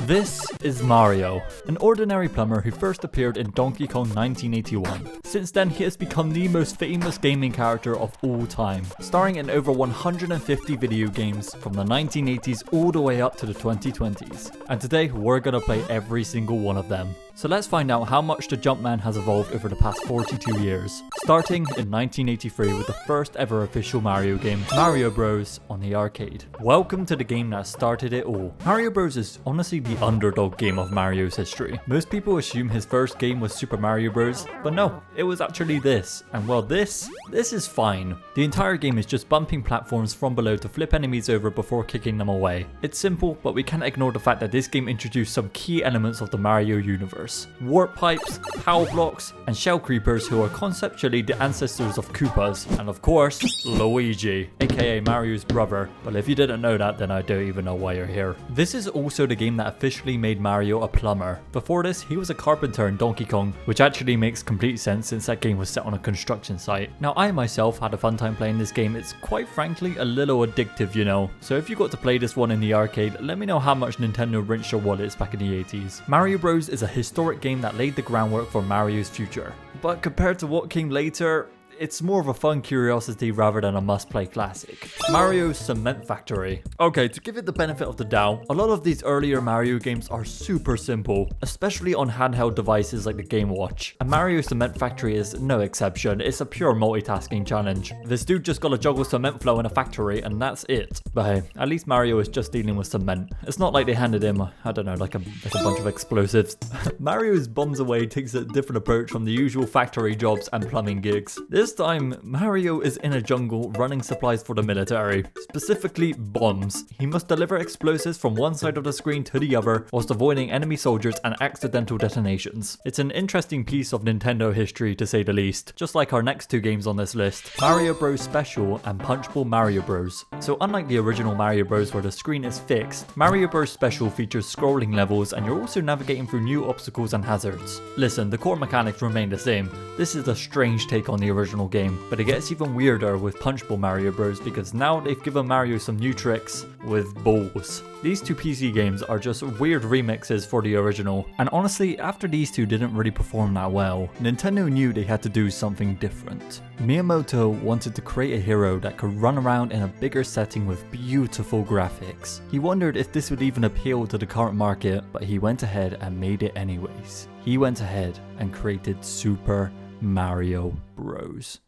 This is Mario, an ordinary plumber who first appeared in Donkey Kong 1981. Since then, he has become the most famous gaming character of all time, starring in over 150 video games from the 1980s all the way up to the 2020s. And today, we're gonna play every single one of them. So let's find out how much the Jumpman has evolved over the past 42 years, starting in 1983 with the first ever official Mario game, Mario Bros. On the arcade. Welcome to the game that started it all. Mario Bros. Is honestly the underdog game of Mario's history. Most people assume his first game was Super Mario Bros., but no, it was actually this. And well, this is fine. The entire game is just bumping platforms from below to flip enemies over before kicking them away. It's simple, but we can't ignore the fact that this game introduced some key elements of the Mario universe. Warp pipes, power blocks, and shell creepers who are conceptually the ancestors of Koopas, and of course, Luigi, aka Mario's brother, but if you didn't know that, then I don't even know why you're here. This is also the game that officially made Mario a plumber. Before this, he was a carpenter in Donkey Kong, which actually makes complete sense since that game was set on a construction site. Now, I myself had a fun time playing this game. It's quite frankly a little addictive, you know, so if you got to play this one in the arcade, let me know how much Nintendo rinsed your wallets back in the 80s. Mario Bros. Is a historic game that laid the groundwork for Mario's future. But compared to what came later, it's more of a fun curiosity rather than a must-play classic. Mario's Cement Factory. Okay, to give it the benefit of the doubt, a lot of these earlier Mario games are super simple, especially on handheld devices like the Game Watch. And Mario Cement Factory is no exception. It's a pure multitasking challenge. This dude just gotta juggle cement flow in a factory and that's it. But hey, at least Mario is just dealing with cement. It's not like they handed him, I don't know, like a bunch of explosives. Mario's bombs away takes a different approach from the usual factory jobs and plumbing gigs. This time, Mario is in a jungle running supplies for the military, specifically bombs. He must deliver explosives from one side of the screen to the other, whilst avoiding enemy soldiers and accidental detonations. It's an interesting piece of Nintendo history to say the least, just like our next two games on this list, Mario Bros. Special and Punchable Mario Bros. So unlike the original Mario Bros. Where the screen is fixed, Mario Bros. Special features scrolling levels and you're also navigating through new obstacles and hazards. Listen, the core mechanics remain the same. This is a strange take on the original game, but it gets even weirder with Punchable Mario Bros. Because now they've given Mario some new tricks with balls. These two PC games are just weird remixes for the original, and honestly, after these two didn't really perform that well, Nintendo knew they had to do something different. Miyamoto wanted to create a hero that could run around in a bigger setting with beautiful graphics. He wondered if this would even appeal to the current market, but he went ahead and made it anyways. He went ahead and created Super Mario Bros.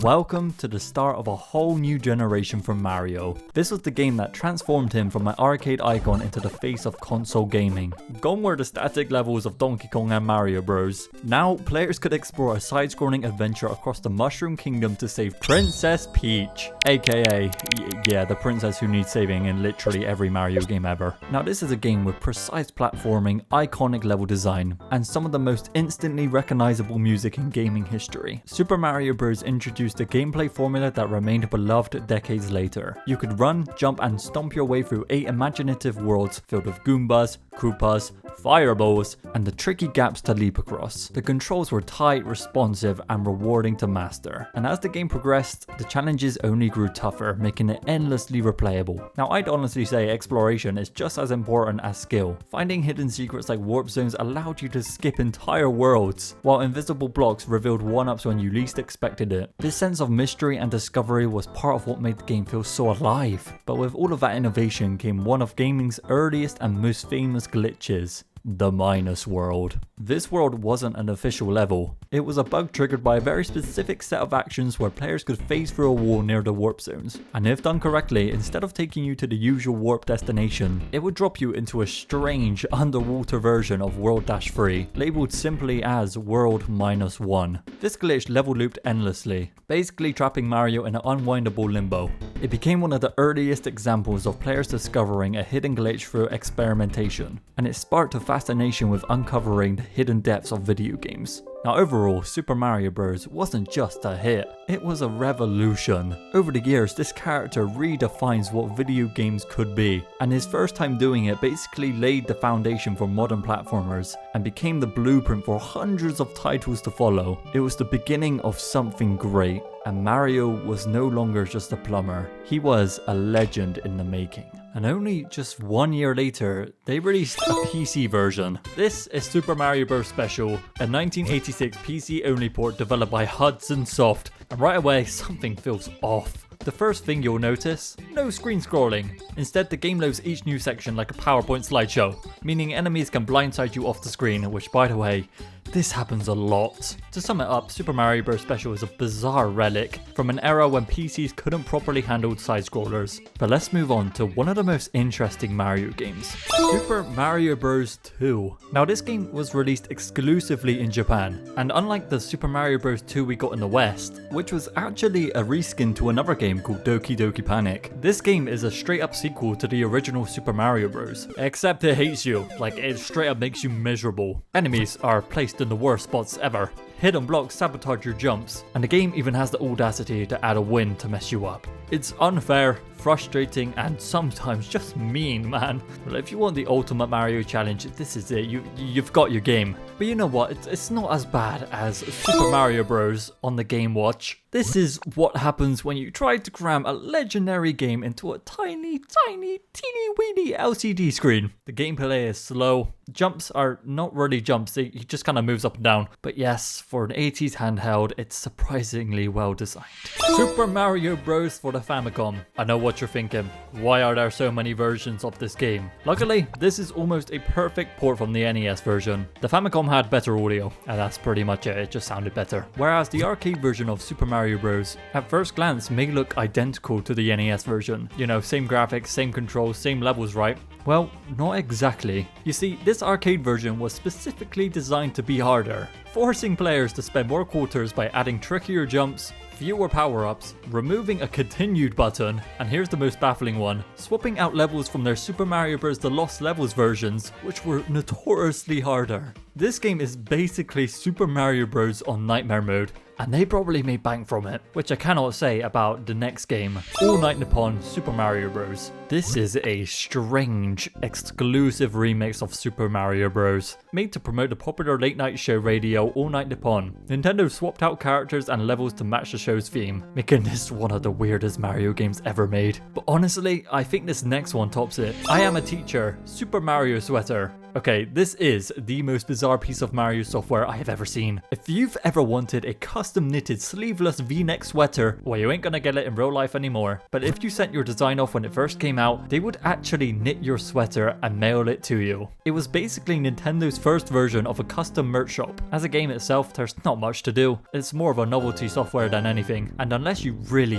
Welcome to the start of a whole new generation for Mario. This was the game that transformed him from an arcade icon into the face of console gaming. Gone were the static levels of Donkey Kong and Mario Bros. Now, players could explore a side-scrolling adventure across the Mushroom Kingdom to save Princess Peach, aka, yeah, the princess who needs saving in literally every Mario game ever. Now, this is a game with precise platforming, iconic level design, and some of the most instantly recognizable music in gaming history. Super Mario Bros. Introduced a gameplay formula that remained beloved decades later. You could run, jump, and stomp your way through 8 imaginative worlds filled with Goombas, Koopas, fireballs, and the tricky gaps to leap across. The controls were tight, responsive, and rewarding to master. And as the game progressed, the challenges only grew tougher, making it endlessly replayable. Now, I'd honestly say exploration is just as important as skill. Finding hidden secrets like warp zones allowed you to skip entire worlds, while invisible blocks revealed one-ups when you least expected it. This sense of mystery and discovery was part of what made the game feel so alive. But with all of that innovation came one of gaming's earliest and most famous glitches: the Minus World. This world wasn't an official level. It was a bug triggered by a very specific set of actions where players could phase through a wall near the warp zones. And if done correctly, instead of taking you to the usual warp destination, it would drop you into a strange underwater version of World-3, labeled simply as World -1. This glitch level looped endlessly, basically trapping Mario in an unwindable limbo. It became one of the earliest examples of players discovering a hidden glitch through experimentation, and it sparked a fascination with uncovering the hidden depths of video games. Now overall, Super Mario Bros. Wasn't just a hit, it was a revolution. Over the years, this character redefines what video games could be, and his first time doing it basically laid the foundation for modern platformers, and became the blueprint for hundreds of titles to follow. It was the beginning of something great, and Mario was no longer just a plumber, he was a legend in the making. And only just 1 year later, they released a PC version. This is Super Mario Bros. Special, a 1986 PC-only port developed by Hudson Soft. And right away, something feels off. The first thing you'll notice, no screen scrolling. Instead, the game loads each new section like a PowerPoint slideshow, meaning enemies can blindside you off the screen, which by the way, this happens a lot. To sum it up, Super Mario Bros. Special is a bizarre relic from an era when PCs couldn't properly handle side-scrollers. But let's move on to one of the most interesting Mario games, Super Mario Bros. 2. Now this game was released exclusively in Japan, and unlike the Super Mario Bros. 2 we got in the West, which was actually a reskin to another game called Doki Doki Panic, this game is a straight up sequel to the original Super Mario Bros. Except it hates you, like it straight up makes you miserable. Enemies are placed in the worst spots ever. Hidden blocks sabotage your jumps, and the game even has the audacity to add a wind to mess you up. It's unfair, frustrating, and sometimes just mean, man. Well, if you want the ultimate Mario challenge, this is it. You've got your game. But you know what? It's not as bad as Super Mario Bros. On the Game Watch. This is what happens when you try to cram a legendary game into a tiny, teeny-weeny LCD screen. The gameplay is slow. Jumps are not really jumps, he just kind of moves up and down. But yes, for an 80s handheld, it's surprisingly well designed. Super Mario Bros. For the Famicom. I know what you're thinking. Why are there so many versions of this game? Luckily, this is almost a perfect port from the NES version. The Famicom had better audio, and that's pretty much it just sounded better. Whereas the arcade version of Super Mario Bros. At first glance may look identical to the NES version. You know, same graphics, same controls, same levels, right? Well, not exactly. You see, this arcade version was specifically designed to be harder, forcing players to spend more quarters by adding trickier jumps, fewer power-ups, removing a continued button, and here's the most baffling one, swapping out levels from their Super Mario Bros. The Lost Levels versions, which were notoriously harder. This game is basically Super Mario Bros. On Nightmare mode, and they probably made bank from it, which I cannot say about the next game, All Night Nippon Super Mario Bros. This is a strange, exclusive remix of Super Mario Bros. Made to promote the popular late night show radio All Night Nippon. Nintendo swapped out characters and levels to match the show's theme, making this one of the weirdest Mario games ever made. But honestly, I think this next one tops it. I Am a Teacher, Super Mario Sweater. Okay, this is the most bizarre piece of Mario software I have ever seen. If you've ever wanted a custom knitted sleeveless v-neck sweater, well, you ain't gonna get it in real life anymore. But if you sent your design off when it first came out, they would actually knit your sweater and mail it to you. It was basically Nintendo's first version of a custom merch shop. As a game itself, there's not much to do. It's more of a novelty software than anything, and unless you really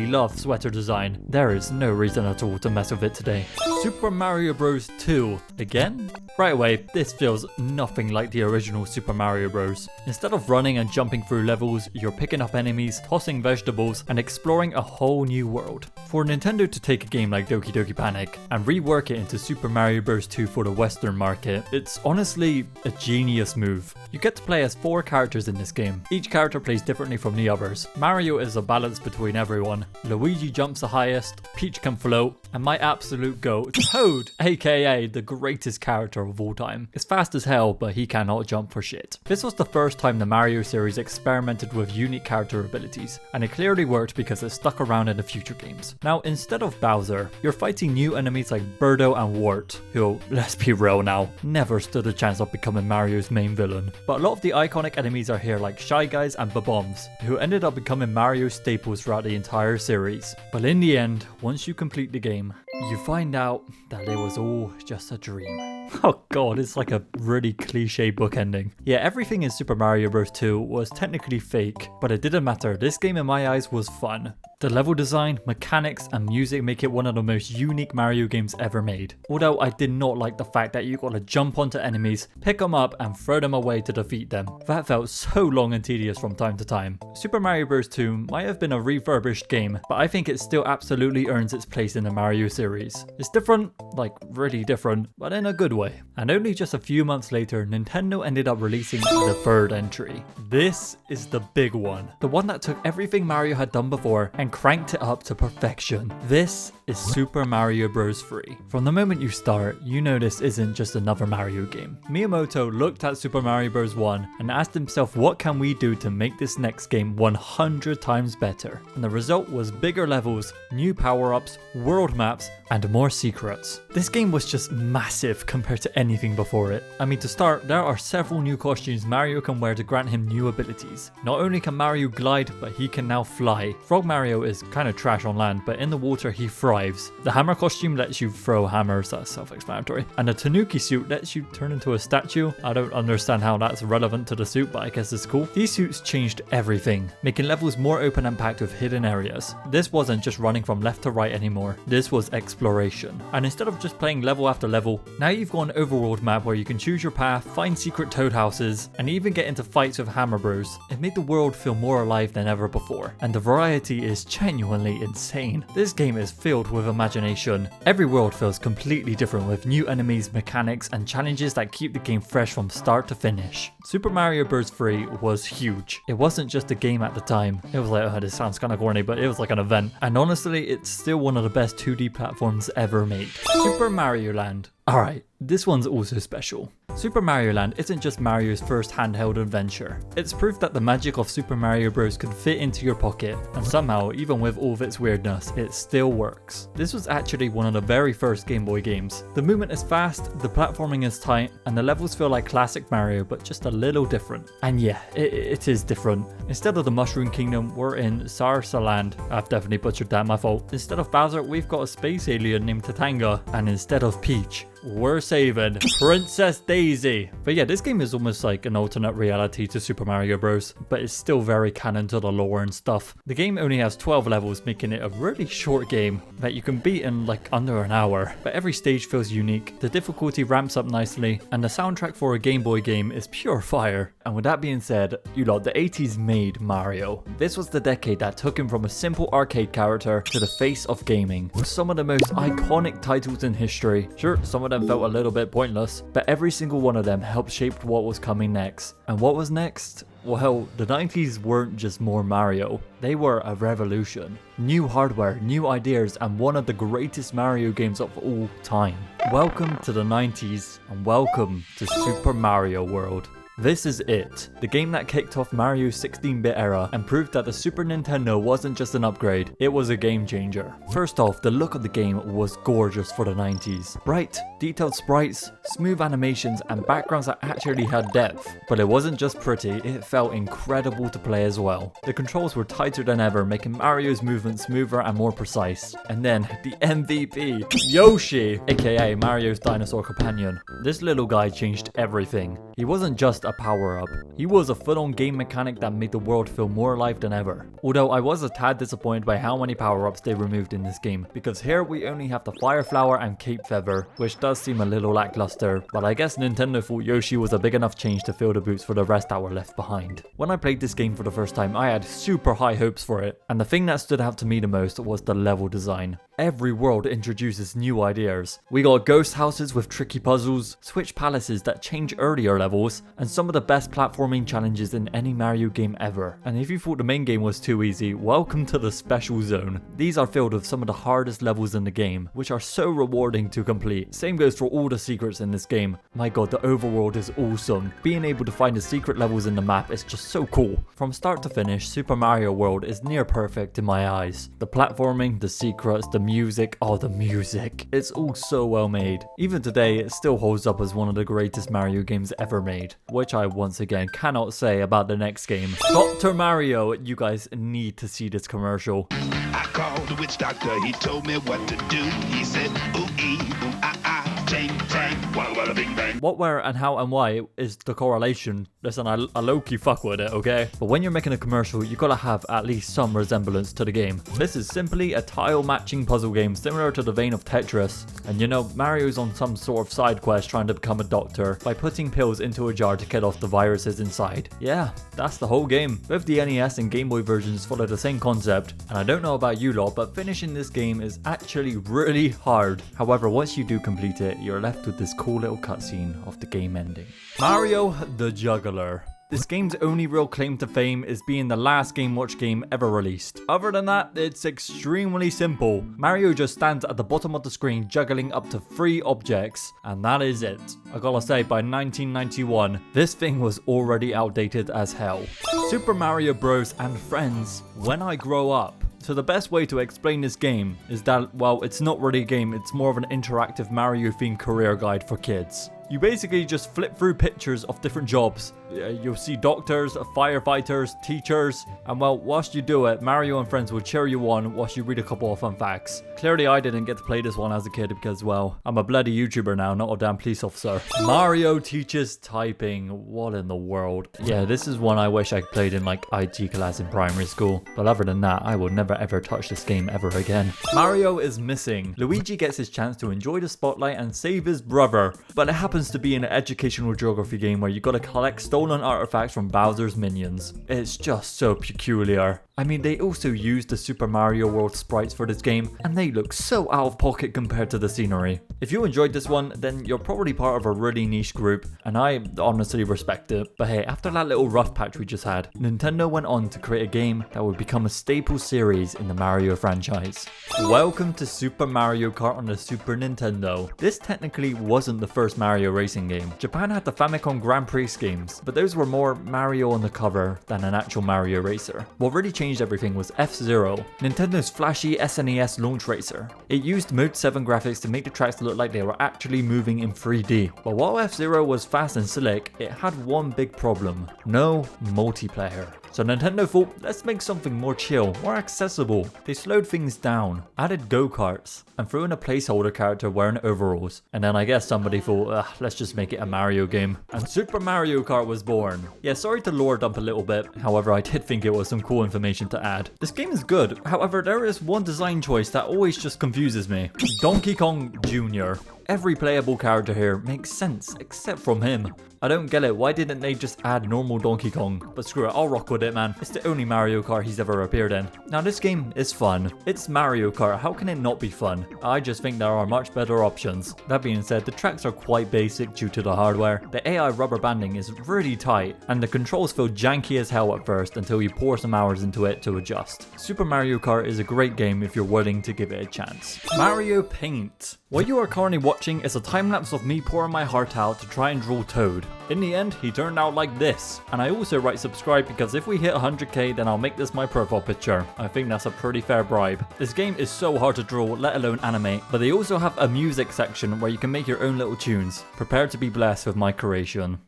love sweater design, there is no reason at all to mess with it today. Super Mario Bros. 2. Again? Right away, this feels nothing like the original Super Mario Bros. Instead of running and jumping through levels, you're picking up enemies, tossing vegetables, and exploring a whole new world. For Nintendo to take a game like Doki Doki Panic and rework it into Super Mario Bros. 2 for the Western market, it's honestly a genius move. You get to play as 4 characters in this game. Each character plays differently from the others. Mario is a balance between everyone. Luigi jumps the highest, Peach can float, and my absolute goat, Toad, aka the greatest character of all time. Is fast as hell, but he cannot jump for shit. This was the first time the Mario series experimented with unique character abilities, and it clearly worked because it stuck around in the future games. Now, instead of Bowser, you're fighting new enemies like Birdo and Wart, who, let's be real now, never stood a chance of becoming Mario's main villain. But a lot of the iconic enemies are here like Shy Guys and Bob-Ombs, who ended up becoming Mario's staples throughout the entire series. But in the end, once you complete the game, you find out that it was all just a dream. Oh god, it's like a really cliche book ending. Yeah, everything in Super Mario Bros. 2 was technically fake, but it didn't matter. This game in my eyes was fun. The level design, mechanics, and music make it one of the most unique Mario games ever made. Although I did not like the fact that you gotta jump onto enemies, pick them up, and throw them away to defeat them. That felt so long and tedious from time to time. Super Mario Bros. 2 might have been a refurbished game, but I think it still absolutely earns its place in the Mario series. It's different, like really different, but in a good way. way. And only just a few months later, Nintendo ended up releasing the third entry. This is the big one. The one that took everything Mario had done before and cranked it up to perfection. This is Super Mario Bros. 3. From the moment you start, you know this isn't just another Mario game. Miyamoto looked at Super Mario Bros. 1 and asked himself, what can we do to make this next game 100 times better? And the result was bigger levels, new power-ups, world maps, and more secrets. This game was just massive compared to anything before it. I mean, to start, there are several new costumes Mario can wear to grant him new abilities. Not only can Mario glide, but he can now fly. Frog Mario is kind of trash on land, but in the water he thrives. The hammer costume lets you throw hammers, that's self-explanatory. And the Tanuki suit lets you turn into a statue. I don't understand how that's relevant to the suit, but I guess it's cool. These suits changed everything, making levels more open and packed with hidden areas. This wasn't just running from left to right anymore. This was exploration. And instead of just playing level after level, now you've got an overworld map where you can choose your path, find secret toad houses, and even get into fights with Hammer Bros. It made the world feel more alive than ever before, and the variety is genuinely insane. This game is filled with imagination. Every world feels completely different with new enemies, mechanics, and challenges that keep the game fresh from start to finish. Super Mario Bros. 3 was huge. It wasn't just a game at the time. It was like, oh, this sounds kind of corny, but it was like an event. And honestly, it's still one of the best 2D platforms ever made. Super Mario Land. Alright, this one's also special. Super Mario Land isn't just Mario's first handheld adventure. It's proof that the magic of Super Mario Bros. Could fit into your pocket, and somehow, even with all of its weirdness, it still works. This was actually one of the very first Game Boy games. The movement is fast, the platforming is tight, and the levels feel like classic Mario, but just a little different. And yeah, it is different. Instead of the Mushroom Kingdom, we're in Sarsa Land. I've definitely butchered that, my fault. Instead of Bowser, we've got a space alien named Tatanga, and instead of Peach, we're saving Princess Daisy. But yeah, this game is almost like an alternate reality to Super Mario Bros, but it's still very canon to the lore and stuff. The game only has 12 levels, making it a really short game that you can beat in like under an hour. But every stage feels unique, the difficulty ramps up nicely, and the soundtrack for a Game Boy game is pure fire. And with that being said, you lot, the 80s made Mario. This was the decade that took him from a simple arcade character to the face of gaming, with some of the most iconic titles in history. Sure, some of them felt a little bit pointless, but every single one of them helped shape what was coming next. And what was next? Well, the 90s weren't just more Mario, they were a revolution. New hardware, new ideas, and one of the greatest Mario games of all time. Welcome to the 90s, and welcome to Super Mario World. This is it, the game that kicked off Mario's 16-bit era and proved that the Super Nintendo wasn't just an upgrade, it was a game changer. First off, the look of the game was gorgeous for the 90s. Bright, detailed sprites, smooth animations, and backgrounds that actually had depth. But it wasn't just pretty, it felt incredible to play as well. The controls were tighter than ever, making Mario's movements smoother and more precise. And then, the MVP, Yoshi, aka Mario's dinosaur companion. This little guy changed everything. He wasn't just a power-up. He was a full-on game mechanic that made the world feel more alive than ever. Although I was a tad disappointed by how many power-ups they removed in this game, because here we only have the Fire Flower and Cape Feather, which does seem a little lackluster, but I guess Nintendo thought Yoshi was a big enough change to fill the boots for the rest that were left behind. When I played this game for the first time, I had super high hopes for it, and the thing that stood out to me the most was the level design. Every world introduces new ideas. We got ghost houses with tricky puzzles, switch palaces that change earlier levels, and some of the best platforming challenges in any Mario game ever. And if you thought the main game was too easy, welcome to the special zone. These are filled with some of the hardest levels in the game, which are so rewarding to complete. Same goes for all the secrets in this game. My god, the overworld is awesome. Being able to find the secret levels in the map is just so cool. From start to finish, Super Mario World is near perfect in my eyes. The platforming, the secrets, the music, oh the music. It's all so well made. Even today, it still holds up as one of the greatest Mario games ever made, which I once again cannot say about the next game. Dr. Mario, you guys need to see this commercial. I called the witch doctor, he told me what to do. He said, ooh, ee, ooh, ah, ah, ching, chang, walla, walla, bing, bang. What, where, and how and why is the correlation. Listen, I low-key fuck with it, okay? But when you're making a commercial, you gotta have at least some resemblance to the game. This is simply a tile-matching puzzle game similar to the vein of Tetris. And you know, Mario's on some sort of side quest trying to become a doctor by putting pills into a jar to kill off the viruses inside. Yeah, that's the whole game. Both the NES and Game Boy versions follow the same concept, and I don't know about you lot, but finishing this game is actually really hard. However, once you do complete it, you're left with this cool little cutscene of the game ending. Mario the Juggler. This game's only real claim to fame is being the last Game & Watch game ever released. Other than that, it's extremely simple. Mario just stands at the bottom of the screen juggling up to 3 objects, and that is it. I gotta say, by 1991, this thing was already outdated as hell. Super Mario Bros. And Friends, When I Grow Up. So the best way to explain this game is that, well, it's not really a game, it's more of an interactive Mario-themed career guide for kids. You basically just flip through pictures of different jobs. You'll see doctors, firefighters, teachers, and well, whilst you do it, Mario and friends will cheer you on whilst you read a couple of fun facts. Clearly I didn't get to play this one as a kid because, well, I'm a bloody YouTuber now, not a damn police officer. Mario teaches typing. What in the world? Yeah, this is one I wish I played in like IT class in primary school. But other than that, I will never ever touch this game ever again. Mario is missing. Luigi gets his chance to enjoy the spotlight and save his brother, but it happens to be an educational geography game where you gotta collect stolen artifacts from Bowser's minions. It's just so peculiar. I mean, they also used the Super Mario World sprites for this game, and they look so out of pocket compared to the scenery. If you enjoyed this one, then you're probably part of a really niche group, and I honestly respect it. But hey, after that little rough patch we just had, Nintendo went on to create a game that would become a staple series in the Mario franchise. Welcome to Super Mario Kart on the Super Nintendo. This technically wasn't the first Mario racing game. Japan had the Famicom Grand Prix games, but those were more Mario on the cover than an actual Mario racer. What really changed everything was F-Zero, Nintendo's flashy SNES launch racer. It used Mode 7 graphics to make the tracks look like they were actually moving in 3D. But while F-Zero was fast and slick, it had one big problem: no multiplayer. So Nintendo thought, let's make something more chill, more accessible. They slowed things down, added go-karts, and threw in a placeholder character wearing overalls. And then I guess somebody thought, let's just make it a Mario game. And Super Mario Kart was born. Yeah, sorry to lore dump a little bit, however I did think it was some cool information to add. This game is good, however there is one design choice that always just confuses me. Donkey Kong Jr. Every playable character here makes sense, except from him. I don't get it, why didn't they just add normal Donkey Kong? But screw it, I'll rock with it, man. It's the only Mario Kart he's ever appeared in. Now this game is fun. It's Mario Kart, how can it not be fun? I just think there are much better options. That being said, the tracks are quite basic due to the hardware. The AI rubber banding is really tight, and the controls feel janky as hell at first until you pour some hours into it to adjust. Super Mario Kart is a great game if you're willing to give it a chance. Mario Paint. What you are currently watching is a time-lapse of me pouring my heart out to try and draw Toad. In the end, he turned out like this. And I also write subscribe because if we hit 100k, then I'll make this my profile picture. I think that's a pretty fair bribe. This game is so hard to draw, let alone animate, but they also have a music section where you can make your own little tunes. Prepare to be blessed with my creation.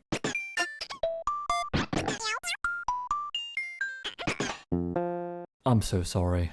I'm so sorry.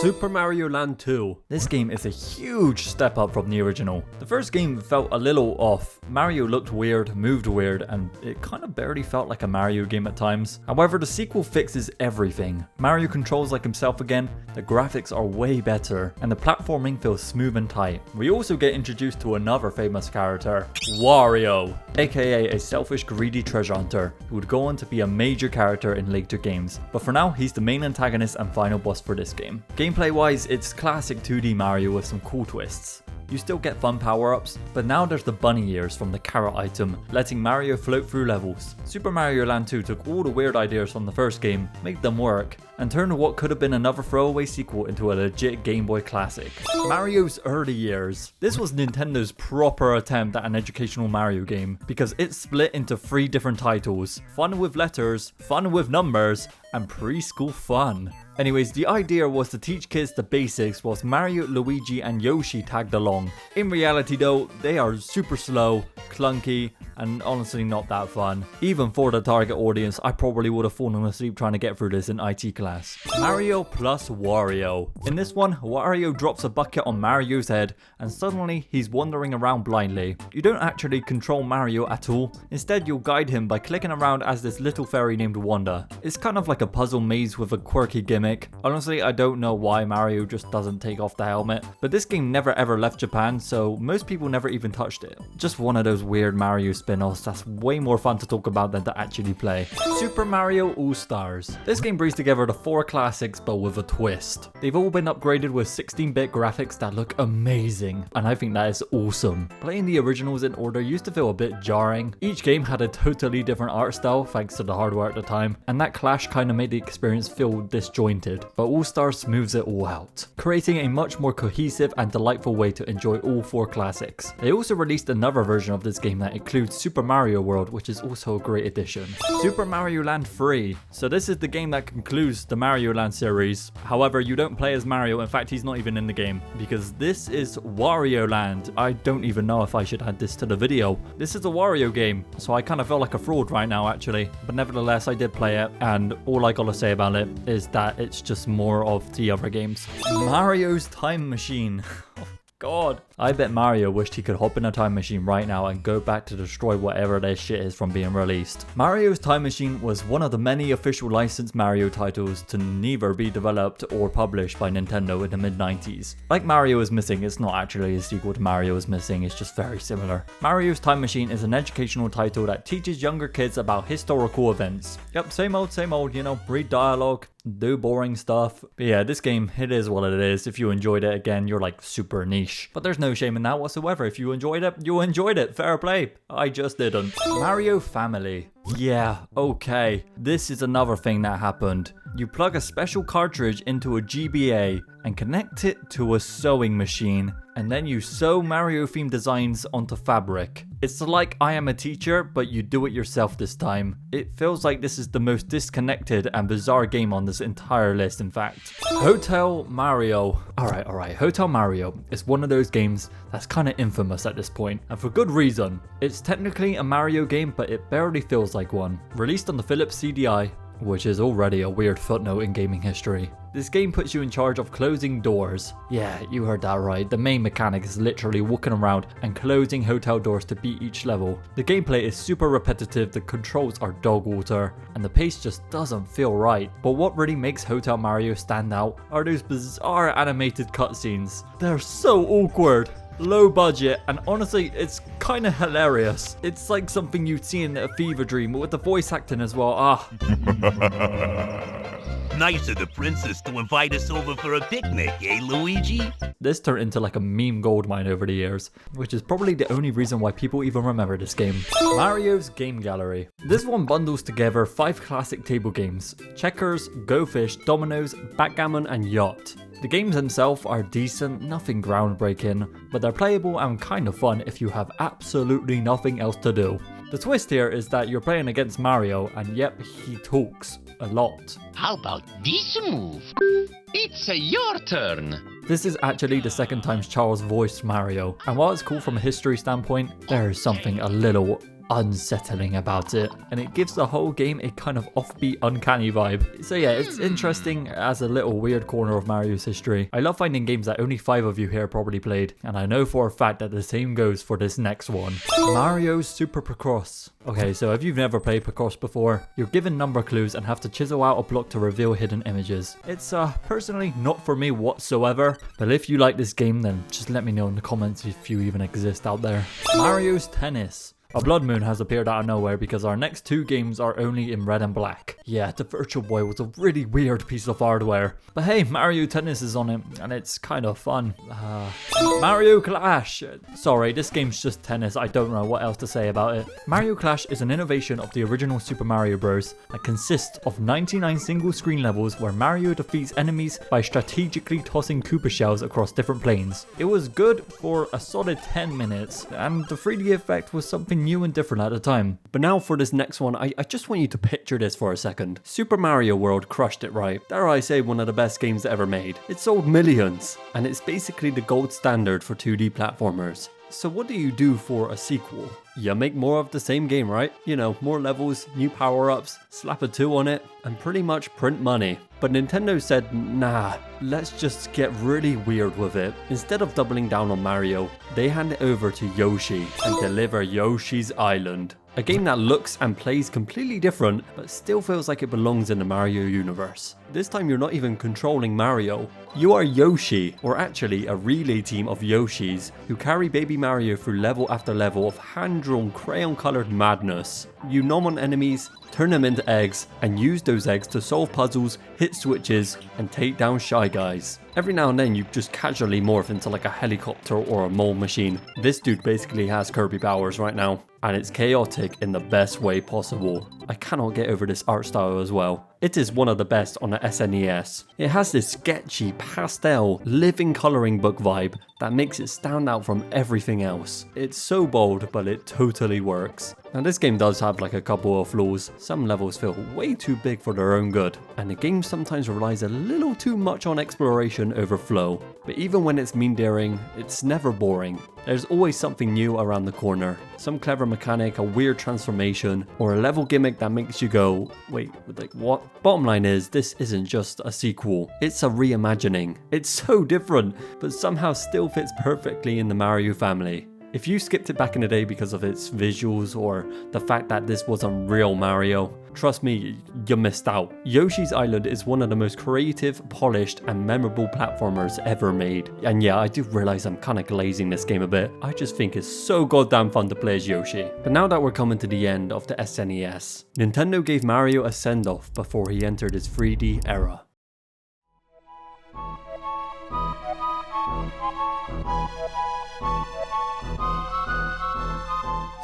Super Mario Land 2. This game is a huge step up from the original. The first game felt a little off. Mario looked weird, moved weird, and it kind of barely felt like a Mario game at times. However, the sequel fixes everything. Mario controls like himself again, the graphics are way better, and the platforming feels smooth and tight. We also get introduced to another famous character, Wario, aka a selfish, greedy treasure hunter, who would go on to be a major character in later games. But for now, he's the main antagonist and final boss for this game. Gameplay wise, it's classic 2D Mario with some cool twists. You still get fun power-ups, but now there's the bunny ears from the carrot item, letting Mario float through levels. Super Mario Land 2 took all the weird ideas from the first game, made them work, and turned what could have been another throwaway sequel into a legit Game Boy classic. Mario's early years. This was Nintendo's proper attempt at an educational Mario game, because it split into 3 different titles: Fun with Letters, Fun with Numbers, and Preschool Fun. Anyways, the idea was to teach kids the basics whilst Mario, Luigi and Yoshi tagged along. In reality though, they are super slow, clunky, and honestly not that fun. Even for the target audience, I probably would have fallen asleep trying to get through this in IT class. Mario plus Wario. In this one, Wario drops a bucket on Mario's head and suddenly he's wandering around blindly. You don't actually control Mario at all. Instead, you'll guide him by clicking around as this little fairy named Wanda. It's kind of like a puzzle maze with a quirky gimmick. Honestly, I don't know why Mario just doesn't take off the helmet, but this game never ever left Japan, so most people never even touched it. Just one of those weird Mario spin-offs that's way more fun to talk about than to actually play. Super Mario All-Stars. This game brings together the 4 classics but with a twist. They've all been upgraded with 16-bit graphics that look amazing, and I think that is awesome. Playing the originals in order used to feel a bit jarring. Each game had a totally different art style thanks to the hardware at the time, and that clash kind of made the experience feel disjointed, but All-Stars smooths it all out, creating a much more cohesive and delightful way to enjoy all 4 classics. They also released another version of this game that includes Super Mario World, which is also a great addition. Super Mario Land 3. So this is the game that concludes the Mario Land series. However, you don't play as Mario. In fact, he's not even in the game because this is Wario Land. I don't even know if I should add this to the video. This is a Wario game, so I kind of feel like a fraud right now actually, but nevertheless I did play it, and all I gotta say about it is that it's just more of the other games. Mario's Time Machine. God. I bet Mario wished he could hop in a time machine right now and go back to destroy whatever this shit is from being released. Mario's Time Machine was one of the many official licensed Mario titles to neither be developed or published by Nintendo in the mid-90s. Like Mario is Missing, it's not actually a sequel to Mario is Missing, it's just very similar. Mario's Time Machine is an educational title that teaches younger kids about historical events. Yep, same old, you know, read dialogue, do boring stuff. But yeah, this game, it is what it is. If you enjoyed it, again, you're like super niche. But there's no shame in that whatsoever. If you enjoyed it, you enjoyed it. Fair play. I just didn't. Mario Family. Yeah, okay. This is another thing that happened. You plug a special cartridge into a GBA and connect it to a sewing machine, and then you sew Mario themed designs onto fabric. It's like I Am a Teacher, but you do it yourself this time. It feels like this is the most disconnected and bizarre game on this entire list, in fact. Hotel Mario. Alright, Hotel Mario is one of those games that's kind of infamous at this point, and for good reason. It's technically a Mario game, but it barely feels like one. Released on the Philips CDI, which is already a weird footnote in gaming history. This game puts you in charge of closing doors. Yeah, you heard that right. The main mechanic is literally walking around and closing hotel doors to beat each level. The gameplay is super repetitive, the controls are dog water, and the pace just doesn't feel right. But what really makes Hotel Mario stand out are those bizarre animated cutscenes. They're so awkward, low budget, and honestly, it's kind of hilarious. It's like something you'd see in a fever dream, with the voice acting as well. Nice of the princess to invite us over for a picnic, eh, Luigi? This turned into like a meme goldmine over the years, which is probably the only reason why people even remember this game. Mario's Game Gallery. This one bundles together 5 classic table games: Checkers, Go Fish, Dominoes, Backgammon, and Yacht. The games themselves are decent, nothing groundbreaking, but they're playable and kind of fun if you have absolutely nothing else to do. The twist here is that you're playing against Mario, and yep, he talks a lot. How about this move? It's your turn. This is actually the second time Charles voiced Mario, and while it's cool from a history standpoint, there is something a little unsettling about it, and it gives the whole game a kind of offbeat, uncanny vibe. So yeah, it's interesting as a little weird corner of Mario's history. I love finding games that only 5 of you here probably played, and I know for a fact that the same goes for this next one. Mario's Super Picross. Okay, so if you've never played Picross before, you're given number clues and have to chisel out a block to reveal hidden images. It's personally not for me whatsoever, but if you like this game, then just let me know in the comments if you even exist out there. Mario's Tennis. A blood moon has appeared out of nowhere because our next 2 games are only in red and black. Yeah, the Virtual Boy was a really weird piece of hardware. But hey, Mario Tennis is on it, and it's kind of fun. Mario Clash. Sorry, this game's just tennis, I don't know what else to say about it. Mario Clash is an innovation of the original Super Mario Bros. That consists of 99 single screen levels where Mario defeats enemies by strategically tossing Koopa shells across different planes. It was good for a solid 10 minutes, and the 3D effect was something new and different at the time. But now for this next one, I just want you to picture this for a second. Super Mario World crushed it, right? Dare I say, one of the best games ever made. It sold millions, and it's basically the gold standard for 2D platformers. So what do you do for a sequel? You make more of the same game, right? You know, more levels, new power-ups, slap a 2 on it, and pretty much print money. But Nintendo said, nah, let's just get really weird with it. Instead of doubling down on Mario, they hand it over to Yoshi and deliver Yoshi's Island. A game that looks and plays completely different, but still feels like it belongs in the Mario universe. This time you're not even controlling Mario. You are Yoshi, or actually a relay team of Yoshis, who carry baby Mario through level after level of hand-drawn crayon-colored madness. You nom on enemies, turn them into eggs, and use those eggs to solve puzzles, hit switches, and take down Shy Guys. Every now and then you just casually morph into like a helicopter or a mole machine. This dude basically has Kirby powers right now, and it's chaotic in the best way possible. I cannot get over this art style as well. It is one of the best on the SNES. It has this sketchy, pastel, living coloring book vibe that makes it stand out from everything else. It's so bold, but it totally works. Now this game does have like a couple of flaws. Some levels feel way too big for their own good, and the game sometimes relies a little too much on exploration over flow. But even when it's mean-daring, it's never boring. There's always something new around the corner. Some clever mechanic, a weird transformation, or a level gimmick that makes you go, wait, like what? Bottom line is, this isn't just a sequel, it's a reimagining. It's so different, but somehow still fits perfectly in the Mario family. If you skipped it back in the day because of its visuals or the fact that this wasn't real Mario, trust me, you missed out. Yoshi's Island is one of the most creative, polished, and memorable platformers ever made. And yeah, I do realize I'm kinda glazing this game a bit. I just think it's so goddamn fun to play as Yoshi. But now that we're coming to the end of the SNES, Nintendo gave Mario a send-off before he entered his 3D era.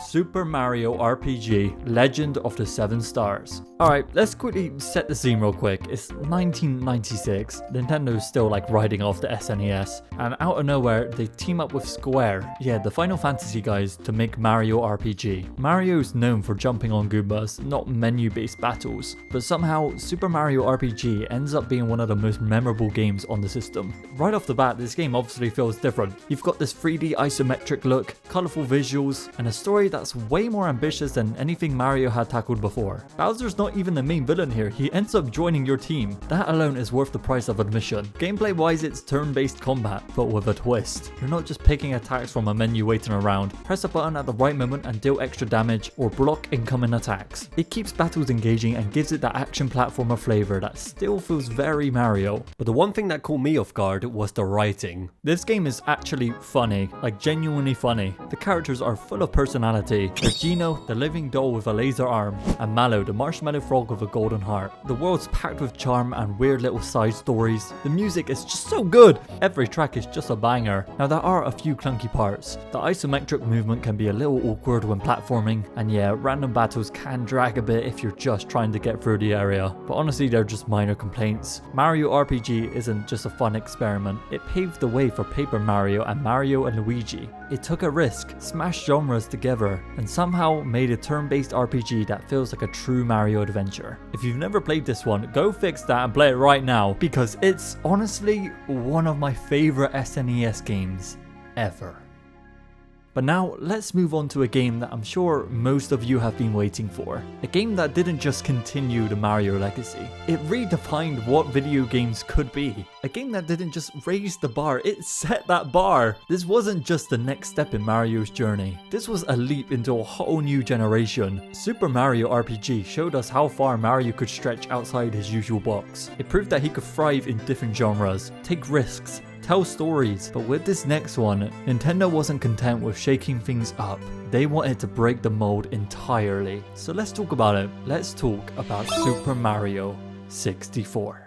Super Mario RPG Legend of the Seven Stars. Alright, let's quickly set the scene real quick. It's 1996, Nintendo's still like riding off the SNES, and out of nowhere they team up with Square, yeah, the Final Fantasy guys, to make Mario RPG. Mario's known for jumping on Goombas, not menu-based battles, but somehow Super Mario RPG ends up being one of the most memorable games on the system. Right off the bat, this game obviously feels different. You've got this 3D isometric look, colourful visuals, and a story that's way more ambitious than anything Mario had tackled before. Bowser's not even the main villain here, he ends up joining your team. That alone is worth the price of admission. Gameplay wise, it's turn-based combat, but with a twist. You're not just picking attacks from a menu waiting around. Press a button at the right moment and deal extra damage, or block incoming attacks. It keeps battles engaging and gives it that action platformer flavour that still feels very Mario. But the one thing that caught me off guard was the writing. This game is actually funny, like genuinely funny. The characters are full of personality. There's Gino, the living doll with a laser arm, and Mallow, the marshmallow frog with a golden heart. The world's packed with charm and weird little side stories. The music is just so good! Every track is just a banger. Now there are a few clunky parts. The isometric movement can be a little awkward when platforming, and yeah, random battles can drag a bit if you're just trying to get through the area. But honestly, they're just minor complaints. Mario RPG isn't just a fun experiment. It paved the way for Paper Mario and Mario and Luigi. It took a risk, smashed genres together, and somehow made a turn-based RPG that feels like a true Mario adventure. If you've never played this one, go fix that and play it right now, because it's honestly one of my favorite SNES games ever. But now, let's move on to a game that I'm sure most of you have been waiting for. A game that didn't just continue the Mario legacy, it redefined what video games could be. A game that didn't just raise the bar, it set that bar. This wasn't just the next step in Mario's journey. This was a leap into a whole new generation. Super Mario RPG showed us how far Mario could stretch outside his usual box. It proved that he could thrive in different genres, take risks, tell stories. But with this next one, Nintendo wasn't content with shaking things up. They wanted to break the mold entirely. So let's talk about it. Let's talk about Super Mario 64.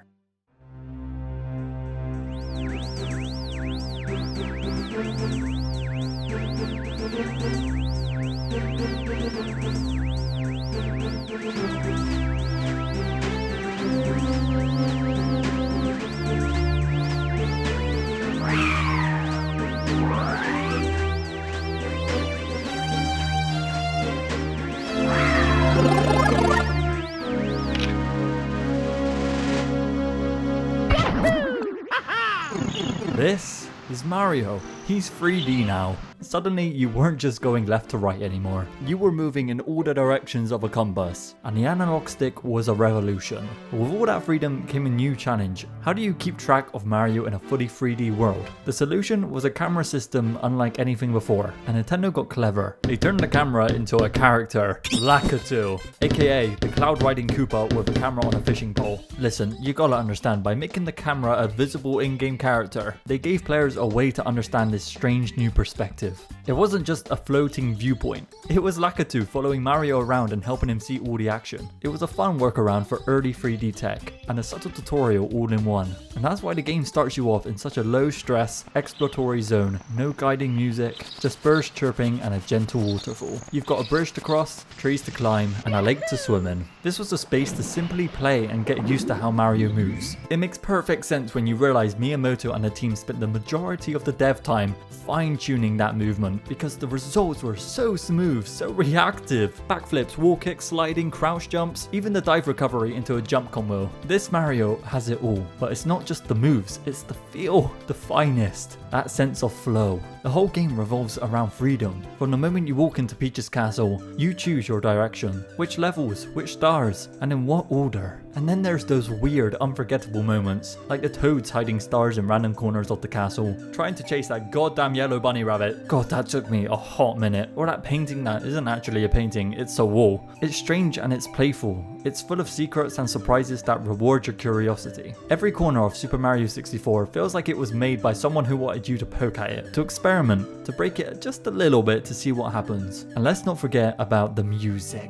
This is Mario. He's 3D now. Suddenly, you weren't just going left to right anymore. You were moving in all the directions of a compass, and the analog stick was a revolution. With all that freedom came a new challenge. How do you keep track of Mario in a fully 3D world? The solution was a camera system unlike anything before, and Nintendo got clever. They turned the camera into a character, Lakitu, aka the cloud-riding Koopa with a camera on a fishing pole. Listen, you gotta understand, by making the camera a visible in-game character, they gave players a way to understand this strange new perspective. It wasn't just a floating viewpoint. It was Lakitu following Mario around and helping him see all the action. It was a fun workaround for early 3D tech, and a subtle tutorial all in one. And that's why the game starts you off in such a low-stress, exploratory zone. No guiding music, just birds chirping and a gentle waterfall. You've got a bridge to cross, trees to climb, and a lake to swim in. This was a space to simply play and get used to how Mario moves. It makes perfect sense when you realize Miyamoto and the team spent the majority of the dev time fine-tuning that movement, because the results were so smooth, so reactive. Backflips, wall kicks, sliding, crouch jumps, even the dive recovery into a jump combo. This Mario has it all, but it's not just the moves, it's the feel, the finest, that sense of flow. The whole game revolves around freedom. From the moment you walk into Peach's castle, you choose your direction, which levels, which stars, and in what order. And then there's those weird, unforgettable moments, like the toads hiding stars in random corners of the castle, trying to chase that goddamn yellow bunny rabbit. God, that took me a hot minute. Or that painting that isn't actually a painting, it's a wall. It's strange and it's playful. It's full of secrets and surprises that reward your curiosity. Every corner of Super Mario 64 feels like it was made by someone who wanted you to poke at it, to experiment, to break it just a little bit to see what happens. And let's not forget about the music.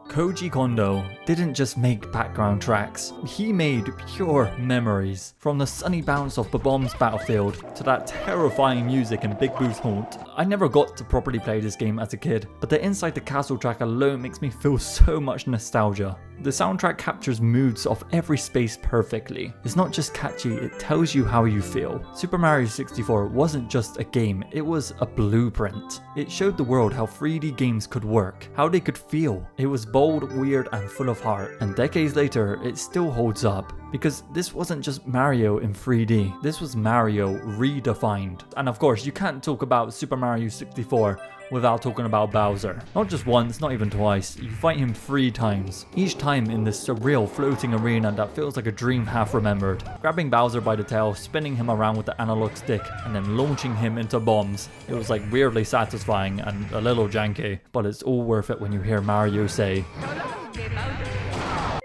Koji Kondo didn't just make background tracks, he made pure memories. From the sunny bounce of Bob-omb's Battlefield to that terrifying music in Big Boo's Haunt. I never got to properly play this game as a kid, but the Inside the Castle track alone makes me feel so much nostalgia. The soundtrack captures moods of every space perfectly. It's not just catchy, it tells you how you feel. Super Mario 64 wasn't just a game, it was a blueprint. It showed the world how 3D games could work, how they could feel. It was bold, weird, and full of heart. And decades later, it still holds up. Because this wasn't just Mario in 3D, this was Mario redefined. And of course, you can't talk about Super Mario 64 without talking about Bowser. Not just once, not even twice, you fight him 3 times. Each time in this surreal floating arena that feels like a dream half remembered. Grabbing Bowser by the tail, spinning him around with the analog stick, and then launching him into bombs. It was like weirdly satisfying and a little janky, but it's all worth it when you hear Mario say,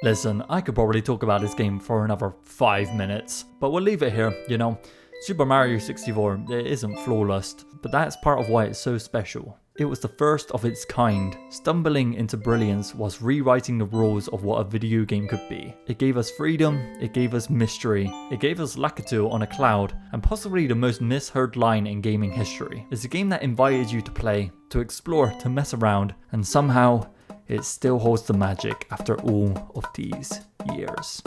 listen, I could probably talk about this game for another 5 minutes, but we'll leave it here, you know. Super Mario 64, it isn't flawless, but that's part of why it's so special. It was the first of its kind. Stumbling into brilliance was rewriting the rules of what a video game could be. It gave us freedom, it gave us mystery, it gave us Lakitu on a cloud, and possibly the most misheard line in gaming history. It's a game that invited you to play, to explore, to mess around, and somehow it still holds the magic after all of these years.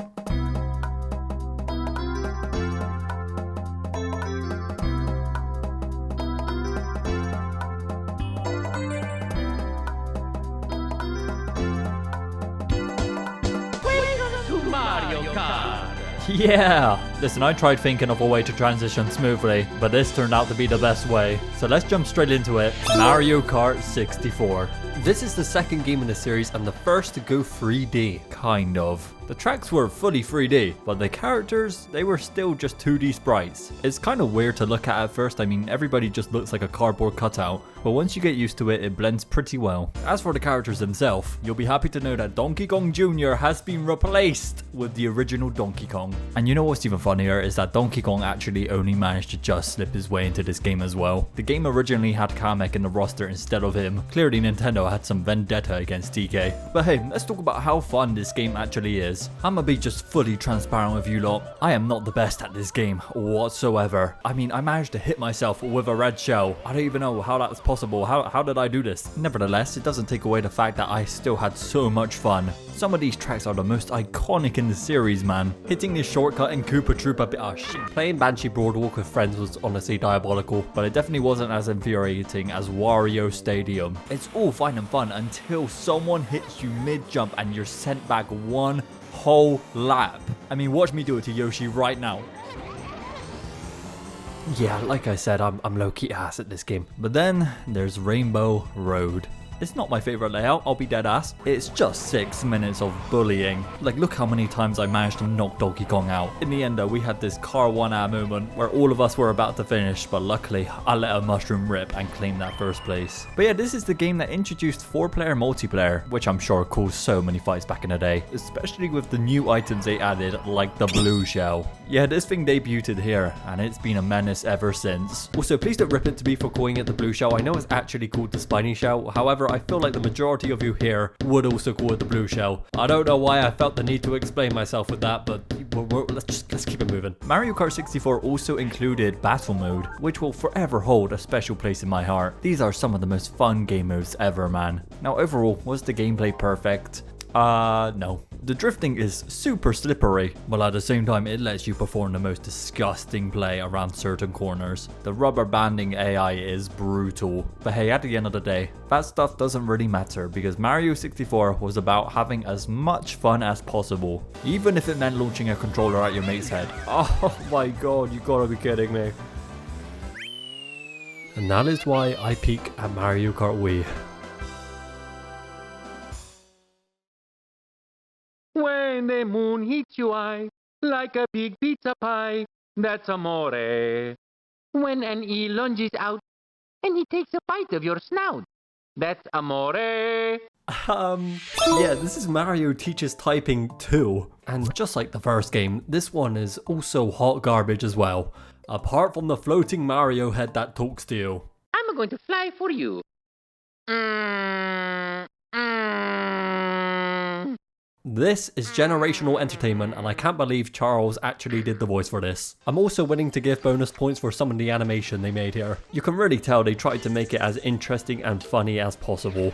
Mario Kart. Yeah! Listen, I tried thinking of a way to transition smoothly, but this turned out to be the best way. So let's jump straight into it. Mario Kart 64. This is the second game in the series and the first to go 3D. Kind of. The tracks were fully 3D, but the characters, they were still just 2D sprites. It's kind of weird to look at first. I mean, everybody just looks like a cardboard cutout, but once you get used to it, it blends pretty well. As for the characters themselves, you'll be happy to know that Donkey Kong Jr. has been replaced with the original Donkey Kong. And you know what's even funnier is that Donkey Kong actually only managed to just slip his way into this game as well. The game originally had Kamek in the roster instead of him. Clearly Nintendo had some vendetta against DK. But hey, let's talk about how fun this game actually is. I'ma be just fully transparent with you lot. I am not the best at this game whatsoever. I mean, I managed to hit myself with a red shell. I don't even know how that's possible. How did I do this? Nevertheless, it doesn't take away the fact that I still had so much fun. Some of these tracks are the most iconic in the series, man. Hitting this shortcut in Koopa Troopa oh shit. Playing Banshee Broadwalk with friends was honestly diabolical, but it definitely wasn't as infuriating as Wario Stadium. It's all fine and fun until someone hits you mid-jump and you're sent back one whole lap. I mean, watch me do it to Yoshi right now. Yeah, like I said, I'm low-key ass at this game. But then there's Rainbow Road. It's not my favorite layout, I'll be dead ass. It's just 6 minutes of bullying. Like, look how many times I managed to knock Donkey Kong out. In the end though, we had this car 1-hour moment where all of us were about to finish, but luckily I let a mushroom rip and claim that first place. But yeah, this is the game that introduced 4-player multiplayer, which I'm sure caused so many fights back in the day, especially with the new items they added, like the blue shell. Yeah, this thing debuted here, and it's been a menace ever since. Also, please don't rip into me for calling it the blue shell. I know it's actually called the spiny shell, however, I feel like the majority of you here would also call it the blue shell. I don't know why I felt the need to explain myself with that, but let's keep it moving. Mario Kart 64 also included Battle Mode, which will forever hold a special place in my heart. These are some of the most fun game modes ever, man. Now overall, was the gameplay perfect? No. The drifting is super slippery, while at the same time it lets you perform the most disgusting play around certain corners. The rubber banding AI is brutal, but hey, at the end of the day, that stuff doesn't really matter because Mario 64 was about having as much fun as possible, even if it meant launching a controller at your mate's head. Oh my god, you gotta be kidding me. And that is why I peak at Mario Kart Wii. When the moon hits your eye like a big pizza pie, that's amore. When an eel lunges out and he takes a bite of your snout, that's amore. Yeah, this is Mario Teaches Typing 2. And just like the first game, this one is also hot garbage as well. Apart from the floating Mario head that talks to you. I'm going to fly for you. This is generational entertainment, and I can't believe Charles actually did the voice for this. I'm also willing to give bonus points for some of the animation they made here. You can really tell they tried to make it as interesting and funny as possible.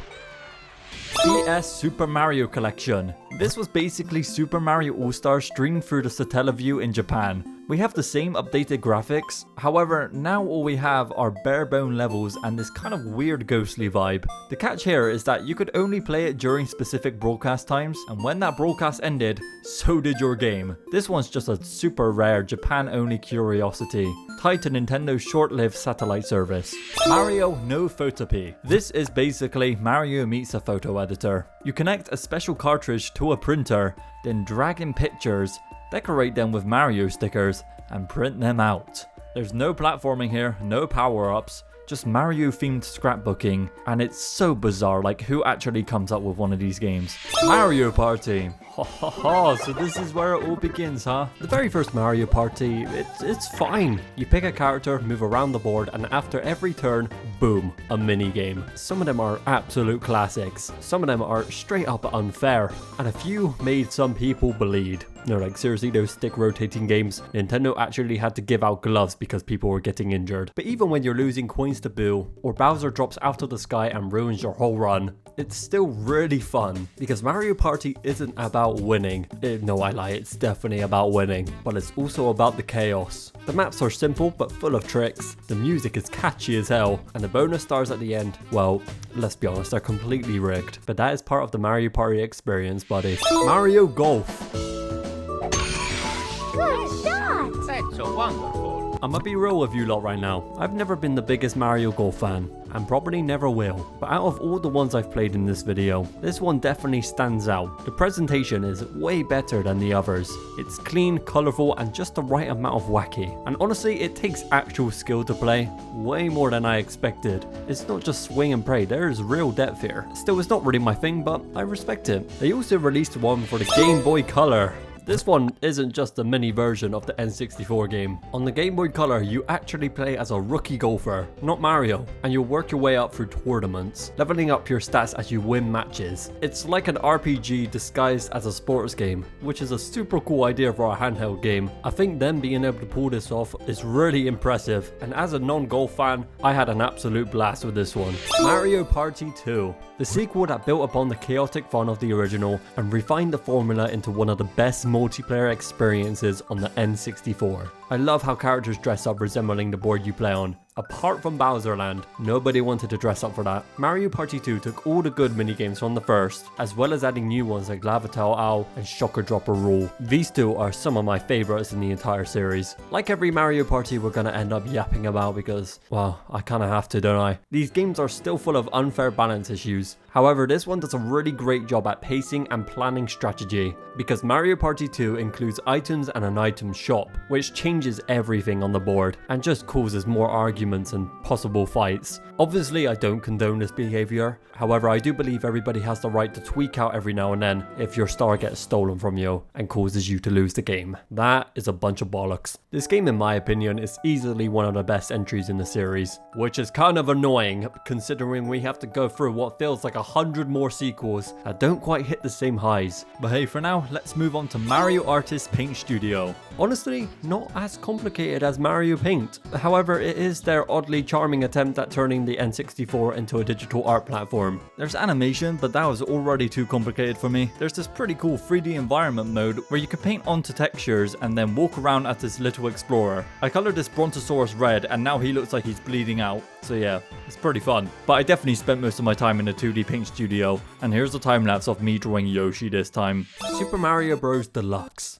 DS Super Mario Collection. This was basically Super Mario All-Stars streamed through the Satellaview in Japan. We have the same updated graphics, however now all we have are bare bone levels and this kind of weird ghostly vibe. The catch here is that you could only play it during specific broadcast times, and when that broadcast ended, so did your game. This one's just a super rare Japan only curiosity, tied to Nintendo's short-lived satellite service. Mario No Photopea. This is basically Mario meets a photo editor. You connect a special cartridge to a printer, then drag in pictures, decorate them with Mario stickers, and print them out. There's no platforming here, no power-ups, just Mario themed scrapbooking, and it's so bizarre, like who actually comes up with one of these games? Mario Party. Ha ha ha, so this is where it all begins, huh? The very first Mario Party, it's fine. You pick a character, move around the board, and after every turn, boom, a mini game. Some of them are absolute classics, some of them are straight up unfair, and a few made some people bleed. No, like seriously, those stick rotating games, Nintendo actually had to give out gloves because people were getting injured. But even when you're losing coins to Boo, or Bowser drops out of the sky and ruins your whole run, it's still really fun, because Mario Party isn't about winning. No, I lie, it's definitely about winning, but it's also about the chaos. The maps are simple but full of tricks, the music is catchy as hell, and the bonus stars at the end, well, let's be honest, they're completely rigged. But that is part of the Mario Party experience, buddy. Mario Golf. Good shot! That's so wonderful. I'ma be real with you lot right now. I've never been the biggest Mario Golf fan, and probably never will. But out of all the ones I've played in this video, this one definitely stands out. The presentation is way better than the others. It's clean, colourful, and just the right amount of wacky. And honestly, it takes actual skill to play, way more than I expected. It's not just swing and pray, there is real depth here. Still, it's not really my thing, but I respect it. They also released one for the Game Boy Color. This one isn't just a mini version of the N64 game. On the Game Boy Color, you actually play as a rookie golfer, not Mario, and you'll work your way up through tournaments, leveling up your stats as you win matches. It's like an RPG disguised as a sports game, which is a super cool idea for a handheld game. I think them being able to pull this off is really impressive, and as a non-golf fan, I had an absolute blast with this one. Mario Party 2. The sequel that built upon the chaotic fun of the original and refined the formula into one of the best multiplayer experiences on the N64. I love how characters dress up resembling the board you play on. Apart from Bowser Land, nobody wanted to dress up for that. Mario Party 2 took all the good minigames from the first, as well as adding new ones like Lava Tail Owl and Shocker Dropper Rule. These two are some of my favorites in the entire series. Like every Mario Party we're gonna end up yapping about because, well, I kinda have to, don't I? These games are still full of unfair balance issues. However, this one does a really great job at pacing and planning strategy, because Mario Party 2 includes items and an item shop, which changes everything on the board and just causes more arguments and possible fights. Obviously, I don't condone this behavior. However, I do believe everybody has the right to tweak out every now and then if your star gets stolen from you and causes you to lose the game. That is a bunch of bollocks. This game, in my opinion, is easily one of the best entries in the series, which is kind of annoying considering we have to go through what feels like 100 more sequels that don't quite hit the same highs. But hey, for now, let's move on to Mario Artist Paint Studio. Honestly, not as complicated as Mario Paint. However, it is their oddly charming attempt at turning the N64 into a digital art platform. There's animation, but that was already too complicated for me. There's this pretty cool 3D environment mode where you can paint onto textures and then walk around as this little explorer. I colored this Brontosaurus red and now he looks like he's bleeding out. So yeah, it's pretty fun. But I definitely spent most of my time in the 2D Paint Studio. And here's a time lapse of me drawing Yoshi this time. Super Mario Bros. Deluxe.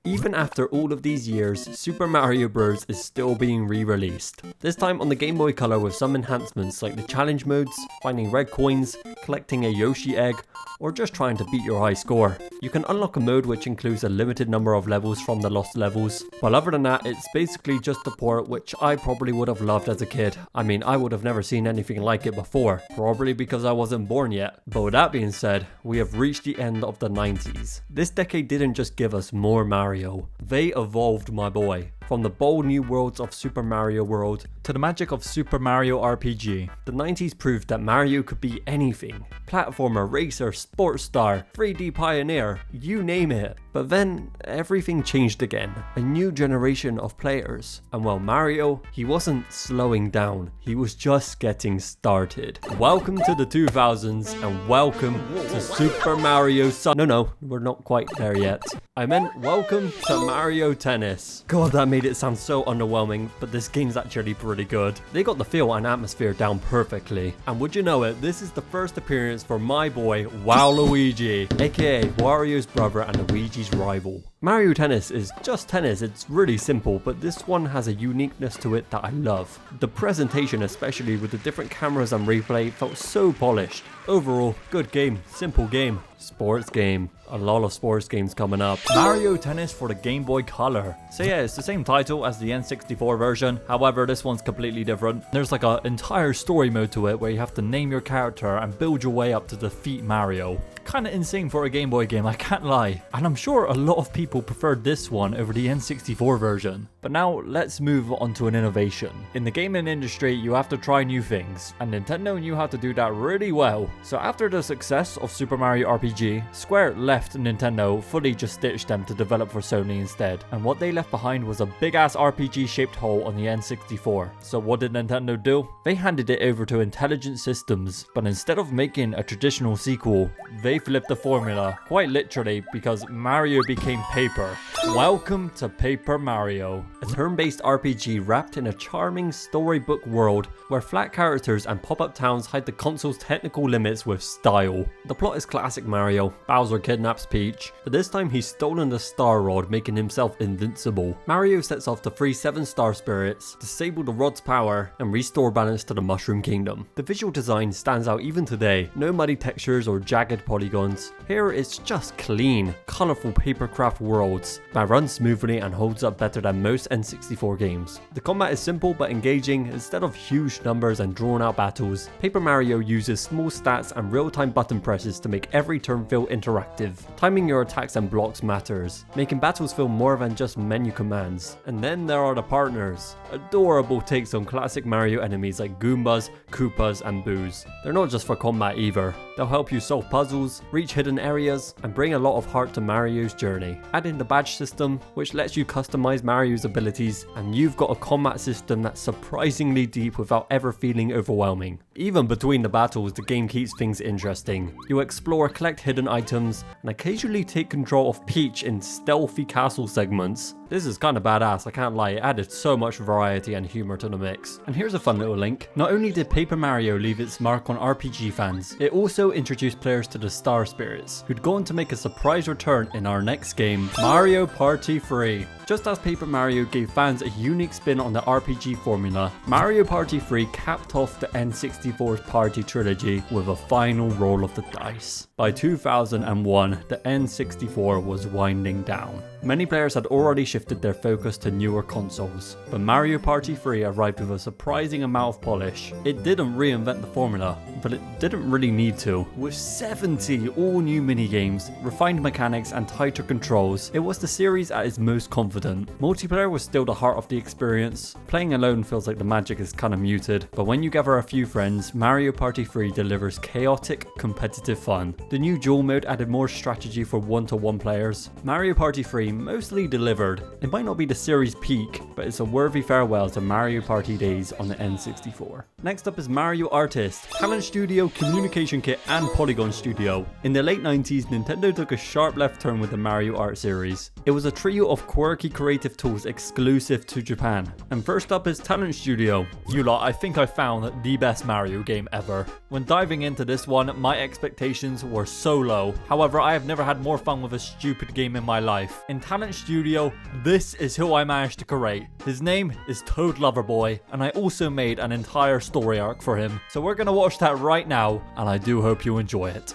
Even after all of these years, Super Mario Bros. Is still being re-released. This time on the Game Boy Color with some enhancements like the challenge modes, finding red coins, collecting a Yoshi egg, or just trying to beat your high score. You can unlock a mode which includes a limited number of levels from the lost levels. Well, other than that, it's basically just a port which I probably would have loved as a kid. I mean, I would have never seen anything like it before, probably because I wasn't born yet. But with that being said, we have reached the end of the 90s. This decade didn't just give us more Mario, they evolved, my boy. From the bold new worlds of Super Mario World to the magic of Super Mario RPG. The 90s proved that Mario could be anything. Platformer, racer, sports star, 3D pioneer, you name it. But then everything changed again. A new generation of players. And well, Mario, he wasn't slowing down. He was just getting started. Welcome to the 2000s and welcome to Super Mario No, we're not quite there yet. I meant welcome to Mario Tennis. God, that made it sound so underwhelming, but this game's actually pretty good. They got the feel and atmosphere down perfectly. And would you know it, this is the first appearance for my boy, Waluigi, aka Wario's brother and Luigi's rival. Mario Tennis is just tennis, it's really simple, but this one has a uniqueness to it that I love. The presentation, especially with the different cameras and replay, felt so polished. Overall, good game, simple game, sports game. A lot of sports games coming up. Mario Tennis for the Game Boy Color. So yeah, it's the same title as the N64 version, however this one's completely different. There's like an entire story mode to it where you have to name your character and build your way up to defeat Mario. Kinda insane for a Game Boy game, I can't lie. And I'm sure a lot of people preferred this one over the N64 version. But now let's move on to an innovation. In the gaming industry, you have to try new things, and Nintendo knew how to do that really well. So after the success of Super Mario RPG, Square left Nintendo, fully just stitched them to develop for Sony instead. And what they left behind was a big ass RPG shaped hole on the N64. So what did Nintendo do? They handed it over to Intelligent Systems, but instead of making a traditional sequel, they flipped the formula, quite literally, because Mario became paper. Welcome to Paper Mario, a turn-based RPG wrapped in a charming storybook world where flat characters and pop-up towns hide the console's technical limits with style. The plot is classic Mario. Bowser kidnaps Peach, but this time he's stolen the Star Rod, making himself invincible. Mario sets off to free 7 Star Spirits, disable the Rod's power, and restore balance to the Mushroom Kingdom. The visual design stands out even today. No muddy textures or jagged polygons. Here it's just clean, colourful papercraft worlds that run smoothly and holds up better than most N64 games. The combat is simple but engaging. Instead of huge numbers and drawn out battles, Paper Mario uses small stats and real-time button presses to make every turn feel interactive. Timing your attacks and blocks matters, making battles feel more than just menu commands. And then there are the partners. Adorable takes on classic Mario enemies like Goombas, Koopas, and Boos. They're not just for combat either. They'll help you solve puzzles, reach hidden areas, and bring a lot of heart to Mario's journey. Add in the badge system, which lets you customize Mario's abilities, and you've got a combat system that's surprisingly deep without ever feeling overwhelming. Even between the battles, the game keeps things interesting. You explore, collect hidden items, and occasionally take control of Peach in stealthy castle segments. This is kind of badass, I can't lie, it added so much variety and humor to the mix. And here's a fun little link. Not only did Paper Mario leave its mark on RPG fans, it also introduced players to the Star Spirits, who'd go on to make a surprise return in our next game, Mario Party 3. Just as Paper Mario gave fans a unique spin on the RPG formula, Mario Party 3 capped off the N64's Party trilogy with a final roll of the dice. By 2001, the N64 was winding down. Many players had already shifted their focus to newer consoles, but Mario Party 3 arrived with a surprising amount of polish. It didn't reinvent the formula, but it didn't really need to. With 70 all new minigames, refined mechanics and tighter controls, it was the series at its most confident. Multiplayer was still the heart of the experience. Playing alone feels like the magic is kinda muted, but when you gather a few friends, Mario Party 3 delivers chaotic, competitive fun. The new duel mode added more strategy for one-to-one players. Mario Party 3 mostly delivered. It might not be the series peak, but it's a worthy farewell to Mario Party days on the N64. Next up is Mario Artist, Talent Studio, Communication Kit and Polygon Studio. In the late 90s, Nintendo took a sharp left turn with the Mario Art series. It was a trio of quirky creative tools exclusive to Japan. And first up is Talent Studio. You lot, I think I found the best Mario game ever. When diving into this one, my expectations were so low. However, I have never had more fun with a stupid game in my life. In Talent Studio, this is who I managed to create. His name is Toad Loverboy, and I also made an entire story arc for him. So we're gonna watch that right now, and I do hope you enjoy it.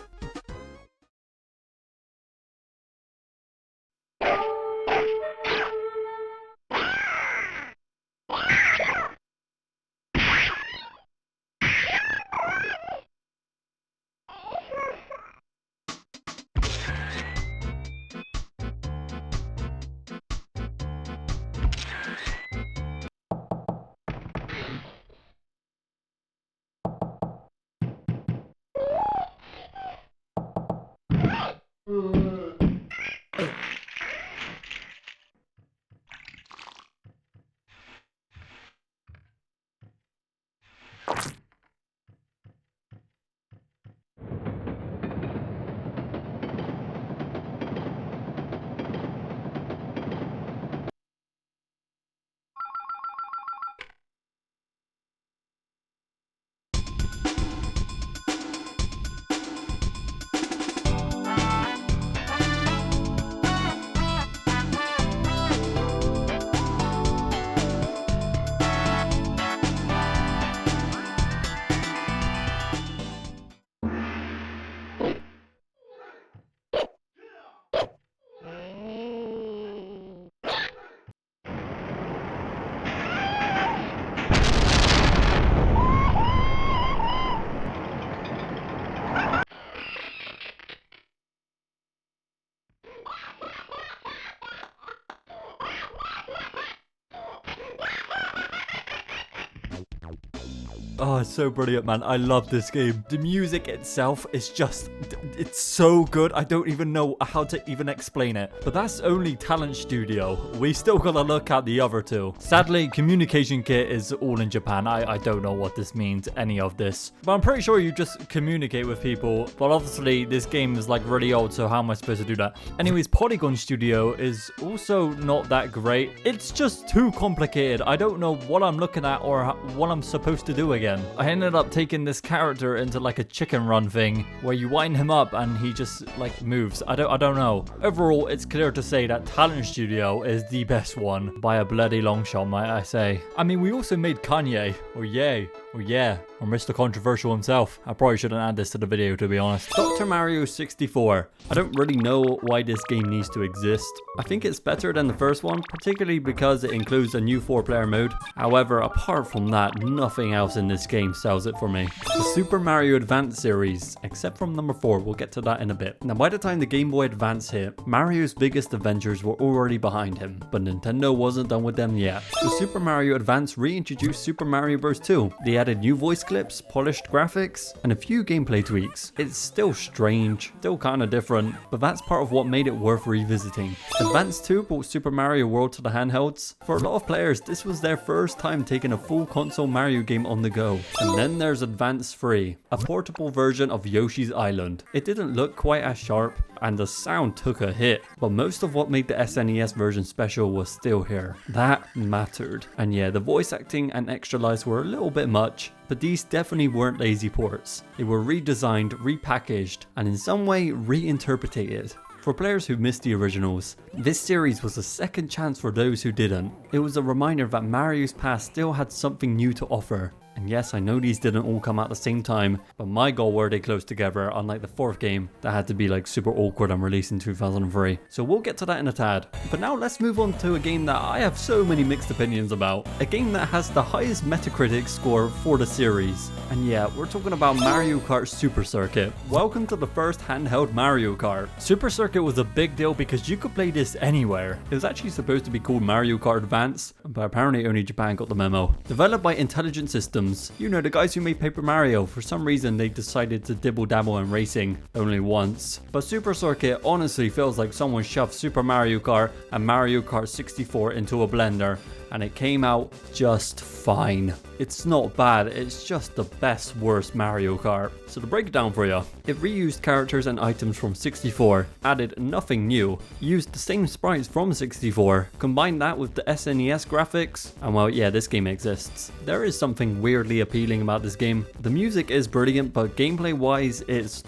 Oh, it's so brilliant, man. I love this game. The music itself is just, it's so good. I don't even know how to even explain it. But that's only Talent Studio. We still gotta look at the other two. Sadly, Communication Kit is all in Japan. I don't know what this means, any of this. But I'm pretty sure you just communicate with people. But obviously, this game is like really old, so how am I supposed to do that? Anyways, Polygon Studio is also not that great. It's just too complicated. I don't know what I'm looking at or what I'm supposed to do again. I ended up taking this character into like a chicken run thing where you wind him up and he just like moves. I don't know. Overall, it's clear to say that Talent Studio is the best one by a bloody long shot, might I say. I mean, we also made Kanye, or Ye, or yeah, or Mr. Controversial himself. I probably shouldn't add this to the video, to be honest. Dr. Mario 64. I don't really know why this game needs to exist. I think it's better than the first one, particularly because it includes a new 4-player mode. However, apart from that, nothing else in this this game sells it for me. The Super Mario Advance series, except from number 4, we'll get to that in a bit. Now by the time the Game Boy Advance hit, Mario's biggest adventures were already behind him, but Nintendo wasn't done with them yet. The Super Mario Advance reintroduced Super Mario Bros. 2. They added new voice clips, polished graphics, and a few gameplay tweaks. It's still strange, still kinda different, but that's part of what made it worth revisiting. Advance 2 brought Super Mario World to the handhelds. For a lot of players, this was their first time taking a full console Mario game on the go. And then there's Advance 3, a portable version of Yoshi's Island. It didn't look quite as sharp, and the sound took a hit, but most of what made the SNES version special was still here. That mattered. And yeah, the voice acting and extra lives were a little bit much, but these definitely weren't lazy ports. They were redesigned, repackaged, and in some way reinterpreted. For players who missed the originals, this series was a second chance for those who didn't. It was a reminder that Mario's past still had something new to offer. And yes, I know these didn't all come out at the same time, but my god were they close together, unlike the 4th game that had to be like super awkward and released in 2003. So we'll get to that in a tad. But now let's move on to a game that I have so many mixed opinions about. A game that has the highest Metacritic score for the series. And yeah, we're talking about Mario Kart Super Circuit. Welcome to the first handheld Mario Kart. Super Circuit was a big deal because you could play this anywhere. It was actually supposed to be called Mario Kart Advance, but apparently only Japan got the memo. Developed by Intelligent Systems, you know, the guys who made Paper Mario. For some reason they decided to dibble dabble in racing only once. But Super Circuit honestly feels like someone shoved Super Mario Kart and Mario Kart 64 into a blender, and it came out just fine. It's not bad, it's just the best worst Mario Kart. So to break it down for you, it reused characters and items from 64, added nothing new, used the same sprites from 64, combined that with the SNES graphics, and well, yeah, this game exists. There is something weirdly appealing about this game. The music is brilliant, but gameplay wise, it's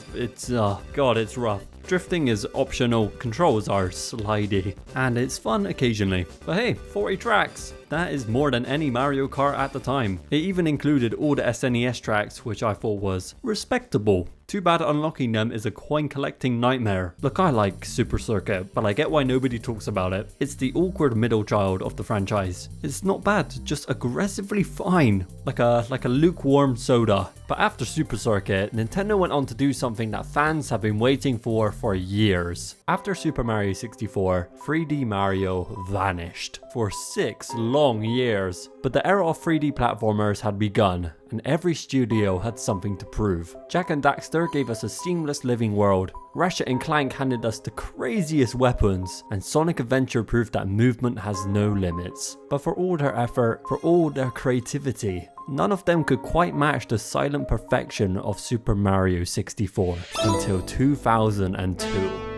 rough. Drifting is optional, controls are slidey, and it's fun occasionally. But hey, 40 tracks! That is more than any Mario Kart at the time. It even included all the SNES tracks, which I thought was respectable. Too bad unlocking them is a coin collecting nightmare. Look, I like Super Circuit, but I get why nobody talks about it. It's the awkward middle child of the franchise. It's not bad, just aggressively fine, like a lukewarm soda. But after Super Circuit, Nintendo went on to do something that fans have been waiting for years. After Super Mario 64, 3D Mario vanished for 6 long years. But the era of 3D platformers had begun, and every studio had something to prove. Jak and Daxter gave us a seamless living world. Ratchet and Clank handed us the craziest weapons, and Sonic Adventure proved that movement has no limits. But for all their effort, for all their creativity, none of them could quite match the silent perfection of Super Mario 64 until 2002.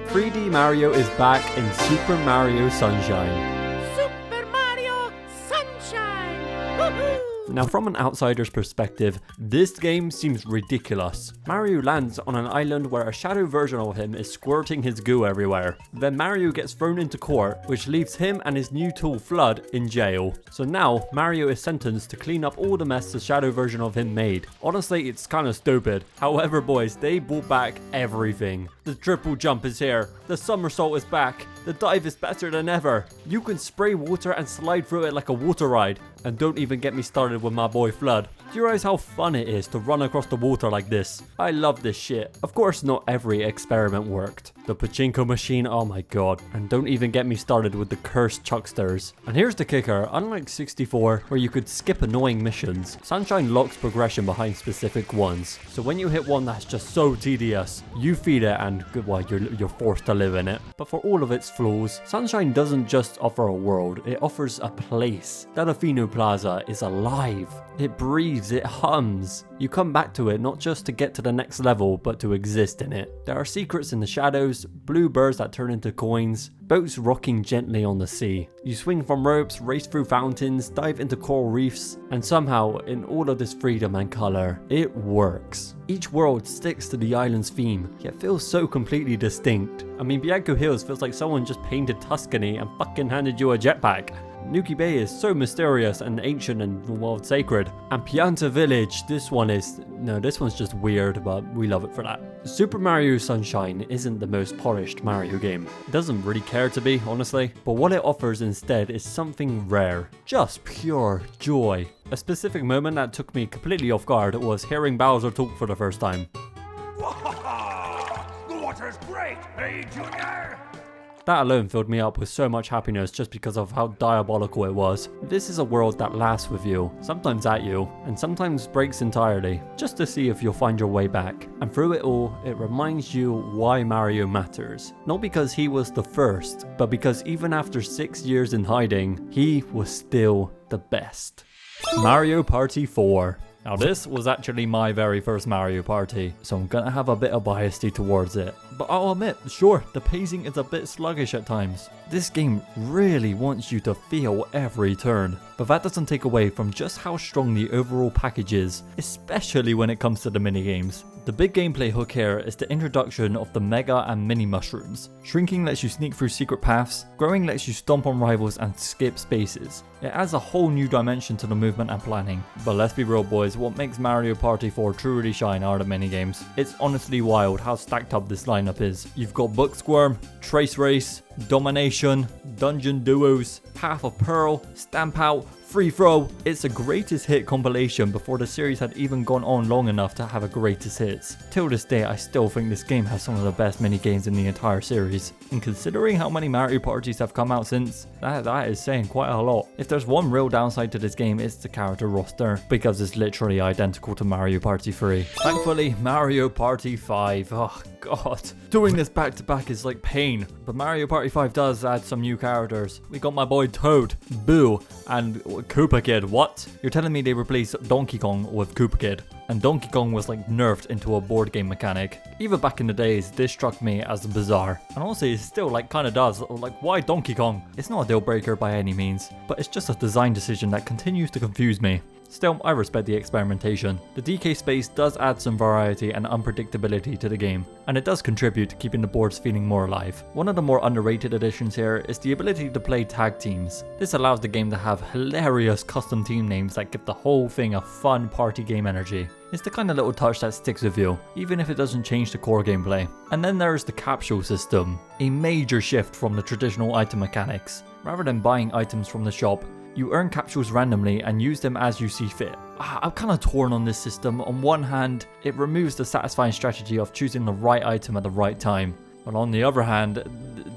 3D Mario is back in Super Mario Sunshine. Now from an outsider's perspective, this game seems ridiculous. Mario lands on an island where a shadow version of him is squirting his goo everywhere. Then Mario gets thrown into court, which leaves him and his new tool Flood in jail. So now Mario is sentenced to clean up all the mess the shadow version of him made. Honestly, it's kinda stupid. However boys, they brought back everything. The triple jump is here, the somersault is back, the dive is better than ever. You can spray water and slide through it like a water ride. And don't even get me started with my boy Flood. Do you realize how fun it is to run across the water like this? I love this shit. Of course, not every experiment worked. The pachinko machine, oh my god. And don't even get me started with the cursed chucksters. And here's the kicker, unlike 64, where you could skip annoying missions, Sunshine locks progression behind specific ones. So when you hit one that's just so tedious, you feed it and, well, you're forced to live in it. But for all of its flaws, Sunshine doesn't just offer a world, it offers a place. Delfino Plaza is alive. It breathes, it hums. You come back to it not just to get to the next level, but to exist in it. There are secrets in the shadows, blue birds that turn into coins, boats rocking gently on the sea. You swing from ropes, race through fountains, dive into coral reefs, and somehow, in all of this freedom and color, it works. Each world sticks to the island's theme, yet feels so completely distinct. I mean, Bianco Hills feels like someone just painted Tuscany and fucking handed you a jetpack. Nuki Bay is so mysterious and ancient and, well, sacred. And Pianta Village, this one's just weird, but we love it for that. Super Mario Sunshine isn't the most polished Mario game. It doesn't really care to be, honestly, but what it offers instead is something rare. Just pure joy. A specific moment that took me completely off guard was hearing Bowser talk for the first time. The water's great, hey, Junior? That alone filled me up with so much happiness just because of how diabolical it was. This is a world that laughs with you, sometimes at you, and sometimes breaks entirely, just to see if you'll find your way back. And through it all, it reminds you why Mario matters. Not because he was the first, but because even after 6 years in hiding, he was still the best. Mario Party 4. Now this was actually my very first Mario Party, so I'm gonna have a bit of bias towards it. But I'll admit, sure, the pacing is a bit sluggish at times. This game really wants you to feel every turn, but that doesn't take away from just how strong the overall package is, especially when it comes to the minigames. The big gameplay hook here is the introduction of the Mega and Mini Mushrooms. Shrinking lets you sneak through secret paths, growing lets you stomp on rivals and skip spaces. It adds a whole new dimension to the movement and planning. But let's be real boys, what makes Mario Party 4 truly shine are the minigames. It's honestly wild how stacked up this lineup is. You've got Book Squirm, Trace Race, Domination, Dungeon Duos, Path of Pearl, Stamp Out, Free Throw. It's a greatest hit compilation before the series had even gone on long enough to have a greatest hits. Till this day, I still think this game has some of the best minigames in the entire series. And considering how many Mario Parties have come out since, that is saying quite a lot. If there's one real downside to this game, it's the character roster, because it's literally identical to Mario Party 3. Thankfully, Mario Party 5, oh god. Doing this back to back is like pain, but Mario Party 5 does add some new characters. We got my boy Toad, Boo, and Koopa Kid. What? You're telling me they replaced Donkey Kong with Koopa Kid? And Donkey Kong was like nerfed into a board game mechanic. Even back in the days, this struck me as bizarre. And honestly, it still like kinda does. Like, why Donkey Kong? It's not a deal breaker by any means, but it's just a design decision that continues to confuse me. Still, I respect the experimentation. The DK space does add some variety and unpredictability to the game, and it does contribute to keeping the boards feeling more alive. One of the more underrated additions here is the ability to play tag teams. This allows the game to have hilarious custom team names that give the whole thing a fun party game energy. It's the kind of little touch that sticks with you, even if it doesn't change the core gameplay. And then there's the capsule system, a major shift from the traditional item mechanics. Rather than buying items from the shop, you earn capsules randomly and use them as you see fit. I'm kind of torn on this system. On one hand, it removes the satisfying strategy of choosing the right item at the right time. But on the other hand,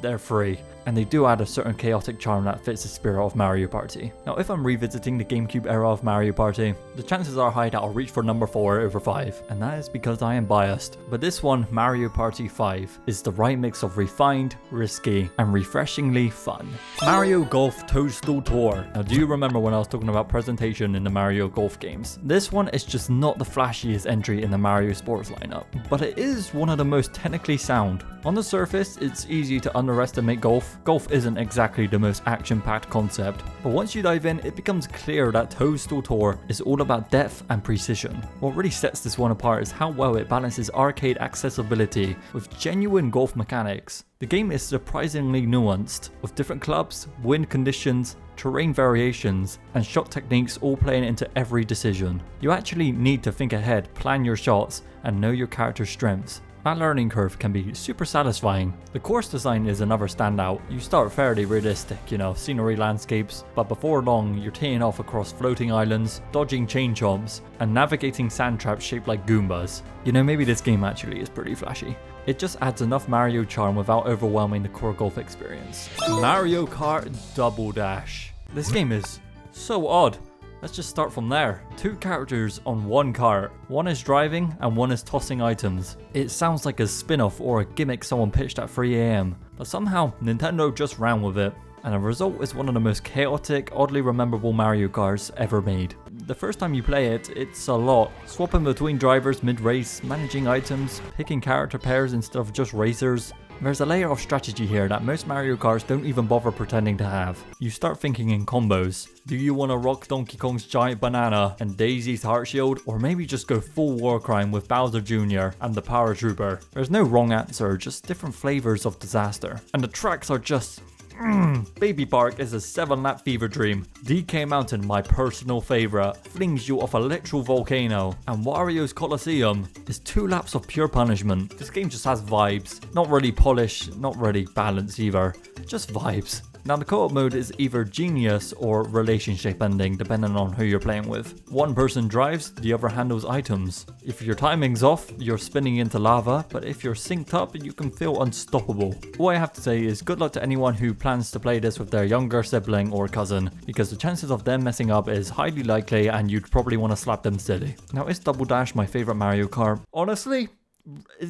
they're free, and they do add a certain chaotic charm that fits the spirit of Mario Party. Now, if I'm revisiting the GameCube era of Mario Party, the chances are high that I'll reach for number 4 over 5, and that is because I am biased. But this one, Mario Party 5, is the right mix of refined, risky, and refreshingly fun. Mario Golf Toadstool Tour. Now, do you remember when I was talking about presentation in the Mario Golf games? This one is just not the flashiest entry in the Mario Sports lineup, but it is one of the most technically sound. On the surface, it's easy to underestimate golf. Golf isn't exactly the most action-packed concept, but once you dive in, it becomes clear that Toadstool Tour is all about depth and precision. What really sets this one apart is how well it balances arcade accessibility with genuine golf mechanics. The game is surprisingly nuanced, with different clubs, wind conditions, terrain variations, and shot techniques all playing into every decision. You actually need to think ahead, plan your shots, and know your character's strengths. That learning curve can be super satisfying. The course design is another standout. You start fairly realistic, scenery landscapes, but before long you're teeing off across floating islands, dodging chain chomps, and navigating sand traps shaped like Goombas. Maybe this game actually is pretty flashy. It just adds enough Mario charm without overwhelming the core golf experience. Mario Kart Double Dash. This game is so odd. Let's just start from there. 2 characters on one cart. One is driving and one is tossing items. It sounds like a spin-off or a gimmick someone pitched at 3 AM, but somehow Nintendo just ran with it. And the result is one of the most chaotic, oddly rememberable Mario Karts ever made. The first time you play it, it's a lot. Swapping between drivers mid-race, managing items, picking character pairs instead of just racers. There's a layer of strategy here that most Mario Karts don't even bother pretending to have. You start thinking in combos. Do you want to rock Donkey Kong's giant banana and Daisy's heart shield, or maybe just go full war crime with Bowser Jr. and the Power Trooper? There's no wrong answer, just different flavors of disaster. And the tracks are just Baby Park is a 7-lap fever dream. DK Mountain, my personal favorite, flings you off a literal volcano. And Wario's Colosseum is 2 laps of pure punishment. This game just has vibes. Not really polished, not really balanced either. Just vibes. Now the co-op mode is either genius or relationship ending depending on who you're playing with. One person drives, the other handles items. If your timing's off, you're spinning into lava, but if you're synced up, you can feel unstoppable. All I have to say is good luck to anyone who plans to play this with their younger sibling or cousin, because the chances of them messing up is highly likely and you'd probably want to slap them silly. Now is Double Dash my favorite Mario Kart? Honestly?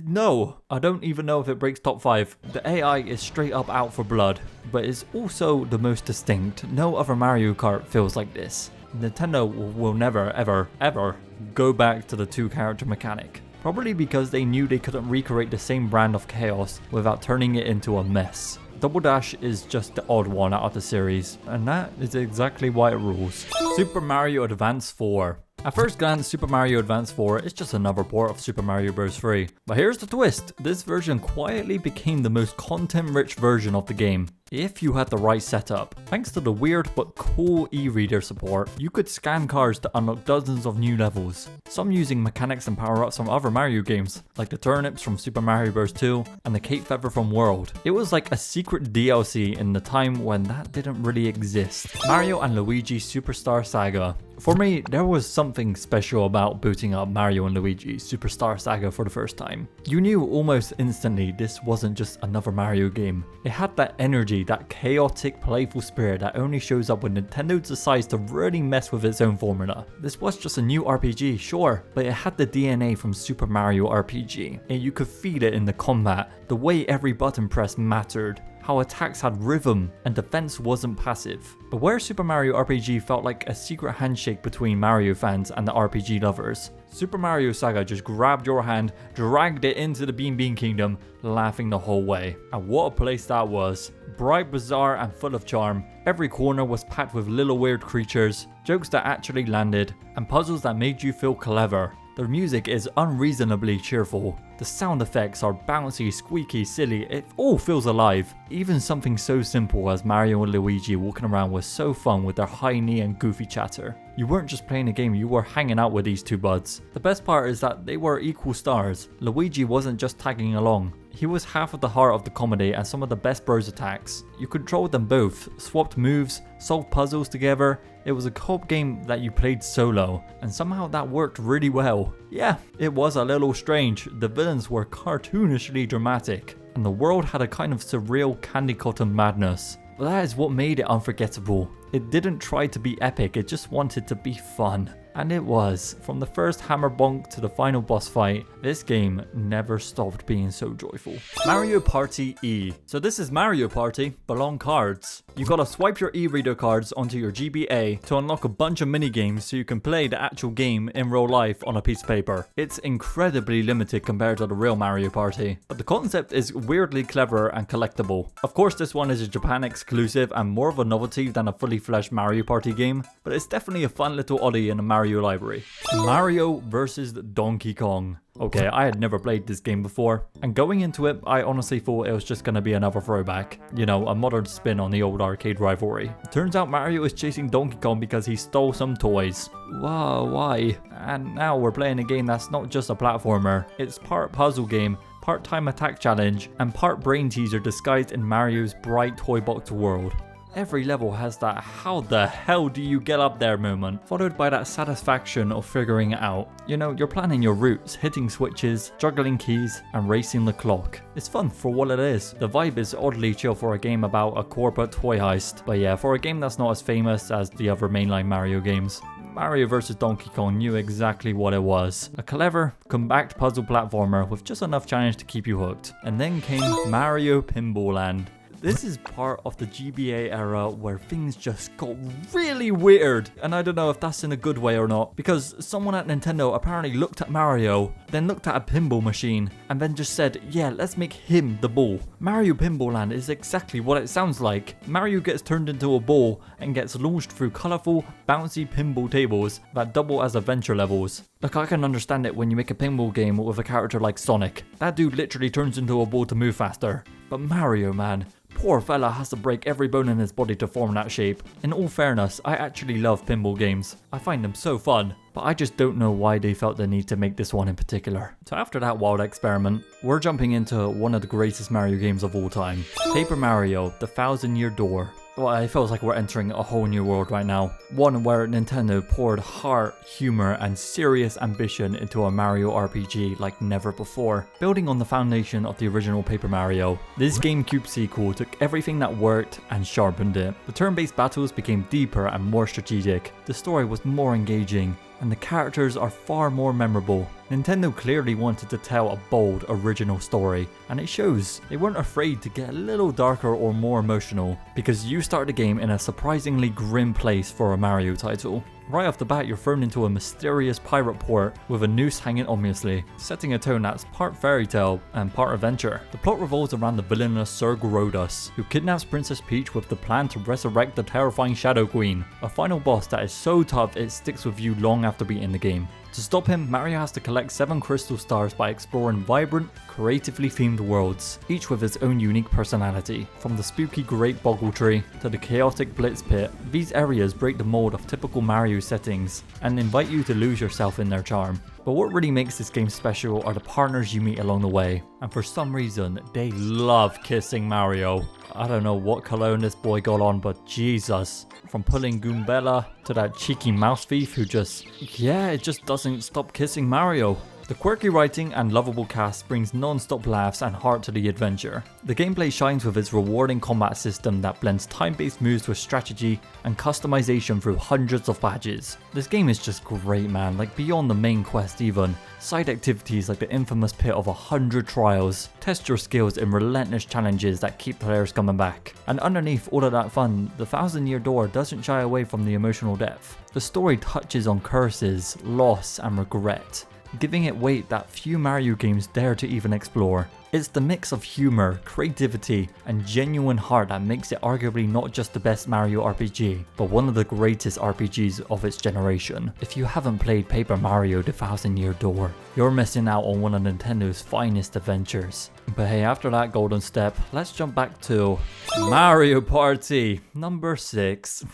No, I don't even know if it breaks top 5. The AI is straight up out for blood, but it's also the most distinct. No other Mario Kart feels like this. Nintendo will never, ever go back to the 2-character mechanic. Probably because they knew they couldn't recreate the same brand of chaos without turning it into a mess. Double Dash is just the odd one out of the series, and that is exactly why it rules. Super Mario Advance 4. At first glance, Super Mario Advance 4 is just another port of Super Mario Bros. 3. But here's the twist, this version quietly became the most content-rich version of the game, if you had the right setup. Thanks to the weird but cool e-reader support, you could scan cards to unlock dozens of new levels, some using mechanics and power-ups from other Mario games, like the turnips from Super Mario Bros. 2 and the Cape Feather from World. It was like a secret DLC in the time when that didn't really exist. Mario and Luigi Superstar Saga. For me, there was something special about booting up Mario and Luigi Superstar Saga for the first time. You knew almost instantly this wasn't just another Mario game. It had that energy, that chaotic, playful spirit that only shows up when Nintendo decides to really mess with its own formula. This was just a new RPG, sure, but it had the DNA from Super Mario RPG, and you could feel it in the combat, the way every button press mattered, how attacks had rhythm and defense wasn't passive. But where Super Mario RPG felt like a secret handshake between Mario fans and the RPG lovers, Super Mario Saga just grabbed your hand, dragged it into the Bean Bean Kingdom, laughing the whole way. And what a place that was. Bright, bizarre and full of charm. Every corner was packed with little weird creatures, jokes that actually landed, and puzzles that made you feel clever. The music is unreasonably cheerful. The sound effects are bouncy, squeaky, silly, it all feels alive. Even something so simple as Mario and Luigi walking around was so fun with their high knee and goofy chatter. You weren't just playing a game, you were hanging out with these two buds. The best part is that they were equal stars. Luigi wasn't just tagging along. He was half of the heart of the comedy and some of the best bros attacks. You controlled them both, swapped moves, solved puzzles together. It was a co-op game that you played solo, and somehow that worked really well. Yeah, it was a little strange. The villains were cartoonishly dramatic, and the world had a kind of surreal candy cotton madness. But that is what made it unforgettable. It didn't try to be epic, it just wanted to be fun. And it was. From the first hammer bonk to the final boss fight, this game never stopped being so joyful. Mario Party E. So this is Mario Party, but on cards. You gotta swipe your e-reader cards onto your GBA to unlock a bunch of minigames so you can play the actual game in real life on a piece of paper. It's incredibly limited compared to the real Mario Party, but the concept is weirdly clever and collectible. Of course this one is a Japan exclusive and more of a novelty than a fully fledged Mario Party game, but it's definitely a fun little oddie in a Mario library. Mario vs Donkey Kong. Okay, I had never played this game before, and going into it, I honestly thought it was just gonna be another throwback. You know, a modern spin on the old arcade rivalry. Turns out Mario is chasing Donkey Kong because he stole some toys. Wow, why? And now we're playing a game that's not just a platformer. It's part puzzle game, part time attack challenge, and part brain teaser disguised in Mario's bright toy box world. Every level has that how the hell do you get up there moment, followed by that satisfaction of figuring it out. You know, you're planning your routes, hitting switches, juggling keys, and racing the clock. It's fun for what it is. The vibe is oddly chill for a game about a corporate toy heist, but yeah, for a game that's not as famous as the other mainline Mario games, Mario vs Donkey Kong knew exactly what it was. A clever, compact puzzle platformer with just enough challenge to keep you hooked. And then came Mario Pinball Land. This is part of the GBA era where things just got really weird, and I don't know if that's in a good way or not, because someone at Nintendo apparently looked at Mario, then looked at a pinball machine, and then just said, yeah, let's make him the ball. Mario Pinball Land is exactly what it sounds like. Mario gets turned into a ball and gets launched through colourful, bouncy pinball tables that double as adventure levels. Like, I can understand it when you make a pinball game with a character like Sonic. That dude literally turns into a ball to move faster. But Mario, man, poor fella has to break every bone in his body to form that shape. In all fairness, I actually love pinball games. I find them so fun. But I just don't know why they felt the need to make this one in particular. So after that wild experiment, we're jumping into one of the greatest Mario games of all time. Paper Mario, The 1000-Year Door. Well, it feels like we're entering a whole new world right now. One where Nintendo poured heart, humor, and serious ambition into a Mario RPG like never before. Building on the foundation of the original Paper Mario, this GameCube sequel took everything that worked and sharpened it. The turn-based battles became deeper and more strategic. The story was more engaging, and the characters are far more memorable. Nintendo clearly wanted to tell a bold, original story, and it shows. They weren't afraid to get a little darker or more emotional, because you start the game in a surprisingly grim place for a Mario title. Right off the bat, you're thrown into a mysterious pirate port with a noose hanging ominously, setting a tone that's part fairy tale and part adventure. The plot revolves around the villainous Sir Grodus, who kidnaps Princess Peach with the plan to resurrect the terrifying Shadow Queen, a final boss that is so tough it sticks with you long after beating the game. To stop him, Mario has to collect 7 crystal stars by exploring vibrant, creatively themed worlds, each with its own unique personality. From the spooky Great Boggle Tree to the chaotic Blitz Pit, these areas break the mold of typical Mario settings and invite you to lose yourself in their charm. But what really makes this game special are the partners you meet along the way, and for some reason, they love kissing Mario. I don't know what cologne this boy got on, but Jesus. From pulling Goombella to that cheeky mouse thief who it just doesn't stop kissing Mario. The quirky writing and lovable cast brings non-stop laughs and heart to the adventure. The gameplay shines with its rewarding combat system that blends time-based moves with strategy and customization through hundreds of badges. This game is just great, man, like beyond the main quest even. Side activities like the infamous pit of 100 trials test your skills in relentless challenges that keep players coming back. And underneath all of that fun, the 1000-Year Door doesn't shy away from the emotional depth. The story touches on curses, loss, and regret, giving it weight that few Mario games dare to even explore. It's the mix of humor, creativity, and genuine heart that makes it arguably not just the best Mario RPG, but one of the greatest RPGs of its generation. If you haven't played Paper Mario The 1000-Year Door, you're missing out on one of Nintendo's finest adventures. But hey, after that golden step, let's jump back to Mario Party number 6.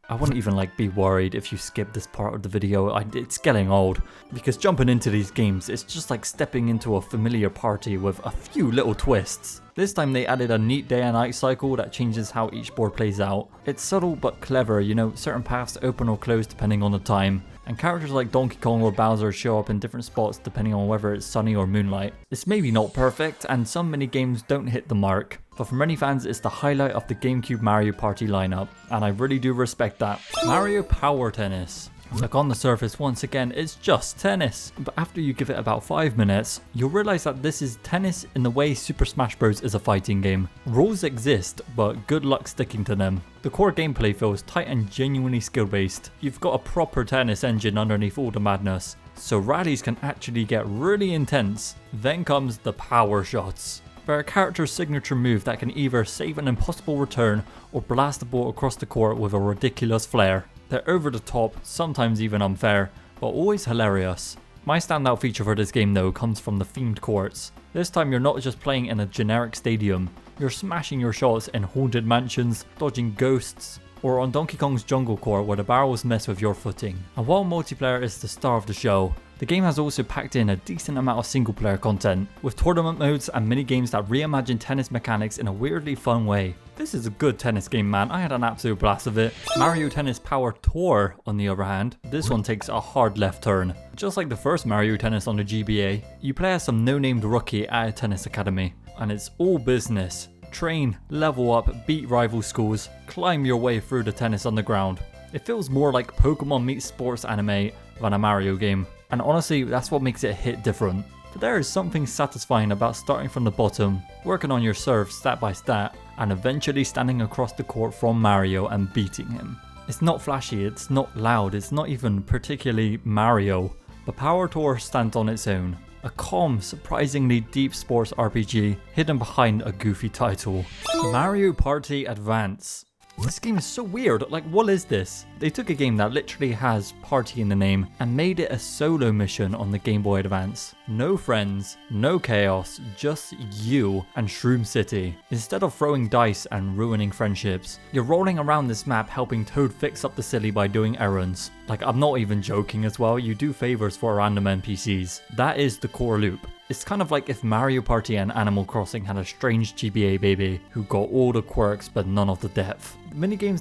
I wouldn't even be worried if you skip this part of the video. It's getting old, because jumping into these games, it's just like stepping into a familiar party with a few little twists. This time they added a neat day and night cycle that changes how each board plays out. It's subtle but clever, certain paths open or close depending on the time, and characters like Donkey Kong or Bowser show up in different spots depending on whether it's sunny or moonlight. It's maybe not perfect, and some minigames don't hit the mark, but for many fans it's the highlight of the GameCube Mario Party lineup, and I really do respect that. Mario Power Tennis. Like, on the surface, once again, it's just tennis. But after you give it about 5 minutes, you'll realize that this is tennis in the way Super Smash Bros. Is a fighting game. Rules exist, but good luck sticking to them. The core gameplay feels tight and genuinely skill-based. You've got a proper tennis engine underneath all the madness, so rallies can actually get really intense. Then comes the power shots. They're a character's signature move that can either save an impossible return or blast the ball across the court with a ridiculous flair. They're over the top, sometimes even unfair, but always hilarious. My standout feature for this game though comes from the themed courts. This time you're not just playing in a generic stadium, you're smashing your shots in haunted mansions, dodging ghosts, or on Donkey Kong's jungle court where the barrels mess with your footing. And while multiplayer is the star of the show, the game has also packed in a decent amount of single player content, with tournament modes and mini-games that reimagine tennis mechanics in a weirdly fun way. This is a good tennis game, man. I had an absolute blast with it. Mario Tennis Power Tour, on the other hand, this one takes a hard left turn. Just like the first Mario Tennis on the GBA, you play as some no-named rookie at a tennis academy, and it's all business. Train, level up, beat rival schools, climb your way through the tennis underground. It feels more like Pokemon meets sports anime than a Mario game, and honestly that's what makes it hit different. But there is something satisfying about starting from the bottom, working on your serve stat by stat, and eventually standing across the court from Mario and beating him. It's not flashy, it's not loud, it's not even particularly Mario, but Power Tour stands on its own. A calm, surprisingly deep sports RPG hidden behind a goofy title. Mario Party Advance. This game is so weird. Like, what is this? They took a game that literally has party in the name and made it a solo mission on the Game Boy Advance. No friends, no chaos, just you and Shroom City. Instead of throwing dice and ruining friendships, you're rolling around this map helping Toad fix up the city by doing errands. Like, I'm not even joking as well, you do favors for random NPCs. That is the core loop. It's kind of like if Mario Party and Animal Crossing had a strange GBA baby who got all the quirks but none of the depth. The minigames,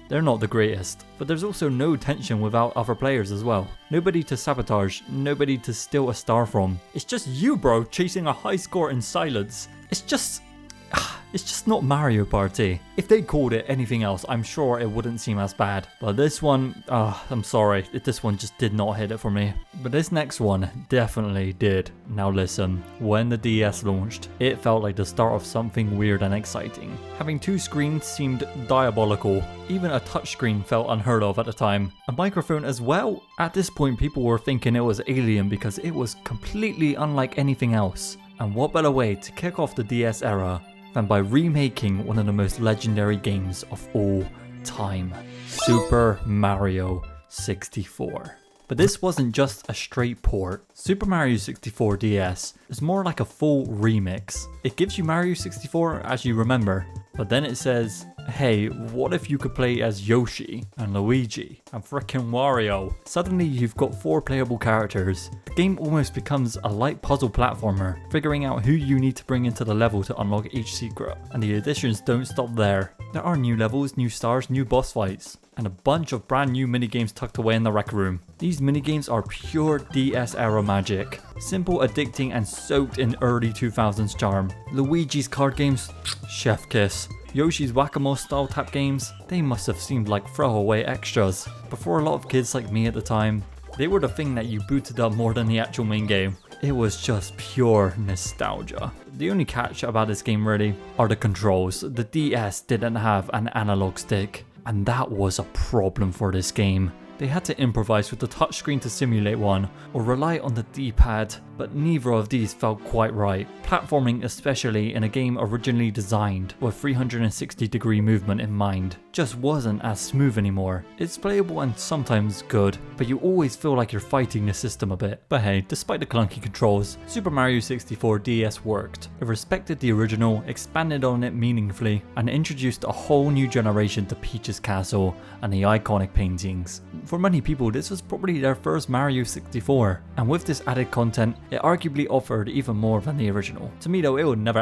they're not the greatest, but there's also no tension without other players as well. Nobody to sabotage, nobody to steal a star from. It's just you, bro, chasing a high score in silence. It's just not Mario Party. If they called it anything else, I'm sure it wouldn't seem as bad. But this one, I'm sorry, this one just did not hit it for me. But this next one definitely did. Now listen, when the DS launched, it felt like the start of something weird and exciting. Having two screens seemed diabolical. Even a touchscreen felt unheard of at the time. A microphone as well? At this point, people were thinking it was alien because it was completely unlike anything else. And what better way to kick off the DS era than by remaking one of the most legendary games of all time, Super Mario 64. But this wasn't just a straight port. Super Mario 64 DS is more like a full remix. It gives you Mario 64 as you remember, but then it says, hey, what if you could play as Yoshi and Luigi and frickin' Wario? Suddenly you've got 4 playable characters. The game almost becomes a light puzzle platformer, figuring out who you need to bring into the level to unlock each secret. And the additions don't stop there. There are new levels, new stars, new boss fights, and a bunch of brand new minigames tucked away in the rec room. These minigames are pure DS era magic. Simple, addicting, and soaked in early 2000s charm. Luigi's card games, chef kiss. Yoshi's Whack-A-Mole style tap games, they must have seemed like throwaway extras. But for a lot of kids like me at the time, they were the thing that you booted up more than the actual main game. It was just pure nostalgia. The only catch about this game really are the controls. The DS didn't have an analog stick, and that was a problem for this game. They had to improvise with the touchscreen to simulate one, or rely on the D-pad, but neither of these felt quite right. Platforming, especially in a game originally designed with 360-degree movement in mind, just wasn't as smooth anymore. It's playable and sometimes good, but you always feel like you're fighting the system a bit. But hey, despite the clunky controls, Super Mario 64 DS worked. It respected the original, expanded on it meaningfully, and introduced a whole new generation to Peach's Castle and the iconic paintings. For many people, this was probably their first Mario 64, and with this added content, it arguably offered even more than the original. To me though, it would never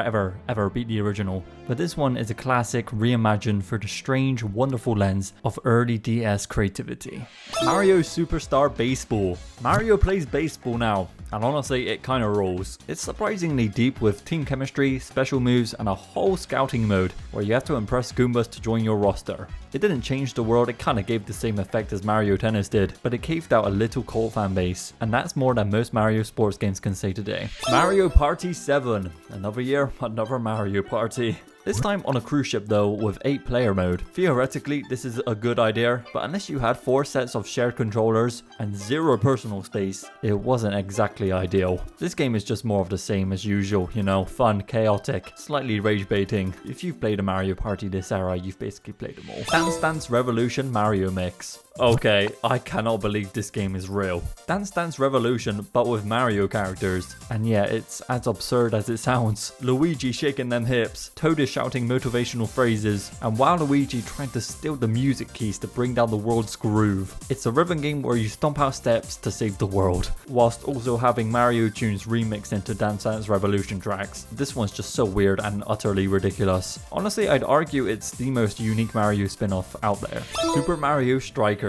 ever beat the original, but this one is a classic reimagined through the strange, wonderful lens of early DS creativity. Mario Superstar Baseball. Mario plays baseball now, and honestly it kinda rolls. It's surprisingly deep with team chemistry, special moves, and a whole scouting mode where you have to impress Goombas to join your roster. It didn't change the world, it kinda gave the same effect as Mario Tennis did, but it caved out a little cult fan base, and that's more than most Mario sports games can say today. Mario Party 7. Another year, another Mario Party. This time on a cruise ship though, with 8-player mode. Theoretically, this is a good idea, but unless you had 4 sets of shared controllers and 0 personal space, it wasn't exactly ideal. This game is just more of the same as usual, you know, fun, chaotic, slightly rage baiting. If you've played a Mario Party this era, you've basically played them all. Dance Dance Revolution Mario Mix. Okay, I cannot believe this game is real. Dance Dance Revolution, but with Mario characters. And yeah, it's as absurd as it sounds. Luigi shaking them hips, Toad is shouting motivational phrases, and Waluigi trying to steal the music keys to bring down the world's groove. It's a rhythm game where you stomp out steps to save the world, whilst also having Mario tunes remixed into Dance Dance Revolution tracks. This one's just so weird and utterly ridiculous. Honestly, I'd argue it's the most unique Mario spin-off out there. Super Mario Strikers.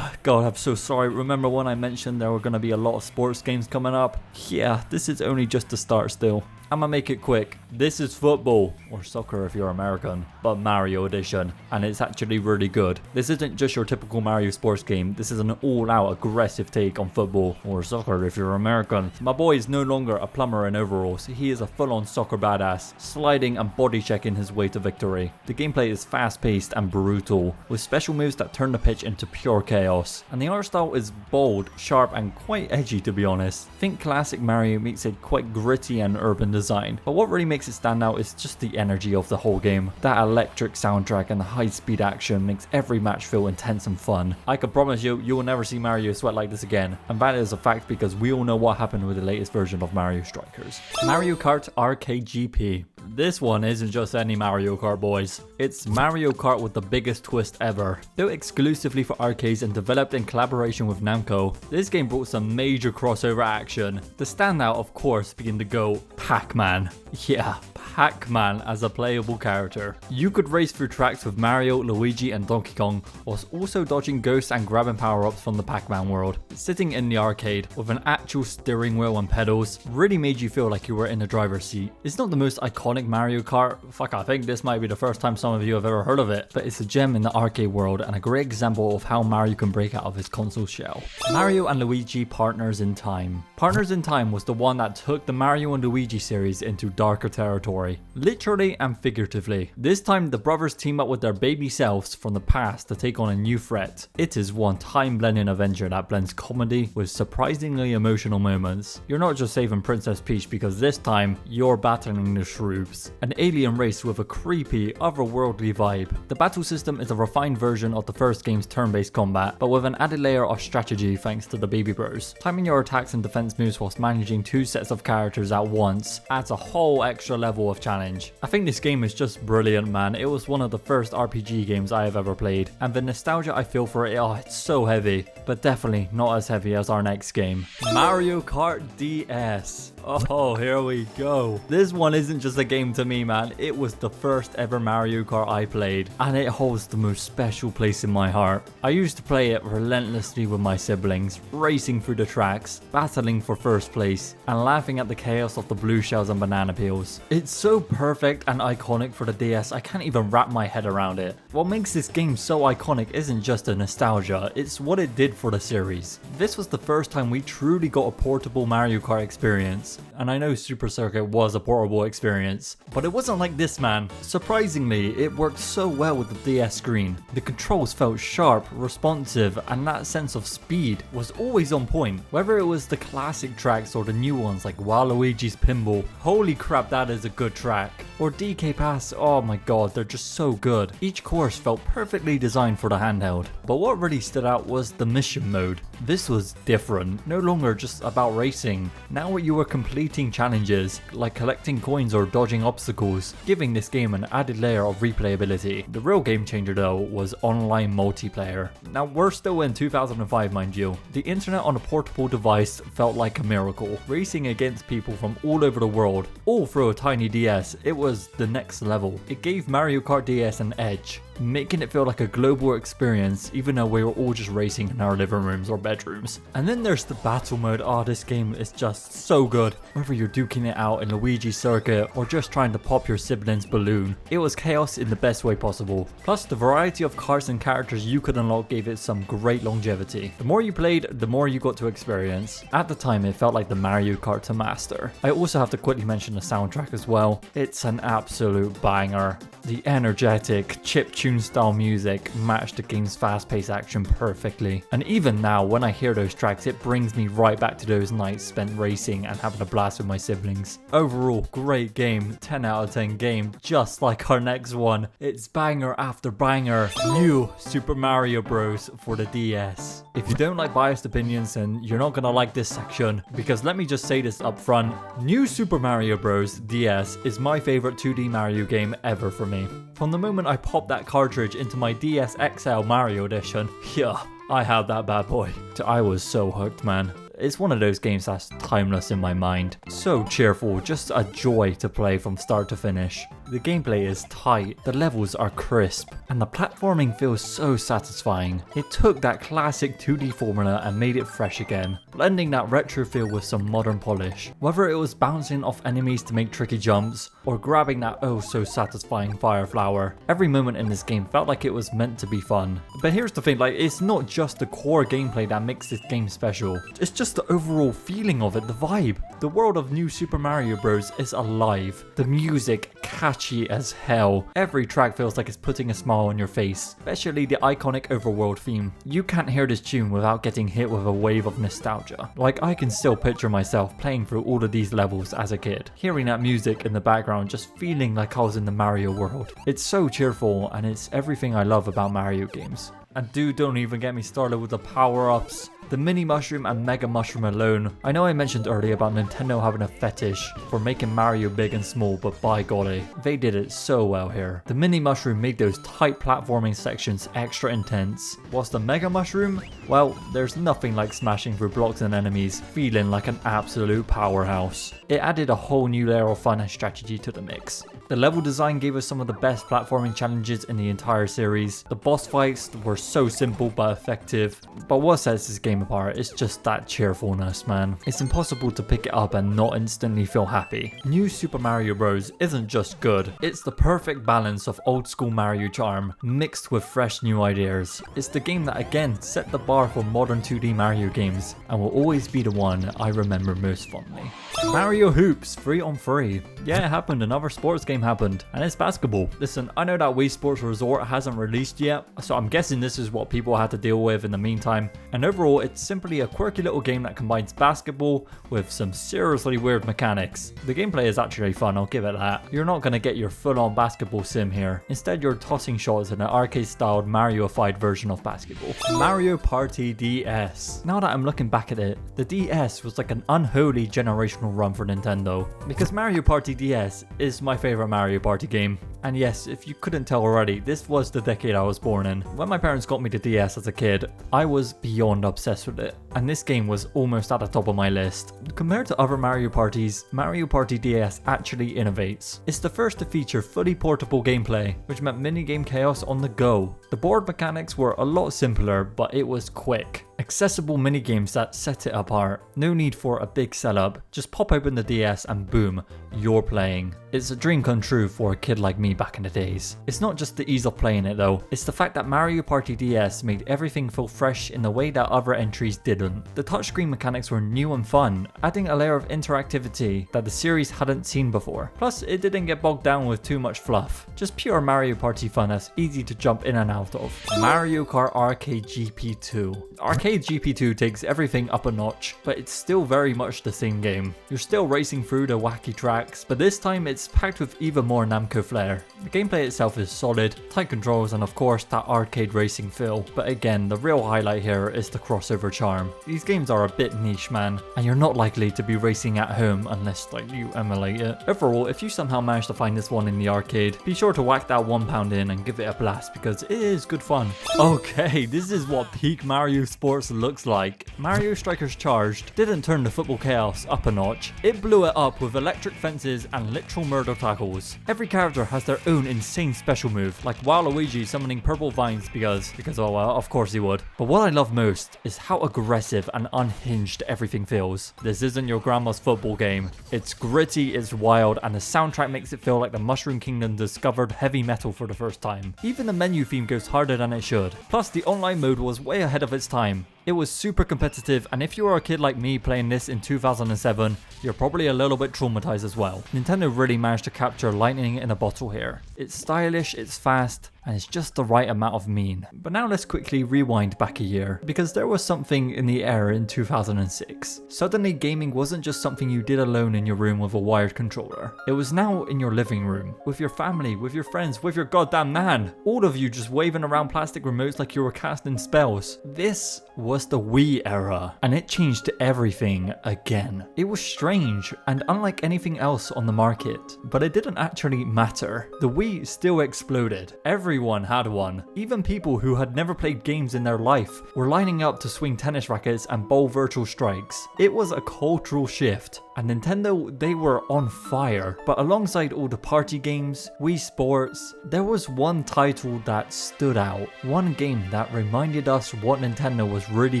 God, I'm so sorry. Remember when I mentioned there were going to be a lot of sports games coming up? Yeah, this is only just the start still. I'ma make it quick. This is football, or soccer if you're American, but Mario edition, and it's actually really good. This isn't just your typical Mario sports game, this is an all-out aggressive take on football, or soccer if you're American. My boy is no longer a plumber in overalls, he is a full-on soccer badass, sliding and body checking his way to victory. The gameplay is fast-paced and brutal, with special moves that turn the pitch into pure chaos, and the art style is bold, sharp, and quite edgy to be honest. Think classic Mario meets it quite gritty and urban design. But what really makes makes it stand out is just the energy of the whole game. That electric soundtrack and the high-speed action makes every match feel intense and fun. I can promise you, you will never see Mario sweat like this again, and that is a fact because we all know what happened with the latest version of Mario Strikers. Mario Kart Arcade GP. This one isn't just any Mario Kart, boys. It's Mario Kart with the biggest twist ever. Built exclusively for arcades and developed in collaboration with Namco, this game brought some major crossover action. The standout, of course, being the GOAT, Pac-Man. Yeah, Pac-Man as a playable character. You could race through tracks with Mario, Luigi and Donkey Kong, whilst also dodging ghosts and grabbing power-ups from the Pac-Man world. Sitting in the arcade with an actual steering wheel and pedals really made you feel like you were in the driver's seat. It's not the most iconic Mario Kart, fuck, I think this might be the first time some of you have ever heard of it, but it's a gem in the arcade world and a great example of how Mario can break out of his console shell. Mario and Luigi Partners in Time. Partners in Time was the one that took the Mario and Luigi series into darker territory, literally and figuratively. This time the brothers team up with their baby selves from the past to take on a new threat. It is one time-blending adventure that blends comedy with surprisingly emotional moments. You're not just saving Princess Peach because this time you're battling the Shroobs, an alien race with a creepy, otherworldly vibe. The battle system is a refined version of the first game's turn-based combat, but with an added layer of strategy thanks to the baby bros. Timing your attacks and defense moves whilst managing two sets of characters at once adds a whole extra level of challenge. I think this game is just brilliant, man. It was one of the first RPG games I have ever played, and the nostalgia I feel for it, oh, it's so heavy, but definitely not as heavy as our next game. Mario Kart DS. Oh, here we go. This one isn't just a game to me, man. It was the first ever Mario Kart I played, and it holds the most special place in my heart. I used to play it relentlessly with my siblings, racing through the tracks, battling for first place, and laughing at the chaos of the blue shells and banana peels. It's so perfect and iconic for the DS, I can't even wrap my head around it. What makes this game so iconic isn't just the nostalgia, it's what it did for the series. This was the first time we truly got a portable Mario Kart experience. And I know Super Circuit was a portable experience, but it wasn't like this, man. Surprisingly, it worked so well with the DS screen. The controls felt sharp, responsive, and that sense of speed was always on point. Whether it was the classic tracks or the new ones like Waluigi's Pinball, holy crap, that is a good track. Or DK Pass, oh my god, they're just so good. Each course felt perfectly designed for the handheld. But what really stood out was the mission mode. This was different, no longer just about racing. Now you were completing challenges, like collecting coins or dodging obstacles, giving this game an added layer of replayability. The real game changer though was online multiplayer. Now we're still in 2005, mind you. The internet on a portable device felt like a miracle. Racing against people from all over the world, all through a tiny DS, it was the next level. It gave Mario Kart DS an edge, making it feel like a global experience even though we were all just racing in our living rooms or bedrooms. And then there's the battle mode. Oh, this game is just so good. Whether you're duking it out in Luigi's circuit or just trying to pop your sibling's balloon, it was chaos in the best way possible. Plus the variety of cars and characters you could unlock gave it some great longevity. The more you played, the more you got to experience. At the time it felt like the Mario Kart to master. I also have to quickly mention the soundtrack as well. It's an absolute banger. The energetic chiptune style music matched the game's fast-paced action perfectly. And even now, when I hear those tracks, it brings me right back to those nights spent racing and having a blast with my siblings. Overall, great game, 10 out of 10 game, just like our next one. It's banger after banger. New Super Mario Bros. For the DS. If you don't like biased opinions, then you're not gonna like this section, because let me just say this up front. New Super Mario Bros. DS is my favorite 2D Mario game ever for me. From the moment I popped that cartridge into my DS XL Mario Edition, yeah, I had that bad boy. I was so hooked, man. It's one of those games that's timeless in my mind. So cheerful, just a joy to play from start to finish. The gameplay is tight, the levels are crisp, and the platforming feels so satisfying. It took that classic 2D formula and made it fresh again, blending that retro feel with some modern polish. Whether it was bouncing off enemies to make tricky jumps, or grabbing that oh so satisfying fire flower, every moment in this game felt like it was meant to be fun. But here's the thing, like, it's not just the core gameplay that makes this game special. It's just just the overall feeling of it, the vibe. The world of New Super Mario Bros. Is alive. The music catchy as hell. Every track feels like it's putting a smile on your face, especially the iconic overworld theme. You can't hear this tune without getting hit with a wave of nostalgia. Like, I can still picture myself playing through all of these levels as a kid, hearing that music in the background, just feeling like I was in the Mario world. It's so cheerful, and it's everything I love about Mario games. And dude, don't even get me started with the power-ups. The Mini Mushroom and Mega Mushroom alone. I know I mentioned earlier about Nintendo having a fetish for making Mario big and small, but by golly, they did it so well here. The Mini Mushroom made those tight platforming sections extra intense, whilst the Mega Mushroom, well, there's nothing like smashing through blocks and enemies, feeling like an absolute powerhouse. It added a whole new layer of fun and strategy to the mix. The level design gave us some of the best platforming challenges in the entire series. The boss fights were so simple but effective, but what sets this game apart is just that cheerfulness, man. It's impossible to pick it up and not instantly feel happy. New Super Mario Bros. Isn't just good, it's the perfect balance of old school Mario charm mixed with fresh new ideas. It's the game that again set the bar for modern 2D Mario games and will always be the one I remember most fondly. Mario Hoops 3-on-3. Yeah, it happened, another sports game happened, and it's basketball. Listen, I know that Wii Sports Resort hasn't released yet, so I'm guessing this is what people had to deal with in the meantime, and overall it's simply a quirky little game that combines basketball with some seriously weird mechanics. The gameplay is actually fun, I'll give it that. You're not going to get your full-on basketball sim here. Instead, you're tossing shots in an arcade-styled Mario-ified version of basketball. Mario Party DS. Now that I'm looking back at it, the DS was like an unholy generational run for Nintendo, because Mario Party DS is my favorite Mario Party game. And yes, if you couldn't tell already, this was the decade I was born in. When my parents got me the DS as a kid, I was beyond obsessed with it, and this game was almost at the top of my list. Compared to other Mario Parties, Mario Party DS actually innovates. It's the first to feature fully portable gameplay, which meant minigame chaos on the go. The board mechanics were a lot simpler, but it was quick. Accessible minigames that set it apart. No need for a big setup, just pop open the DS and boom, you're playing. It's a dream come true for a kid like me back in the days. It's not just the ease of playing it though, it's the fact that Mario Party DS made everything feel fresh in the way that other entries didn't. The touchscreen mechanics were new and fun, adding a layer of interactivity that the series hadn't seen before. Plus, it didn't get bogged down with too much fluff. Just pure Mario Party fun that's easy to jump in and out of. Mario Kart Arcade GP2. Arcade GP2 takes everything up a notch, but it's still very much the same game. You're still racing through the wacky tracks, but this time it's packed with even more Namco flair. The gameplay itself is solid, tight controls, and of course that arcade racing feel. But again, the real highlight here is the crossover charm. These games are a bit niche, man, and you're not likely to be racing at home unless you emulate it. Overall, if you somehow manage to find this one in the arcade, be sure to whack that £1 in and give it a blast because it is good fun. Okay, this is what peak Mario Sports looks like. Mario Strikers Charged didn't turn the football chaos up a notch, it blew it up with electric fences and literal murder tackles. Every character has their own insane special move, like Waluigi summoning purple vines because oh well, of course he would. But what I love most is how aggressive and unhinged everything feels. This isn't your grandma's football game. It's gritty, it's wild, and the soundtrack makes it feel like the Mushroom Kingdom discovered heavy metal for the first time. Even the menu theme goes harder than it should. Plus, the online mode was way ahead of its time. It was super competitive, and if you were a kid like me playing this in 2007, you're probably a little bit traumatized as well. Nintendo really managed to capture lightning in a bottle here. It's stylish, it's fast, and it's just the right amount of mean. But now let's quickly rewind back a year, because there was something in the air in 2006. Suddenly gaming wasn't just something you did alone in your room with a wired controller. It was now in your living room, with your family, with your friends, with your goddamn nan. All of you just waving around plastic remotes like you were casting spells. This was the Wii era, and it changed everything again. It was strange and unlike anything else on the market, but it didn't actually matter. The Wii still exploded. Everyone had one. Even people who had never played games in their life were lining up to swing tennis rackets and bowl virtual strikes. It was a cultural shift, and Nintendo, they were on fire. But alongside all the party games, Wii Sports, there was one title that stood out. One game that reminded us what Nintendo was really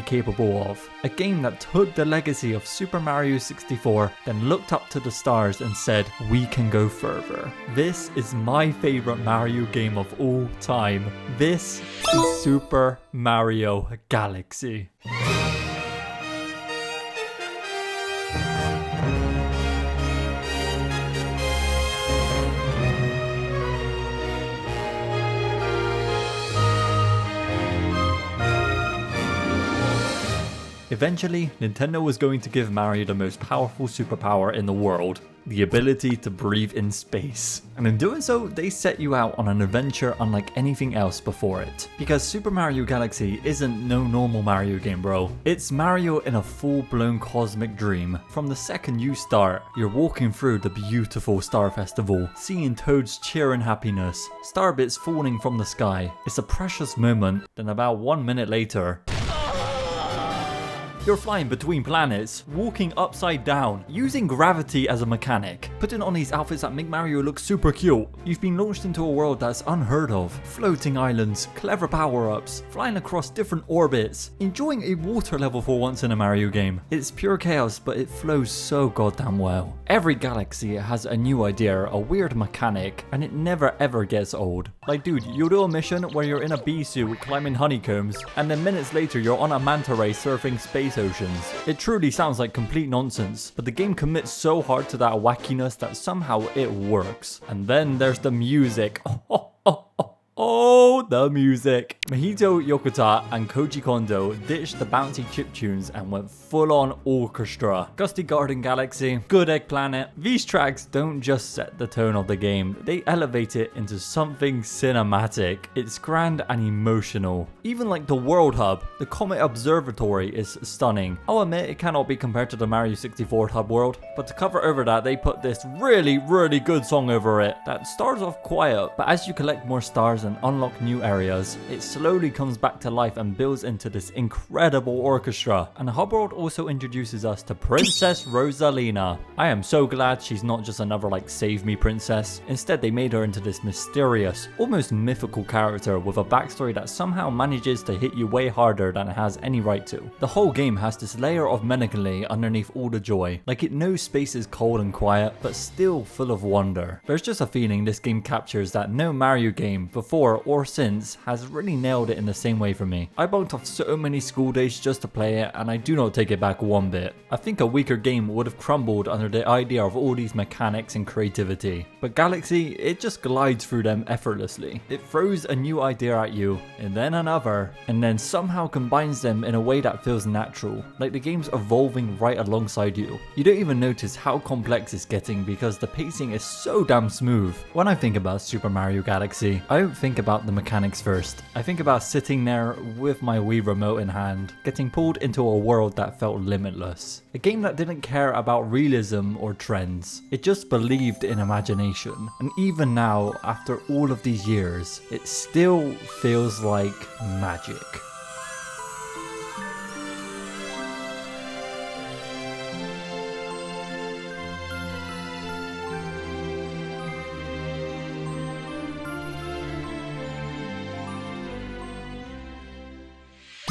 capable of. A game that took the legacy of Super Mario 64, then looked up to the stars and said, we can go further. This is my favorite Mario game of all time. This is Super Mario Galaxy. Eventually, Nintendo was going to give Mario the most powerful superpower in the world. The ability to breathe in space. And in doing so, they set you out on an adventure unlike anything else before it. Because Super Mario Galaxy isn't no normal Mario game, bro. It's Mario in a full-blown cosmic dream. From the second you start, you're walking through the beautiful Star Festival, seeing Toads cheer in happiness, star bits falling from the sky. It's a precious moment. Then about 1 minute later, you're flying between planets, walking upside down, using gravity as a mechanic, putting on these outfits that make Mario look super cute. You've been launched into a world that's unheard of. Floating islands, clever power-ups, flying across different orbits, enjoying a water level for once in a Mario game. It's pure chaos, but it flows so goddamn well. Every galaxy has a new idea, a weird mechanic, and it never ever gets old. Like dude, you'll do a mission where you're in a bee suit climbing honeycombs, and then minutes later you're on a manta ray surfing space oceans. It truly sounds like complete nonsense, but the game commits so hard to that wackiness that somehow it works. And then there's the music. Oh, the music. Mahito Yokota and Koji Kondo ditched the bouncy chiptunes and went full-on orchestra. Gusty Garden Galaxy, Good Egg Planet. These tracks don't just set the tone of the game, they elevate it into something cinematic. It's grand and emotional. Even like the World Hub, the Comet Observatory is stunning. I'll admit it cannot be compared to the Mario 64 Hub world, but to cover over that, they put this really good song over it that starts off quiet, but as you collect more stars and unlock new areas, it slowly comes back to life and builds into this incredible orchestra. And the Hub World also introduces us to Princess Rosalina. I am so glad she's not just another like save me princess. Instead, they made her into this mysterious, almost mythical character with a backstory that somehow manages to hit you way harder than it has any right to. The whole game has this layer of melancholy underneath all the joy. Like it knows space is cold and quiet, but still full of wonder. There's just a feeling this game captures that no Mario game before or since has really nailed it in the same way for me. I bunked off so many school days just to play it, and I do not take it back one bit. I think a weaker game would have crumbled under the idea of all these mechanics and creativity. But Galaxy, it just glides through them effortlessly. It throws a new idea at you, and then another, and then somehow combines them in a way that feels natural, like the game's evolving right alongside you. You don't even notice how complex it's getting because the pacing is so damn smooth. When I think about Super Mario Galaxy, I don't think about the mechanics first. I think about sitting there with my Wii remote in hand, getting pulled into a world that felt limitless. A game that didn't care about realism or trends. It just believed in imagination. And even now, after all of these years, it still feels like magic.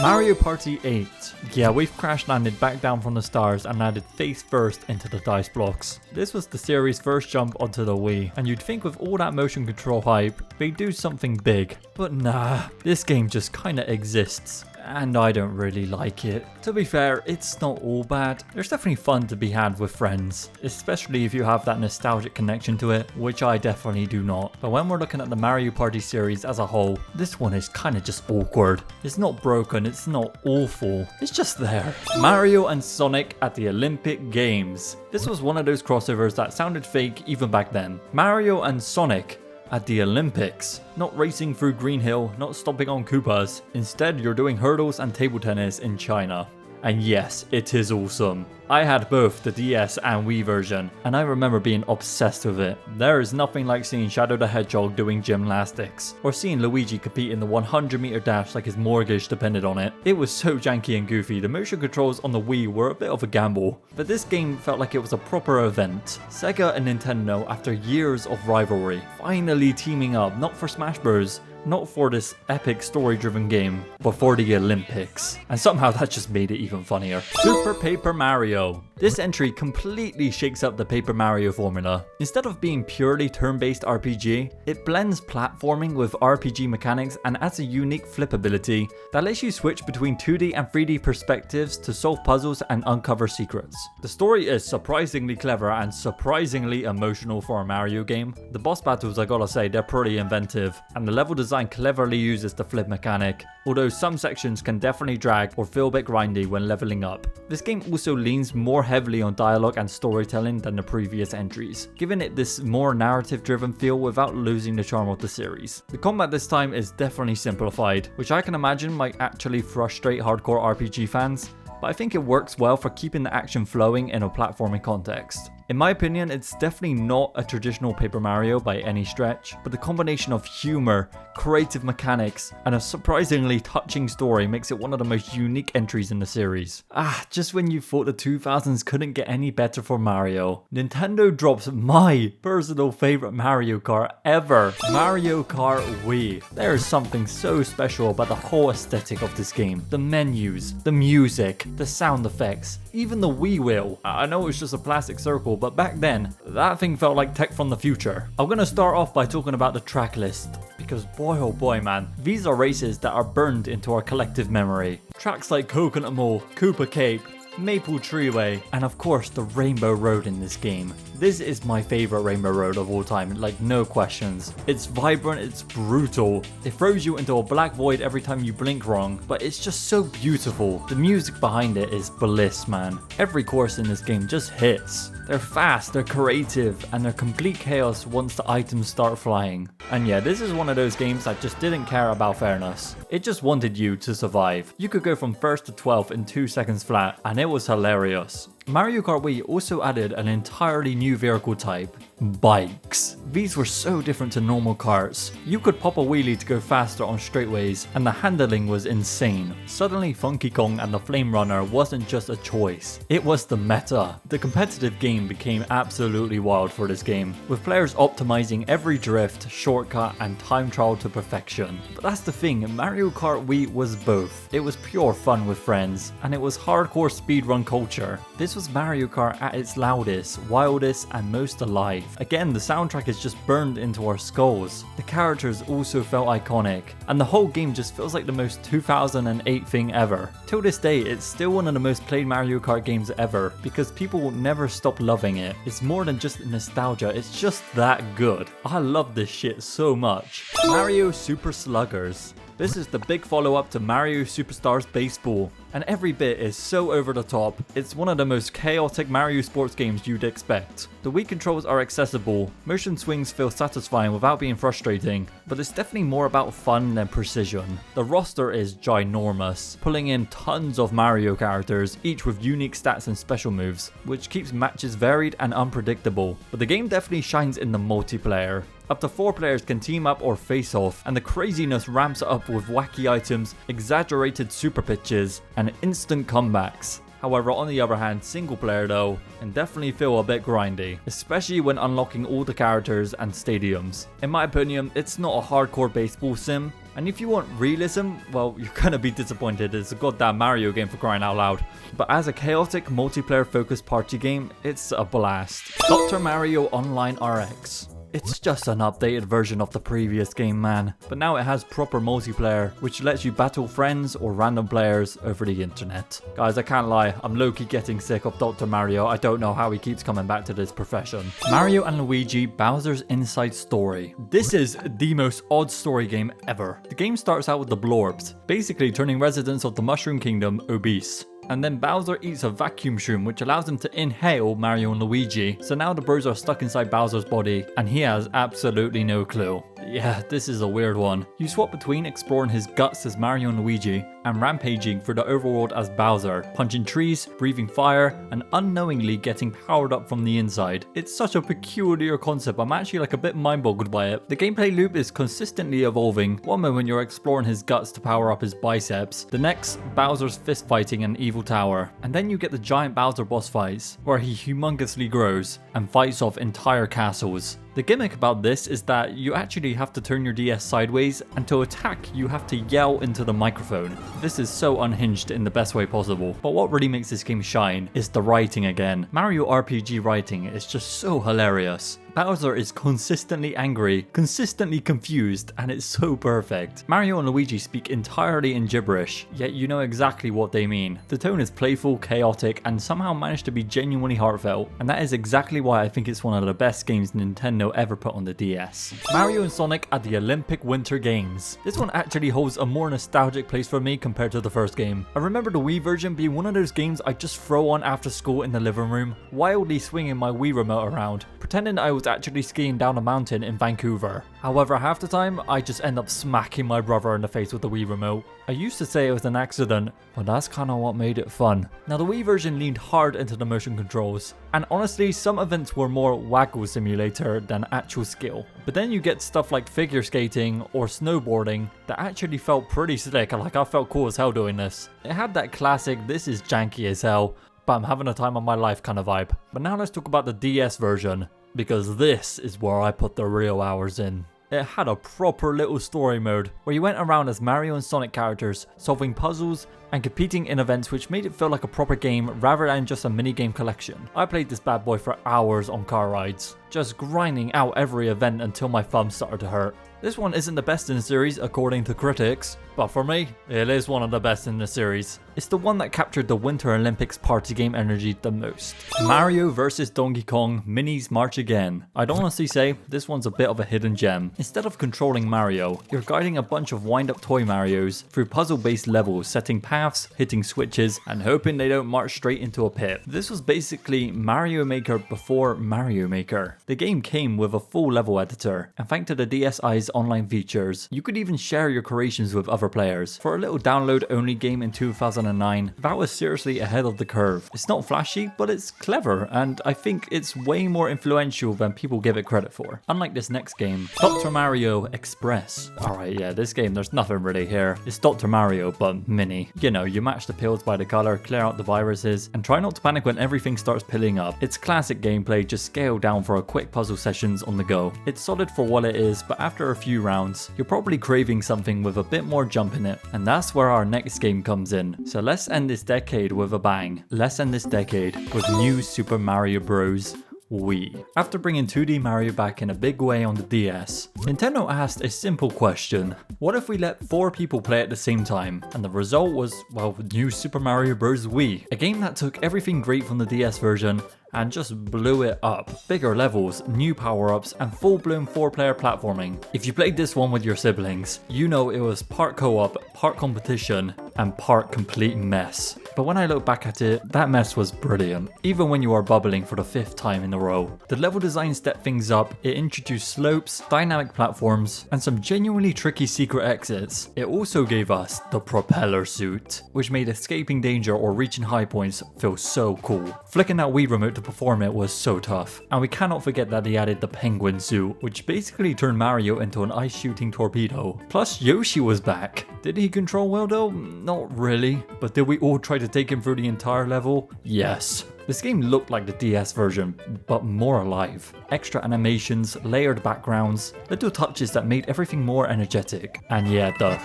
Mario Party 8. Yeah, we've crash landed back down from the stars and landed face first into the dice blocks. This was the series' first jump onto the Wii, and you'd think with all that motion control hype, they'd do something big. But nah, this game just kinda exists. And I don't really like it. To be fair, it's not all bad. There's definitely fun to be had with friends, especially if you have that nostalgic connection to it, which I definitely do not. But when we're looking at the Mario Party series as a whole, this one is kind of just awkward. It's not broken, it's not awful, it's just there. Mario and Sonic at the Olympic Games. This was one of those crossovers that sounded fake even back then. Mario and Sonic at the Olympics. Not racing through Green Hill, not stomping on Koopas. Instead, you're doing hurdles and table tennis in China. And yes, it is awesome. I had both the DS and Wii version, and I remember being obsessed with it. There is nothing like seeing Shadow the Hedgehog doing gymnastics, or seeing Luigi compete in the 100-meter dash like his mortgage depended on it. It was so janky and goofy, the motion controls on the Wii were a bit of a gamble, but this game felt like it was a proper event. Sega and Nintendo, after years of rivalry, finally teaming up, not for Smash Bros, not for this epic story-driven game, but for the Olympics. And somehow that just made it even funnier. Super Paper Mario. This entry completely shakes up the Paper Mario formula. Instead of being purely turn-based RPG, it blends platforming with RPG mechanics and adds a unique flip ability that lets you switch between 2D and 3D perspectives to solve puzzles and uncover secrets. The story is surprisingly clever and surprisingly emotional for a Mario game. The boss battles, I gotta say, they're pretty inventive, and the level design cleverly uses the flip mechanic, although some sections can definitely drag or feel a bit grindy when leveling up. This game also leans more heavily on dialogue and storytelling than the previous entries, giving it this more narrative driven feel without losing the charm of the series. The combat this time is definitely simplified, which I can imagine might actually frustrate hardcore RPG fans, but I think it works well for keeping the action flowing in a platforming context. In my opinion, it's definitely not a traditional Paper Mario by any stretch, but the combination of humor, creative mechanics, and a surprisingly touching story makes it one of the most unique entries in the series. Just when you thought the 2000s couldn't get any better for Mario, Nintendo drops my personal favorite Mario Kart ever, Mario Kart Wii. There is something so special about the whole aesthetic of this game. The menus, the music, the sound effects, even the Wii wheel. I know it's just a plastic circle, but back then, that thing felt like tech from the future. I'm gonna start off by talking about the track list, because boy oh boy man, these are races that are burned into our collective memory. Tracks like Coconut Mall, Cooper Cape, Maple Treeway, and of course the Rainbow Road in this game. This is my favorite Rainbow Road of all time, like no questions. It's vibrant, it's brutal, it throws you into a black void every time you blink wrong, but it's just so beautiful. The music behind it is bliss, man. Every course in this game just hits. They're fast, they're creative, and they're complete chaos once the items start flying. And yeah, this is one of those games that just didn't care about fairness. It just wanted you to survive. You could go from 1st to 12th in 2 seconds flat, and it was hilarious. Mario Kart Wii also added an entirely new vehicle type, bikes. These were so different to normal karts. You could pop a wheelie to go faster on straightaways, and the handling was insane. Suddenly Funky Kong and the Flame Runner wasn't just a choice, it was the meta. The competitive game became absolutely wild for this game, with players optimizing every drift, shortcut, and time trial to perfection. But that's the thing, Mario Kart Wii was both. It was pure fun with friends, and it was hardcore speedrun culture. This was Mario Kart at its loudest, wildest, and most alive. Again, the soundtrack is just burned into our skulls. The characters also felt iconic, and the whole game just feels like the most 2008 thing ever. Till this day, it's still one of the most played Mario Kart games ever, because people will never stop loving it. It's more than just nostalgia, it's just that good. I love this shit so much. Mario Super Sluggers. This is the big follow-up to Mario Superstars Baseball, and every bit is so over the top. It's one of the most chaotic Mario sports games you'd expect. The Wii controls are accessible, motion swings feel satisfying without being frustrating, but it's definitely more about fun than precision. The roster is ginormous, pulling in tons of Mario characters, each with unique stats and special moves, which keeps matches varied and unpredictable. But the game definitely shines in the multiplayer. Up to 4 players can team up or face off, and the craziness ramps up with wacky items, exaggerated super pitches, and instant comebacks. However, on the other hand, single player though, can definitely feel a bit grindy, especially when unlocking all the characters and stadiums. In my opinion, it's not a hardcore baseball sim, and if you want realism, well, you're gonna be disappointed. It's a goddamn Mario game for crying out loud. But as a chaotic multiplayer focused party game, it's a blast. Dr. Mario Online RX. It's just an updated version of the previous game, man. But now it has proper multiplayer, which lets you battle friends or random players over the internet. Guys, I can't lie, I'm low-key getting sick of Dr. Mario. I don't know how he keeps coming back to this profession. Mario and Luigi Bowser's Inside Story. This is the most odd story game ever. The game starts out with the Blorbs, basically turning residents of the Mushroom Kingdom obese. And then Bowser eats a vacuum shroom which allows him to inhale Mario and Luigi. So now the bros are stuck inside Bowser's body and he has absolutely no clue. Yeah, this is a weird one. You swap between exploring his guts as Mario and Luigi and rampaging through the overworld as Bowser, punching trees, breathing fire, and unknowingly getting powered up from the inside. It's such a peculiar concept, I'm actually like a bit mind-boggled by it. The gameplay loop is consistently evolving. One moment you're exploring his guts to power up his biceps, the next Bowser's fist fighting an evil tower, and then you get the giant Bowser boss fights, where he humongously grows and fights off entire castles. The The gimmick about this is that you actually have to turn your DS sideways, and to attack you have to yell into the microphone. This is so unhinged in the best way possible, but what really makes this game shine is the writing again. Mario RPG writing is just so hilarious. Bowser is consistently angry, consistently confused, and it's so perfect. Mario and Luigi speak entirely in gibberish, yet you know exactly what they mean. The tone is playful, chaotic, and somehow managed to be genuinely heartfelt, and that is exactly why I think it's one of the best games Nintendo ever put on the DS. Mario and Sonic at the Olympic Winter Games. This one actually holds a more nostalgic place for me compared to the first game. I remember the Wii version being one of those games I just throw on after school in the living room, wildly swinging my Wii remote around, pretending I was actually skiing down a mountain in Vancouver. However, half the time, I just end up smacking my brother in the face with the Wii remote. I used to say it was an accident, but that's kinda what made it fun. Now the Wii version leaned hard into the motion controls, and honestly some events were more waggle simulator than actual skill. But then you get stuff like figure skating or snowboarding that actually felt pretty slick, like I felt cool as hell doing this. It had that classic "this is janky as hell, but I'm having a time of my life" kind of vibe. But now let's talk about the DS version, because this is where I put the real hours in. It had a proper little story mode where you went around as Mario and Sonic characters, solving puzzles and competing in events, which made it feel like a proper game rather than just a minigame collection. I played this bad boy for hours on car rides, just grinding out every event until my thumb started to hurt. This one isn't the best in the series according to critics, but for me, it is one of the best in the series. It's the one that captured the Winter Olympics party game energy the most. Mario vs Donkey Kong Minis March Again. I'd honestly say this one's a bit of a hidden gem. Instead of controlling Mario, you're guiding a bunch of wind-up toy Marios through puzzle-based levels, setting paths, hitting switches, and hoping they don't march straight into a pit. This was basically Mario Maker before Mario Maker. The game came with a full level editor, and thanks to the DSi's online features, you could even share your creations with other players. For a little download-only game in 2009, that was seriously ahead of the curve. It's not flashy, but it's clever, and I think it's way more influential than people give it credit for. Unlike this next game, Dr. Mario Express. Alright, yeah, this game, there's nothing really here. It's Dr. Mario, but mini. You know, you match the pills by the color, clear out the viruses, and try not to panic when everything starts piling up. It's classic gameplay, just scaled down for a quick puzzle sessions on the go. It's solid for what it is, but after a few rounds, you're probably craving something with a bit more jump in it, and that's where our next game comes in. So let's end this decade with a bang. Let's end this decade with New Super Mario Bros. Wii. After bringing 2D Mario back in a big way on the DS, Nintendo asked a simple question. What if we let 4 people play at the same time? And the result was, well, New Super Mario Bros. Wii. A game that took everything great from the DS version and just blew it up. Bigger levels, new power-ups, and full-blown 4-player platforming. If you played this one with your siblings, you know it was part co-op, part competition, and part complete mess. But when I look back at it, that mess was brilliant, even when you are bubbling for the 5th time in a row. The level design stepped things up, it introduced slopes, dynamic platforms, and some genuinely tricky secret exits. It also gave us the propeller suit, which made escaping danger or reaching high points feel so cool. Flicking that Wii remote to perform it was so tough. And we cannot forget that they added the penguin suit, which basically turned Mario into an ice shooting torpedo. Plus Yoshi was back. Did he control well though? Not really. But did we all try to take him through the entire level? Yes. This game looked like the DS version, but more alive. Extra animations, layered backgrounds, little touches that made everything more energetic. And yeah, the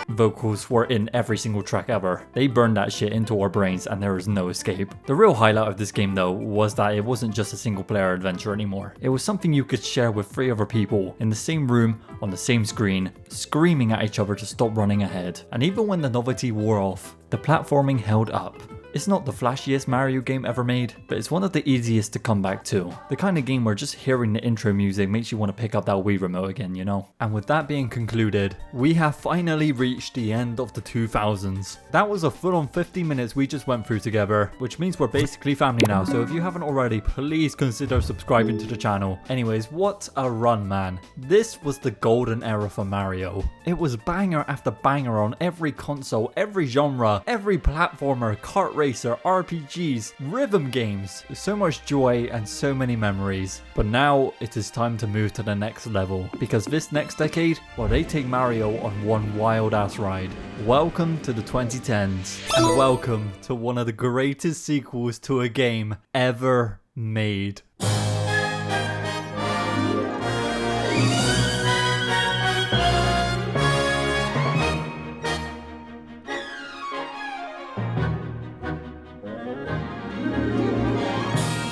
vocals were in every single track ever. They burned that shit into our brains and there was no escape. The real highlight of this game though was that it wasn't just a single player adventure anymore. It was something you could share with 3 other people in the same room on the same screen, screaming at each other to stop running ahead. And even when the novelty wore off, the platforming held up. It's not the flashiest Mario game ever made, but it's one of the easiest to come back to. The kind of game where just hearing the intro music makes you want to pick up that Wii remote again, you know? And with that being concluded, we have finally reached the end of the 2000s. That was a full-on 50 minutes we just went through together, which means we're basically family now, so if you haven't already, please consider subscribing to the channel. Anyways, what a run, man. This was the golden era for Mario. It was banger after banger on every console, every genre, every platformer, kart racer, RPGs, rhythm games. So much joy and so many memories. But now it is time to move to the next level, because this next decade, well, they take Mario on one wild ass ride. Welcome to the 2010s, and welcome to one of the greatest sequels to a game ever made.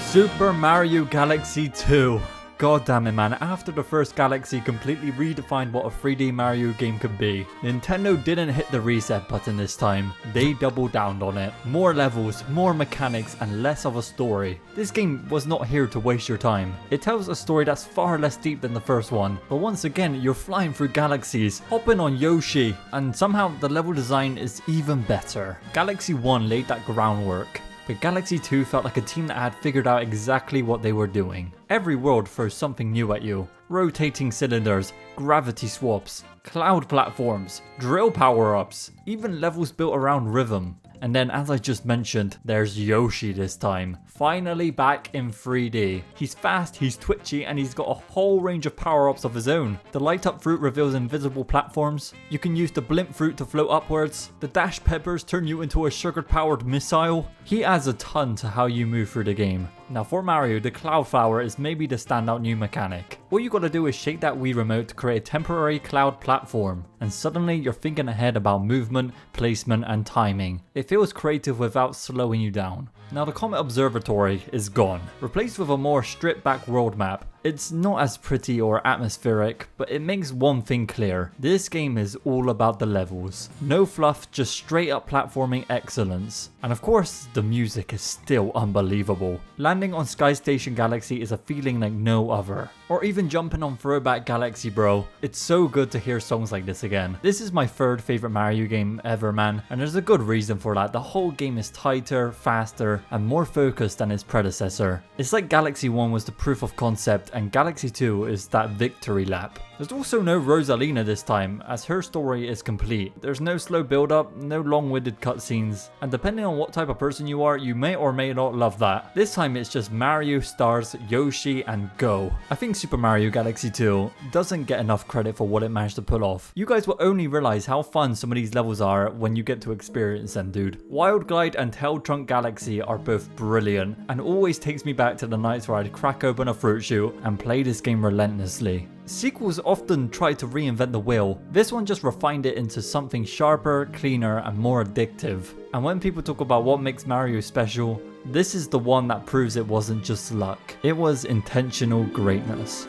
Super Mario Galaxy 2. God damn it, man, after the first Galaxy completely redefined what a 3D Mario game could be, Nintendo didn't hit the reset button this time. They doubled down on it. More levels, more mechanics, and less of a story. This game was not here to waste your time. It tells a story that's far less deep than the first one, but once again, you're flying through galaxies, hopping on Yoshi, and somehow the level design is even better. Galaxy 1 laid that groundwork, but Galaxy 2 felt like a team that had figured out exactly what they were doing. Every world throws something new at you. Rotating cylinders, gravity swaps, cloud platforms, drill power-ups, even levels built around rhythm. And then, as I just mentioned, there's Yoshi this time. Finally back in 3D. He's fast, he's twitchy, and he's got a whole range of power-ups of his own. The light-up fruit reveals invisible platforms. You can use the blimp fruit to float upwards. The dash peppers turn you into a sugar-powered missile. He adds a ton to how you move through the game. Now for Mario, the Cloud Flower is maybe the standout new mechanic. All you gotta do is shake that Wii remote to create a temporary cloud platform, and suddenly you're thinking ahead about movement, placement, and timing. It feels creative without slowing you down. Now the Comet Observatory is gone, replaced with a more stripped back world map. It's not as pretty or atmospheric, but it makes one thing clear. This game is all about the levels. No fluff, just straight up platforming excellence. And of course, the music is still unbelievable. Landing on Sky Station Galaxy is a feeling like no other. Or even jumping on Throwback Galaxy, bro. It's so good to hear songs like this again. This is my third favorite Mario game ever, man, and there's a good reason for that. The whole game is tighter, faster, and more focused than its predecessor. It's like Galaxy 1 was the proof of concept, and Galaxy 2 is that victory lap. There's also no Rosalina this time, as her story is complete. There's no slow build up, no long-winded cutscenes, and depending on what type of person you are, you may or may not love that. This time it's just Mario, Stars, Yoshi, and go. I think Super Mario Galaxy 2 doesn't get enough credit for what it managed to pull off. You guys will only realize how fun some of these levels are when you get to experience them, dude. Wild Glide and Tail Trunk Galaxy are both brilliant, and always takes me back to the nights where I'd crack open a fruit chute and play this game relentlessly. Sequels often try to reinvent the wheel. This one just refined it into something sharper, cleaner, and more addictive. And when people talk about what makes Mario special, this is the one that proves it wasn't just luck. It was intentional greatness.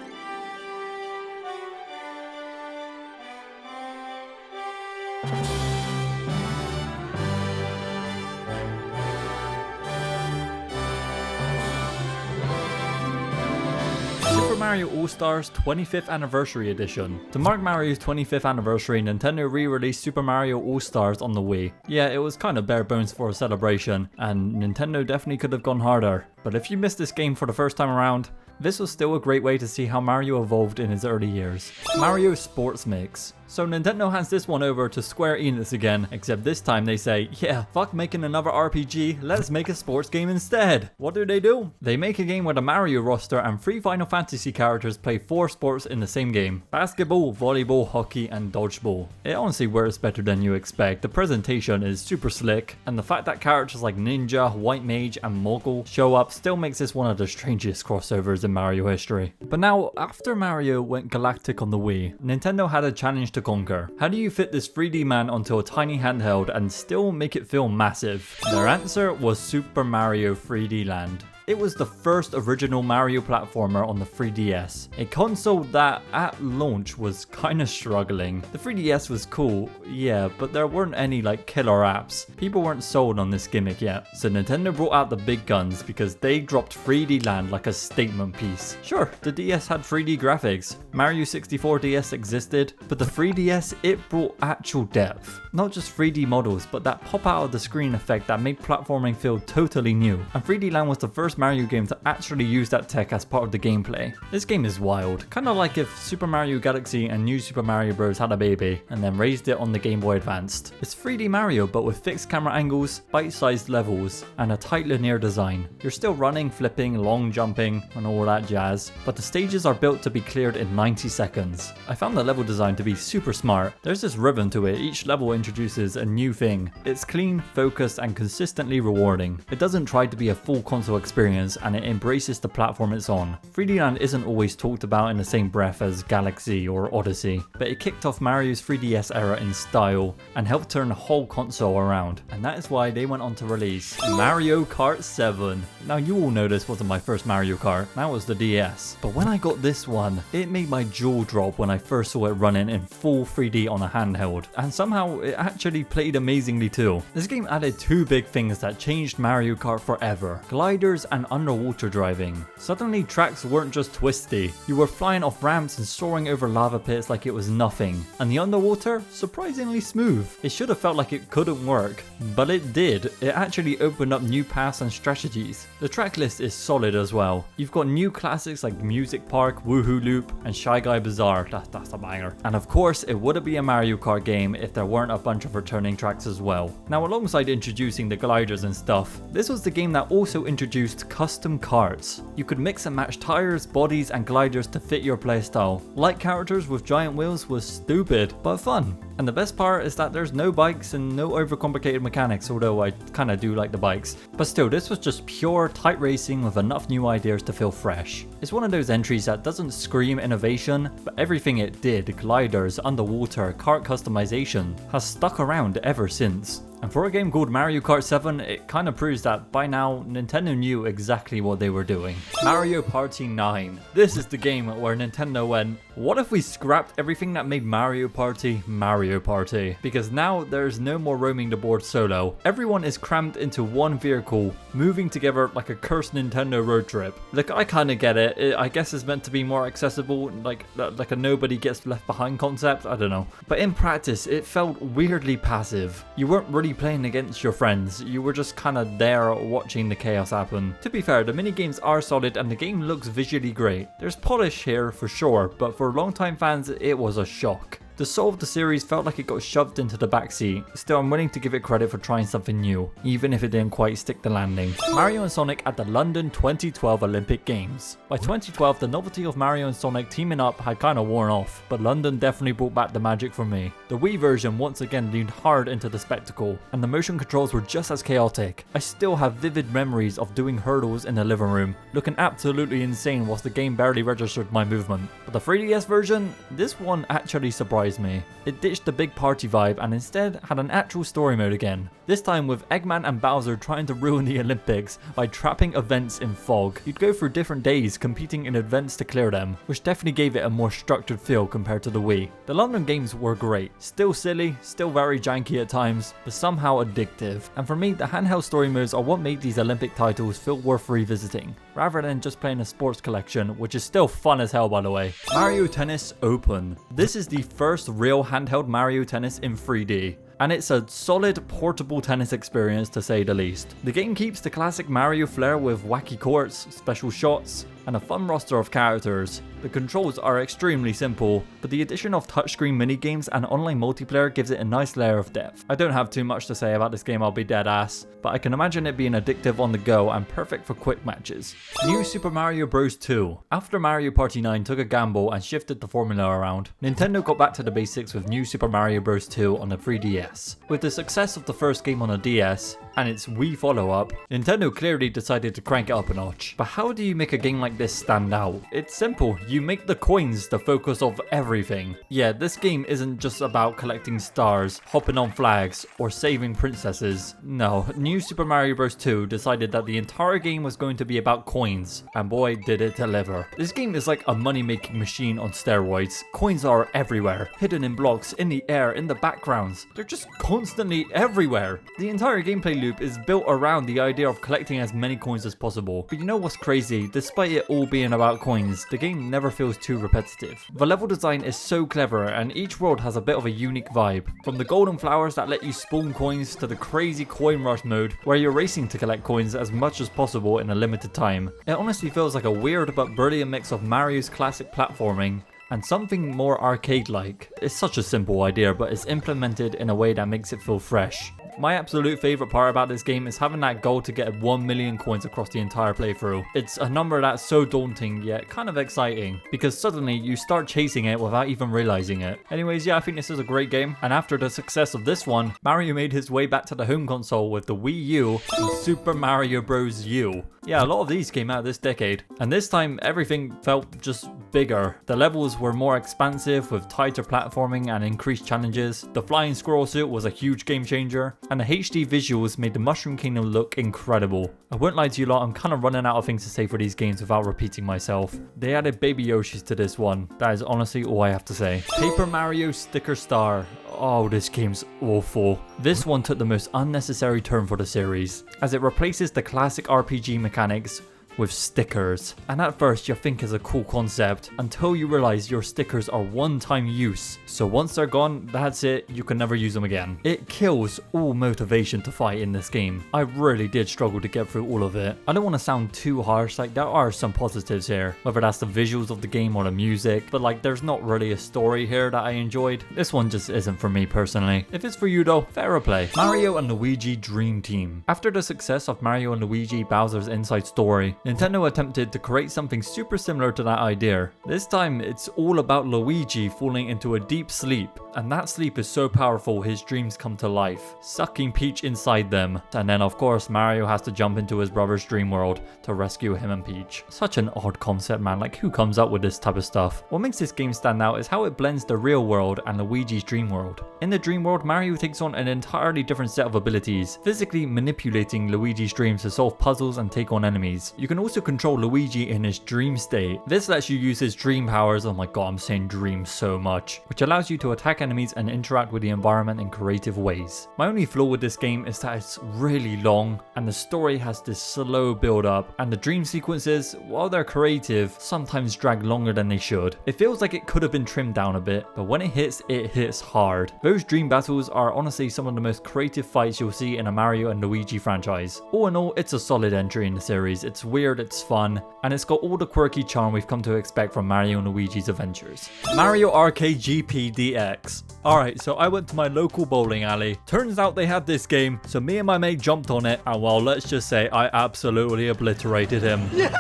Mario All-Stars 25th Anniversary Edition. To mark Mario's 25th anniversary, Nintendo re-released Super Mario All-Stars on the Wii. Yeah, it was kind of bare bones for a celebration, and Nintendo definitely could have gone harder. But if you missed this game for the first time around, this was still a great way to see how Mario evolved in his early years. Mario Sports Mix. So Nintendo hands this one over to Square Enix again, except this time they say, yeah, fuck making another RPG, let's make a sports game instead. What do? They make a game where the Mario roster and 3 Final Fantasy characters play 4 sports in the same game. Basketball, volleyball, hockey, and dodgeball. It honestly works better than you expect. The presentation is super slick, and the fact that characters like Ninja, White Mage, and Mogul show up still makes this one of the strangest crossovers in Mario history. But now, after Mario went galactic on the Wii, Nintendo had a challenge to conquer. How do you fit this 3D man onto a tiny handheld and still make it feel massive? Their answer was Super Mario 3D Land. It was the first original Mario platformer on the 3DS, a console that at launch was kinda struggling. The 3DS was cool, yeah, but there weren't any like killer apps. People weren't sold on this gimmick yet, so Nintendo brought out the big guns because they dropped 3D Land like a statement piece. Sure, the DS had 3D graphics, Mario 64 DS existed, but the 3DS, it brought actual depth. Not just 3D models, but that pop out of the screen effect that made platforming feel totally new. And 3D Land was the first Mario game to actually use that tech as part of the gameplay. This game is wild, kinda like if Super Mario Galaxy and New Super Mario Bros. Had a baby and then raised it on the Game Boy Advanced. It's 3D Mario but with fixed camera angles, bite-sized levels, and a tight linear design. You're still running, flipping, long jumping, and all that jazz, but the stages are built to be cleared in 90 seconds. I found the level design to be super smart. There's this rhythm to it, each level introduces a new thing. It's clean, focused, and consistently rewarding. It doesn't try to be a full console experience experience and it embraces the platform it's on. 3D Land isn't always talked about in the same breath as Galaxy or Odyssey, but it kicked off Mario's 3DS era in style and helped turn the whole console around, and that is why they went on to release Mario Kart 7. Now you all know this wasn't my first Mario Kart, that was the DS, but when I got this one, it made my jaw drop when I first saw it running in full 3D on a handheld, and somehow it actually played amazingly too. This game added two big things that changed Mario Kart forever: gliders and underwater driving. Suddenly tracks weren't just twisty, you were flying off ramps and soaring over lava pits like it was nothing, and the underwater, surprisingly smooth. It should have felt like it couldn't work, but it did. It actually opened up new paths and strategies. The track list is solid as well. You've got new classics like Music Park, Woohoo Loop, and Shy Guy Bazaar. That's a banger. And of course, it wouldn't be a Mario Kart game if there weren't a bunch of returning tracks as well. Now, alongside introducing the gliders and stuff, this was the game that also introduced custom karts. You could mix and match tires, bodies, and gliders to fit your playstyle. Light characters with giant wheels was stupid, but fun. And the best part is that there's no bikes and no overcomplicated mechanics, although I kinda do like the bikes. But still, this was just pure, tight racing with enough new ideas to feel fresh. It's one of those entries that doesn't scream innovation, but everything it did, gliders, underwater, kart customization, has stuck around ever since. And for a game called Mario Kart 7, it kinda proves that by now, Nintendo knew exactly what they were doing. Mario Party 9. This is the game where Nintendo went, what if we scrapped everything that made Mario Party Mario Party? Because now there's no more roaming the board solo. Everyone is crammed into one vehicle, moving together like a cursed Nintendo road trip. Look, I kinda get it. I guess it's meant to be more accessible, like a nobody gets left behind concept, I don't know. But in practice, it felt weirdly passive. You weren't really playing against your friends, you were just kinda there watching the chaos happen. To be fair, the minigames are solid and the game looks visually great. There's polish here for sure, but for longtime fans it was a shock. The soul of the series felt like it got shoved into the backseat. Still, I'm willing to give it credit for trying something new, even if it didn't quite stick the landing. Mario and Sonic at the London 2012 Olympic Games. By 2012, the novelty of Mario and Sonic teaming up had kinda worn off, but London definitely brought back the magic for me. The Wii version once again leaned hard into the spectacle, and the motion controls were just as chaotic. I still have vivid memories of doing hurdles in the living room, looking absolutely insane whilst the game barely registered my movement. But the 3DS version, this one actually surprised me. It ditched the big party vibe and instead had an actual story mode again. This time with Eggman and Bowser trying to ruin the Olympics by trapping events in fog. You'd go through different days competing in events to clear them, which definitely gave it a more structured feel compared to the Wii. The London games were great. Still silly, still very janky at times, but somehow addictive. And for me, the handheld story modes are what made these Olympic titles feel worth revisiting, rather than just playing a sports collection, which is still fun as hell by the way. Mario Tennis Open. This is the first real handheld Mario Tennis in 3D. And it's a solid portable tennis experience to say the least. The game keeps the classic Mario flair with wacky courts, special shots, and a fun roster of characters. The controls are extremely simple, but the addition of touchscreen minigames and online multiplayer gives it a nice layer of depth. I don't have too much to say about this game, I'll be dead ass, but I can imagine it being addictive on the go and perfect for quick matches. New Super Mario Bros. 2. After Mario Party 9 took a gamble and shifted the formula around, Nintendo got back to the basics with New Super Mario Bros. 2 on the 3DS. With the success of the first game on the DS, and its Wii follow-up, Nintendo clearly decided to crank it up a notch. But how do you make a game like this stand out? It's simple, you make the coins the focus of everything. Yeah, this game isn't just about collecting stars, hopping on flags, or saving princesses. No, New Super Mario Bros. 2 decided that the entire game was going to be about coins, and boy did it deliver. This game is like a money-making machine on steroids. Coins are everywhere, hidden in blocks, in the air, in the backgrounds. They're just constantly everywhere. The entire gameplay loop is built around the idea of collecting as many coins as possible. But you know what's crazy? Despite it all being about coins, the game never feels too repetitive. The level design is so clever and each world has a bit of a unique vibe. From the golden flowers that let you spawn coins to the crazy coin rush mode where you're racing to collect coins as much as possible in a limited time. It honestly feels like a weird but brilliant mix of Mario's classic platforming and something more arcade-like. It's such a simple idea, but it's implemented in a way that makes it feel fresh. My absolute favorite part about this game is having that goal to get 1 million coins across the entire playthrough. It's a number that's so daunting yet kind of exciting because suddenly you start chasing it without even realizing it. Anyways, yeah, I think this is a great game, and after the success of this one, Mario made his way back to the home console with the Wii U and Super Mario Bros. U. Yeah, a lot of these came out this decade, and this time everything felt just bigger. The levels were more expansive with tighter platforming and increased challenges. The flying squirrel suit was a huge game changer, and the HD visuals made the Mushroom Kingdom look incredible. I won't lie to you lot, I'm kind of running out of things to say for these games without repeating myself. They added Baby Yoshis to this one. That is honestly all I have to say. Paper Mario Sticker Star. Oh, this game's awful. This one took the most unnecessary turn for the series, as it replaces the classic RPG mechanics with stickers. And at first you think it's a cool concept until you realize your stickers are one-time use. So once they're gone, that's it, you can never use them again. It kills all motivation to fight in this game. I really did struggle to get through all of it. I don't want to sound too harsh, like there are some positives here, whether that's the visuals of the game or the music, but like there's not really a story here that I enjoyed. This one just isn't for me personally. If it's for you though, fair play. Mario and Luigi Dream Team. After the success of Mario and Luigi Bowser's Inside Story, Nintendo attempted to create something super similar to that idea. This time, it's all about Luigi falling into a deep sleep, and that sleep is so powerful his dreams come to life, sucking Peach inside them. And then of course, Mario has to jump into his brother's dream world to rescue him and Peach. Such an odd concept, man, like who comes up with this type of stuff? What makes this game stand out is how it blends the real world and Luigi's dream world. In the dream world, Mario takes on an entirely different set of abilities, physically manipulating Luigi's dreams to solve puzzles and take on enemies. You can also control Luigi in his dream state. This lets you use his dream powers, oh my god, I'm saying dream so much, which allows you to attack enemies and interact with the environment in creative ways. My only flaw with this game is that it's really long, and the story has this slow build up, and the dream sequences, while they're creative, sometimes drag longer than they should. It feels like it could have been trimmed down a bit, but when it hits hard. Those dream battles are honestly some of the most creative fights you'll see in a Mario and Luigi franchise. All in all, it's a solid entry in the series. It's weird, it's fun, and it's got all the quirky charm we've come to expect from Mario and Luigi's adventures. Mario Arcade GP DX. Alright, so I went to my local bowling alley. Turns out they had this game, so me and my mate jumped on it, and well, let's just say I absolutely obliterated him. Yes!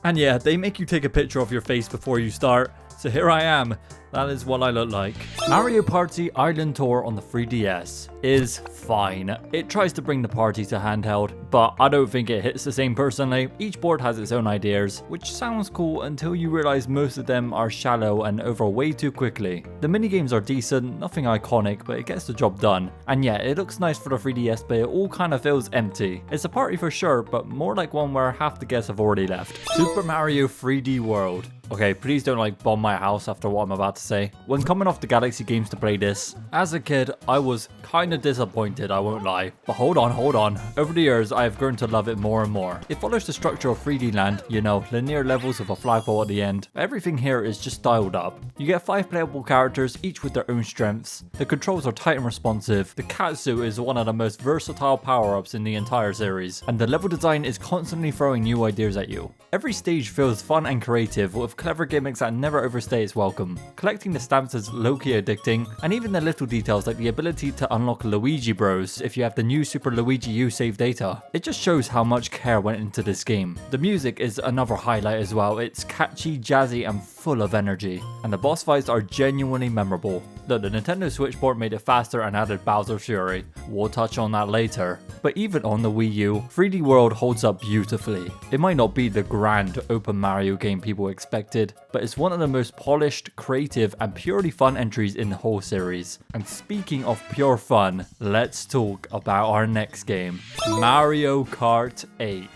And yeah, they make you take a picture of your face before you start, so here I am. That is what I look like. Mario Party Island Tour on the 3DS is fine. It tries to bring the party to handheld, but I don't think it hits the same personally. Each board has its own ideas, which sounds cool until you realize most of them are shallow and over way too quickly. The minigames are decent, nothing iconic, but it gets the job done. And yeah, it looks nice for the 3DS, but it all kind of feels empty. It's a party for sure, but more like one where half the guests have already left. Super Mario 3D World. Okay, please don't like bomb my house after what I'm about to say. When coming off the Galaxy games to play this, as a kid, I was kinda disappointed, I won't lie. But hold on. Over the years, I have grown to love it more and more. It follows the structure of 3D Land, you know, linear levels with a flagpole at the end. Everything here is just dialed up. You get 5 playable characters, each with their own strengths. The controls are tight and responsive. The cat suit is one of the most versatile power-ups in the entire series. And the level design is constantly throwing new ideas at you. Every stage feels fun and creative, with clever gimmicks that never overstay its welcome. Collecting the stamps is low-key addicting, and even the little details like the ability to unlock Luigi Bros if you have the new Super Luigi U save data. It just shows how much care went into this game. The music is another highlight as well. It's catchy, jazzy, and full of energy. And the boss fights are genuinely memorable. Look, the Nintendo Switch port made it faster and added Bowser's Fury. We'll touch on that later. But even on the Wii U, 3D World holds up beautifully. It might not be the grand open Mario game people expected, but it's one of the most polished, creative, and purely fun entries in the whole series. And speaking of pure fun, let's talk about our next game, Mario Kart 8.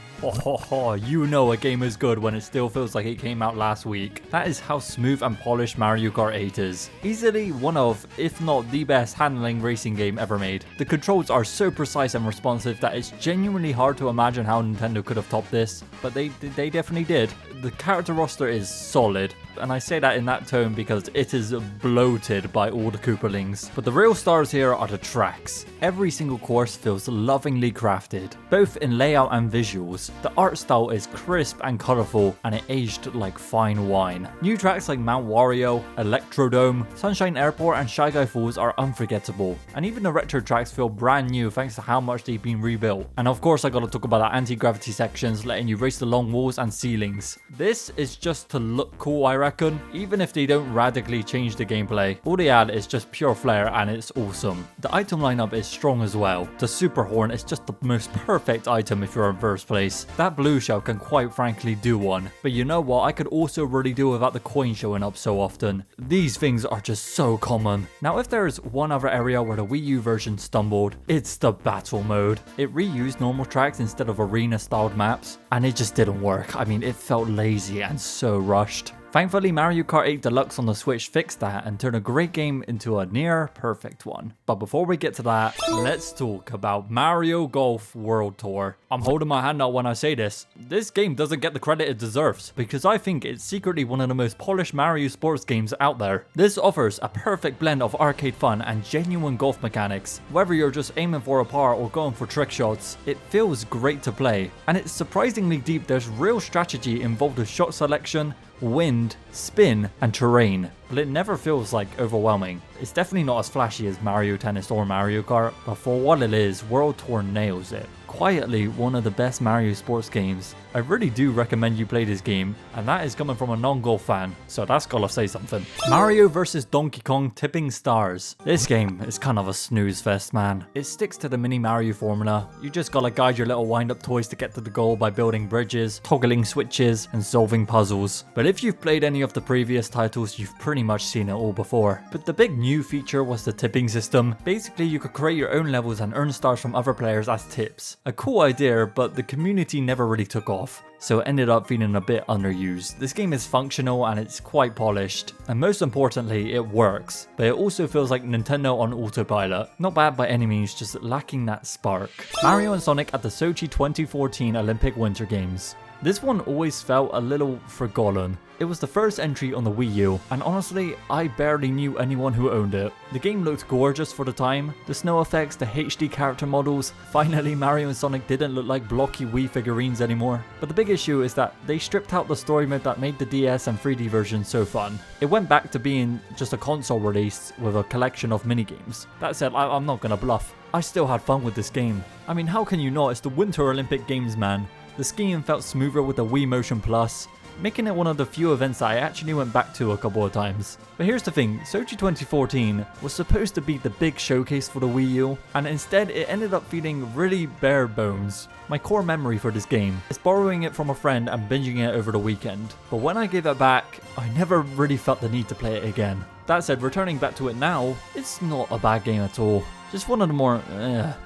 You know a game is good when it still feels like it came out last week. That is how smooth and polished Mario Kart 8 is. Easily one of, if not the best handling racing game ever made. The controls are so precise and responsive that it's genuinely hard to imagine how Nintendo could have topped this, but they definitely did. The character roster is solid. and I say that in that tone because it is bloated by all the Koopalings. But the real stars here are the tracks. Every single course feels lovingly crafted, both in layout and visuals. The art style is crisp and colourful, and it aged like fine wine. New tracks like Mount Wario, Electrodome, Sunshine Airport and Shy Guy Falls are unforgettable, and even the retro tracks feel brand new thanks to how much they've been rebuilt. And of course I gotta talk about the anti-gravity sections letting you race the long walls and ceilings. This is just to look cool, I reckon. Even if they don't radically change the gameplay, all they add is just pure flair and it's awesome. The item lineup is strong as well. The Super Horn is just the most perfect item if you're in first place. That blue shell can quite frankly do one. But you know what, I could also really do without the coin showing up so often. These things are just so common. Now if there is one other area where the Wii U version stumbled, it's the battle mode. It reused normal tracks instead of arena styled maps, and it just didn't work. I mean, it felt lazy and so rushed. Thankfully, Mario Kart 8 Deluxe on the Switch fixed that and turned a great game into a near perfect one. But before we get to that, let's talk about Mario Golf World Tour. I'm holding my hand out when I say this. This game doesn't get the credit it deserves, because I think it's secretly one of the most polished Mario sports games out there. This offers a perfect blend of arcade fun and genuine golf mechanics. Whether you're just aiming for a par or going for trick shots, it feels great to play. And it's surprisingly deep. There's real strategy involved with shot selection, wind, spin, and terrain, but it never feels like overwhelming. It's definitely not as flashy as Mario Tennis or Mario Kart, but for what it is, World Tour nails it. Quietly one of the best Mario sports games. I really do recommend you play this game, and that is coming from a non-golf fan, so that's gotta say something. Mario vs Donkey Kong Tipping Stars. This game is kind of a snooze fest, man. It sticks to the mini Mario formula. You just gotta guide your little wind-up toys to get to the goal by building bridges, toggling switches, and solving puzzles. But if you've played any of the previous titles, you've pretty much seen it all before. But the big new feature was the tipping system. Basically, you could create your own levels and earn stars from other players as tips. A cool idea, but the community never really took off, so it ended up feeling a bit underused. This game is functional and it's quite polished, and most importantly, it works, but it also feels like Nintendo on autopilot. Not bad by any means, just lacking that spark. Mario and Sonic at the Sochi 2014 Olympic Winter Games. This one always felt a little forgotten. It was the first entry on the Wii U, and honestly, I barely knew anyone who owned it. The game looked gorgeous for the time, the snow effects, the HD character models. Finally, Mario and Sonic didn't look like blocky Wii figurines anymore. But the big issue is that they stripped out the story mode that made the DS and 3D version so fun. It went back to being just a console release with a collection of minigames. That said, I'm not gonna bluff. I still had fun with this game. I mean, how can you not? It's the Winter Olympic Games, man. The skiing felt smoother with the Wii Motion Plus, making it one of the few events that I actually went back to a couple of times. But here's the thing, Sochi 2014 was supposed to be the big showcase for the Wii U, and instead it ended up feeling really bare bones. My core memory for this game is borrowing it from a friend and binging it over the weekend, but when I gave it back, I never really felt the need to play it again. That said, returning back to it now, it's not a bad game at all. Just one of the more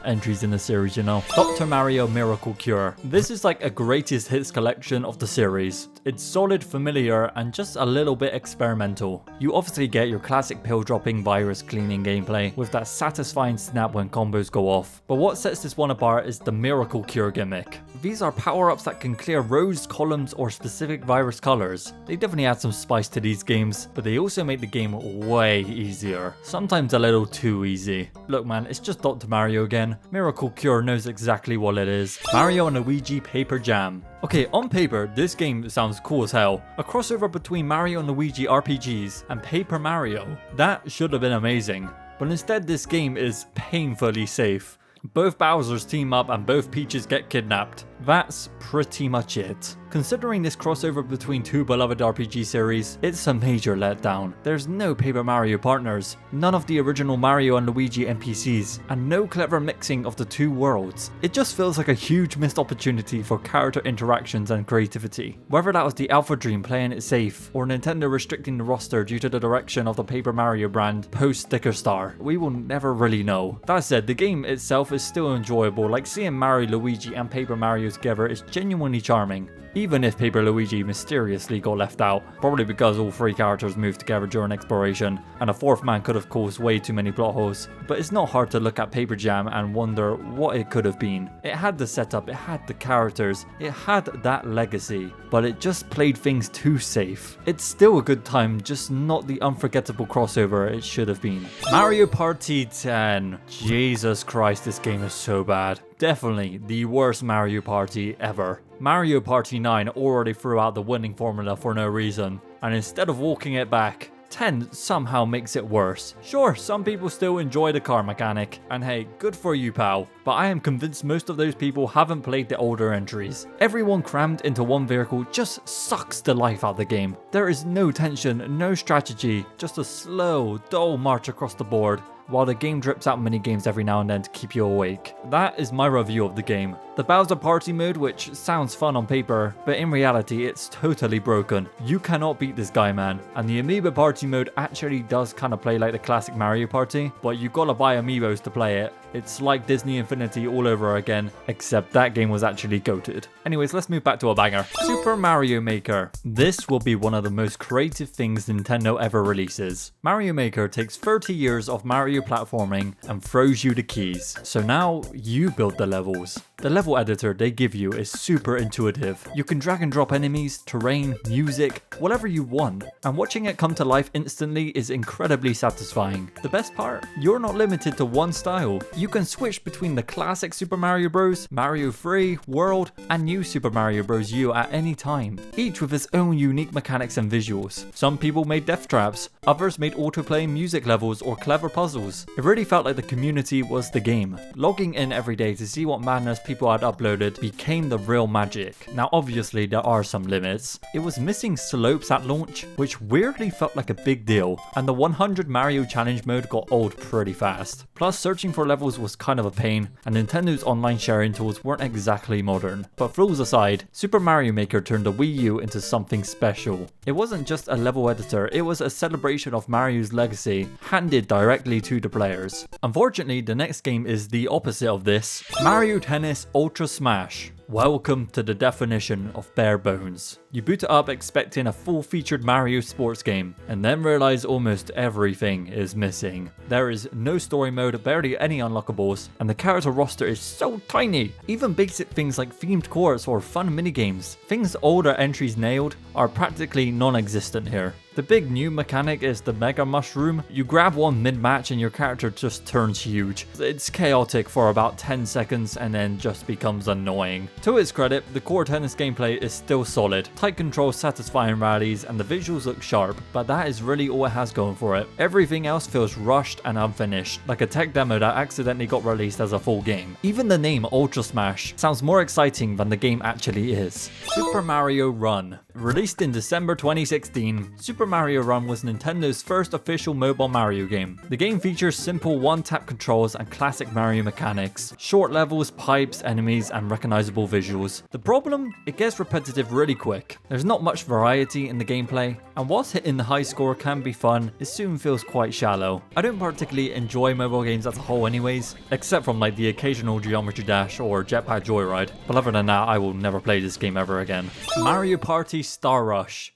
entries in the series, you know. Dr. Mario Miracle Cure. This is like a greatest hits collection of the series. It's solid, familiar, and just a little bit experimental. You obviously get your classic pill dropping virus cleaning gameplay with that satisfying snap when combos go off. But what sets this one apart is the Miracle Cure gimmick. These are power-ups that can clear rows, columns, or specific virus colors. They definitely add some spice to these games, but they also make the game way easier. Sometimes a little too easy. Look man, it's just Dr. Mario again. Miracle Cure knows exactly what it is. Mario and Luigi Paper Jam. Okay, on paper, this game sounds cool as hell. A crossover between Mario and Luigi RPGs and Paper Mario. That should have been amazing. But instead, this game is painfully safe. Both Bowsers team up and both Peaches get kidnapped. That's pretty much it. Considering this crossover between two beloved RPG series, it's a major letdown. There's no Paper Mario partners, none of the original Mario and Luigi NPCs, and no clever mixing of the two worlds. It just feels like a huge missed opportunity for character interactions and creativity. Whether that was the Alpha Dream playing it safe, or Nintendo restricting the roster due to the direction of the Paper Mario brand post-Sticker Star, we will never really know. That said, the game itself is still enjoyable, like seeing Mario, Luigi and Paper Mario together is genuinely charming. even if Paper Luigi mysteriously got left out, probably because all 3 characters moved together during exploration, and a 4th man could have caused way too many plot holes. But it's not hard to look at Paper Jam and wonder what it could have been. It had the setup, it had the characters, it had that legacy, but it just played things too safe. It's still a good time, just not the unforgettable crossover it should have been. Mario Party 10. Jesus Christ, this game is so bad. Definitely the worst Mario Party ever. Mario Party 9 already threw out the winning formula for no reason, and instead of walking it back, 10 somehow makes it worse. Sure, some people still enjoy the car mechanic, and hey, good for you, pal, but I am convinced most of those people haven't played the older entries. Everyone crammed into one vehicle just sucks the life out of the game. There is no tension, no strategy, just a slow, dull march across the board, while the game drips out mini games every now and then to keep you awake. That is my review of the game. The Bowser Party mode, which sounds fun on paper, but in reality it's totally broken. You cannot beat this guy, man. And the Amiibo Party mode actually does kind of play like the classic Mario Party, but you gotta buy Amiibos to play it. It's like Disney Infinity all over again, except that game was actually goated. Anyways, let's move back to a banger. Super Mario Maker. This will be one of the most creative things Nintendo ever releases. Mario Maker takes 30 years of Mario platforming and throws you the keys. So now you build the levels. The level editor they give you is super intuitive. You can drag and drop enemies, terrain, music, whatever you want, and watching it come to life instantly is incredibly satisfying. The best part? You're not limited to one style. You can switch between the classic Super Mario Bros., Mario 3, World, and new Super Mario Bros. U at any time, each with its own unique mechanics and visuals. Some people made death traps, others made autoplay music levels or clever puzzles. It really felt like the community was the game. Logging in every day to see what madness people had uploaded became the real magic. Now obviously there are some limits. It was missing slopes at launch, which weirdly felt like a big deal, and the 100 Mario challenge mode got old pretty fast. Plus searching for levels was kind of a pain, and Nintendo's online sharing tools weren't exactly modern. But flaws aside, Super Mario Maker turned the Wii U into something special. It wasn't just a level editor, it was a celebration of Mario's legacy, handed directly to the players. Unfortunately, the next game is the opposite of this. Mario Tennis Ultra Smash. Welcome to the definition of bare bones. You boot it up expecting a full-featured Mario sports game, and then realize almost everything is missing. There is no story mode, barely any unlockables, and the character roster is so tiny. Even basic things like themed courts or fun minigames, things older entries nailed, are practically non-existent here. The big new mechanic is the Mega Mushroom. You grab one mid-match and your character just turns huge. It's chaotic for about 10 seconds and then just becomes annoying. To its credit, the core tennis gameplay is still solid. Tight controls, satisfying rallies, and the visuals look sharp, but that is really all it has going for it. Everything else feels rushed and unfinished, like a tech demo that accidentally got released as a full game. Even the name Ultra Smash sounds more exciting than the game actually is. Super Mario Run. Released in December 2016, Super Mario Run was Nintendo's first official mobile Mario game. The game features simple one-tap controls and classic Mario mechanics, short levels, pipes, enemies, and recognizable visuals. The problem? It gets repetitive really quick. There's not much variety in the gameplay, and whilst hitting the high score can be fun, it soon feels quite shallow. I don't particularly enjoy mobile games as a whole anyways, except from like the occasional Geometry Dash or Jetpack Joyride, but other than that I will never play this game ever again. Mario Party Star Rush.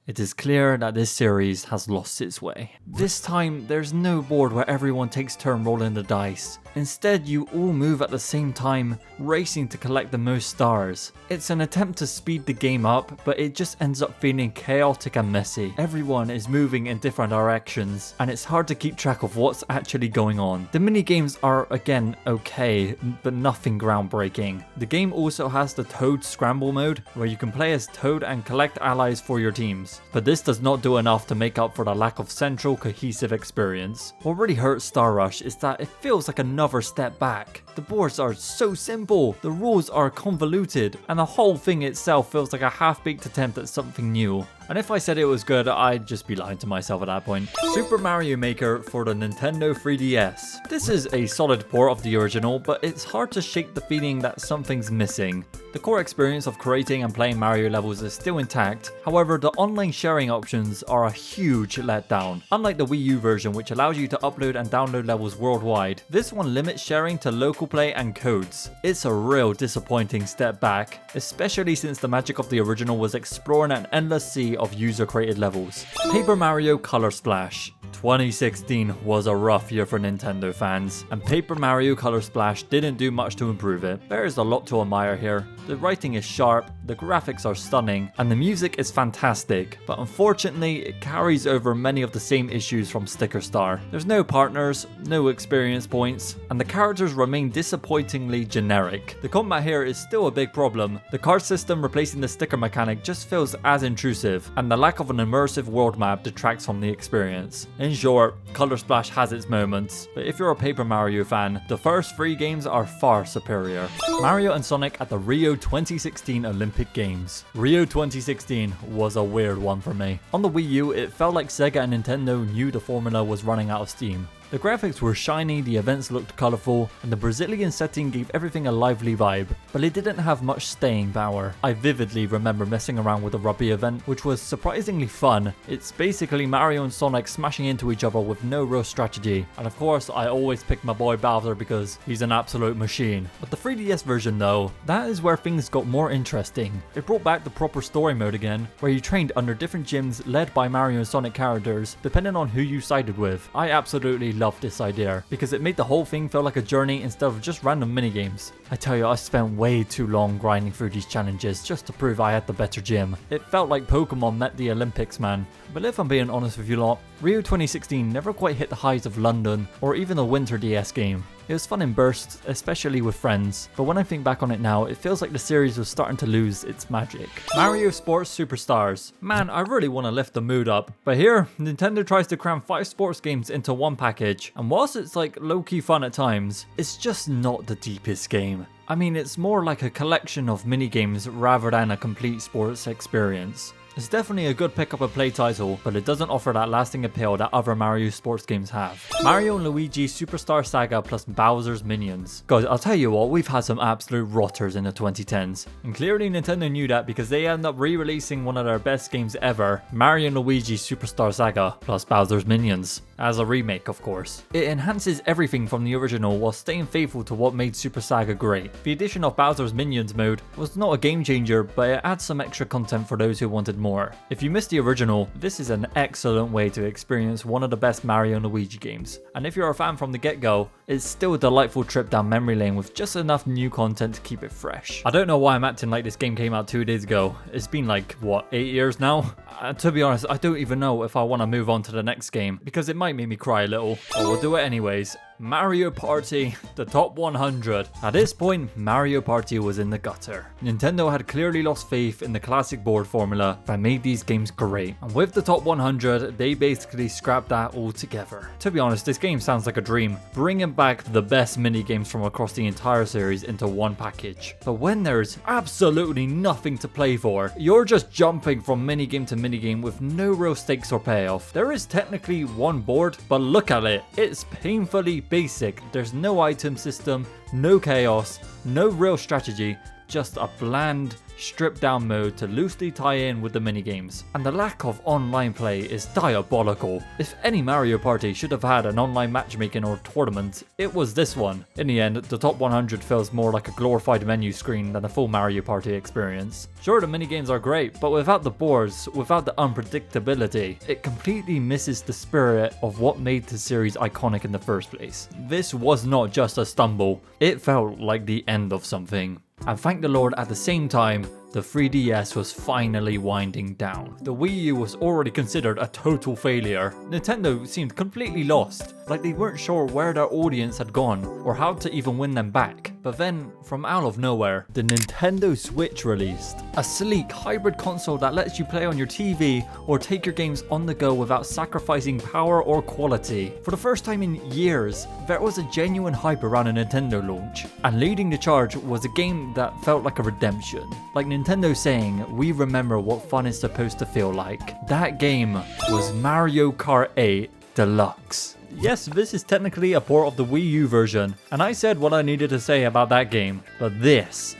It is clear that this series has lost its way. This time, there's no board where everyone takes turn rolling the dice. Instead, you all move at the same time, racing to collect the most stars. It's an attempt to speed the game up, but it just ends up feeling chaotic and messy. Everyone is moving in different directions, and it's hard to keep track of what's actually going on. The minigames are, again, okay, but nothing groundbreaking. The game also has the Toad Scramble mode, where you can play as Toad and collect allies for your teams. But this does not do enough to make up for the lack of central, cohesive experience. What really hurts Star Rush is that it feels like another step back. The boards are so simple, the rules are convoluted, and the whole thing itself feels like a half-baked attempt at something new. And if I said it was good, I'd just be lying to myself at that point. Super Mario Maker for the Nintendo 3DS. This is a solid port of the original, but it's hard to shake the feeling that something's missing. The core experience of creating and playing Mario levels is still intact, however the online sharing options are a huge letdown. Unlike the Wii U version, which allows you to upload and download levels worldwide, this one limits sharing to local single play and codes. It's a real disappointing step back, especially since the magic of the original was exploring an endless sea of user-created levels. Paper Mario Color Splash. 2016 was a rough year for Nintendo fans, and Paper Mario Color Splash didn't do much to improve it. There is a lot to admire here. The writing is sharp, the graphics are stunning, and the music is fantastic, but unfortunately it carries over many of the same issues from Sticker Star. There's no partners, no experience points, and the characters remain disappointingly generic. The combat here is still a big problem. The card system replacing the sticker mechanic just feels as intrusive, and the lack of an immersive world map detracts from the experience. In short, Color Splash has its moments, but if you're a Paper Mario fan, the first 3 games are far superior. Mario and Sonic at the Rio 2016 Olympic Games. Rio 2016 was a weird one for me. On the Wii U, it felt like Sega and Nintendo knew the formula was running out of steam. The graphics were shiny, the events looked colourful, and the Brazilian setting gave everything a lively vibe, but it didn't have much staying power. I vividly remember messing around with the Rabbids event, which was surprisingly fun. It's basically Mario and Sonic smashing into each other with no real strategy, and of course I always pick my boy Bowser because he's an absolute machine. But the 3DS version though, that is where things got more interesting. It brought back the proper story mode again, where you trained under different gyms led by Mario and Sonic characters, depending on who you sided with. I absolutely loved this idea because it made the whole thing feel like a journey instead of just random minigames. I tell you, I spent way too long grinding through these challenges just to prove I had the better gym. It felt like Pokemon met the Olympics, man. But if I'm being honest with you lot, Rio 2016 never quite hit the highs of London or even the Winter DS game. It was fun in bursts, especially with friends, but when I think back on it now, it feels like the series was starting to lose its magic. Mario Sports Superstars. Man, I really want to lift the mood up, but here, Nintendo tries to cram 5 sports games into one package, and whilst it's like low-key fun at times, it's just not the deepest game. I mean, it's more like a collection of minigames rather than a complete sports experience. It's definitely a good pick up and play title, but it doesn't offer that lasting appeal that other Mario sports games have. Mario and Luigi Superstar Saga plus Bowser's Minions. Guys, I'll tell you what, we've had some absolute rotters in the 2010s. And clearly Nintendo knew that because they ended up re-releasing one of their best games ever, Mario and Luigi Superstar Saga plus Bowser's Minions. As a remake, of course. It enhances everything from the original while staying faithful to what made Super Saga great. The addition of Bowser's Minions mode was not a game changer, but it adds some extra content for those who wanted more. If you missed the original, this is an excellent way to experience one of the best Mario and Luigi games. And if you're a fan from the get-go, it's still a delightful trip down memory lane with just enough new content to keep it fresh. I don't know why I'm acting like this game came out 2 days ago. It's been like, what, 8 years now? To be honest, I don't even know if I want to move on to the next game, because it might make me cry a little, but we'll do it anyways. Mario Party, the top 100. At this point, Mario Party was in the gutter. Nintendo had clearly lost faith in the classic board formula that made these games great, and with the top 100, they basically scrapped that altogether. To be honest, this game sounds like a dream, bringing back the best minigames from across the entire series into one package. But when there's absolutely nothing to play for, you're just jumping from minigame to minigame with no real stakes or payoff. There is technically one board, but look at it, it's painfully basic. There's no item system, no chaos, no real strategy, just a bland, stripped down mode to loosely tie in with the minigames. And the lack of online play is diabolical. If any Mario Party should have had an online matchmaking or tournament, it was this one. In the end, the top 100 feels more like a glorified menu screen than a full Mario Party experience. Sure, the minigames are great, but without the boards, without the unpredictability, it completely misses the spirit of what made the series iconic in the first place. This was not just a stumble, it felt like the end of something. And thank the Lord, at the same time, the 3DS was finally winding down. The Wii U was already considered a total failure. Nintendo seemed completely lost, like they weren't sure where their audience had gone or how to even win them back. But then, from out of nowhere, the Nintendo Switch released. A sleek hybrid console that lets you play on your TV or take your games on the go without sacrificing power or quality. For the first time in years, there was a genuine hype around a Nintendo launch, and leading the charge was a game that felt like a redemption. Like Nintendo saying, we remember what fun is supposed to feel like. That game was Mario Kart 8 Deluxe. Yes, this is technically a port of the Wii U version, and I said what I needed to say about that game, but this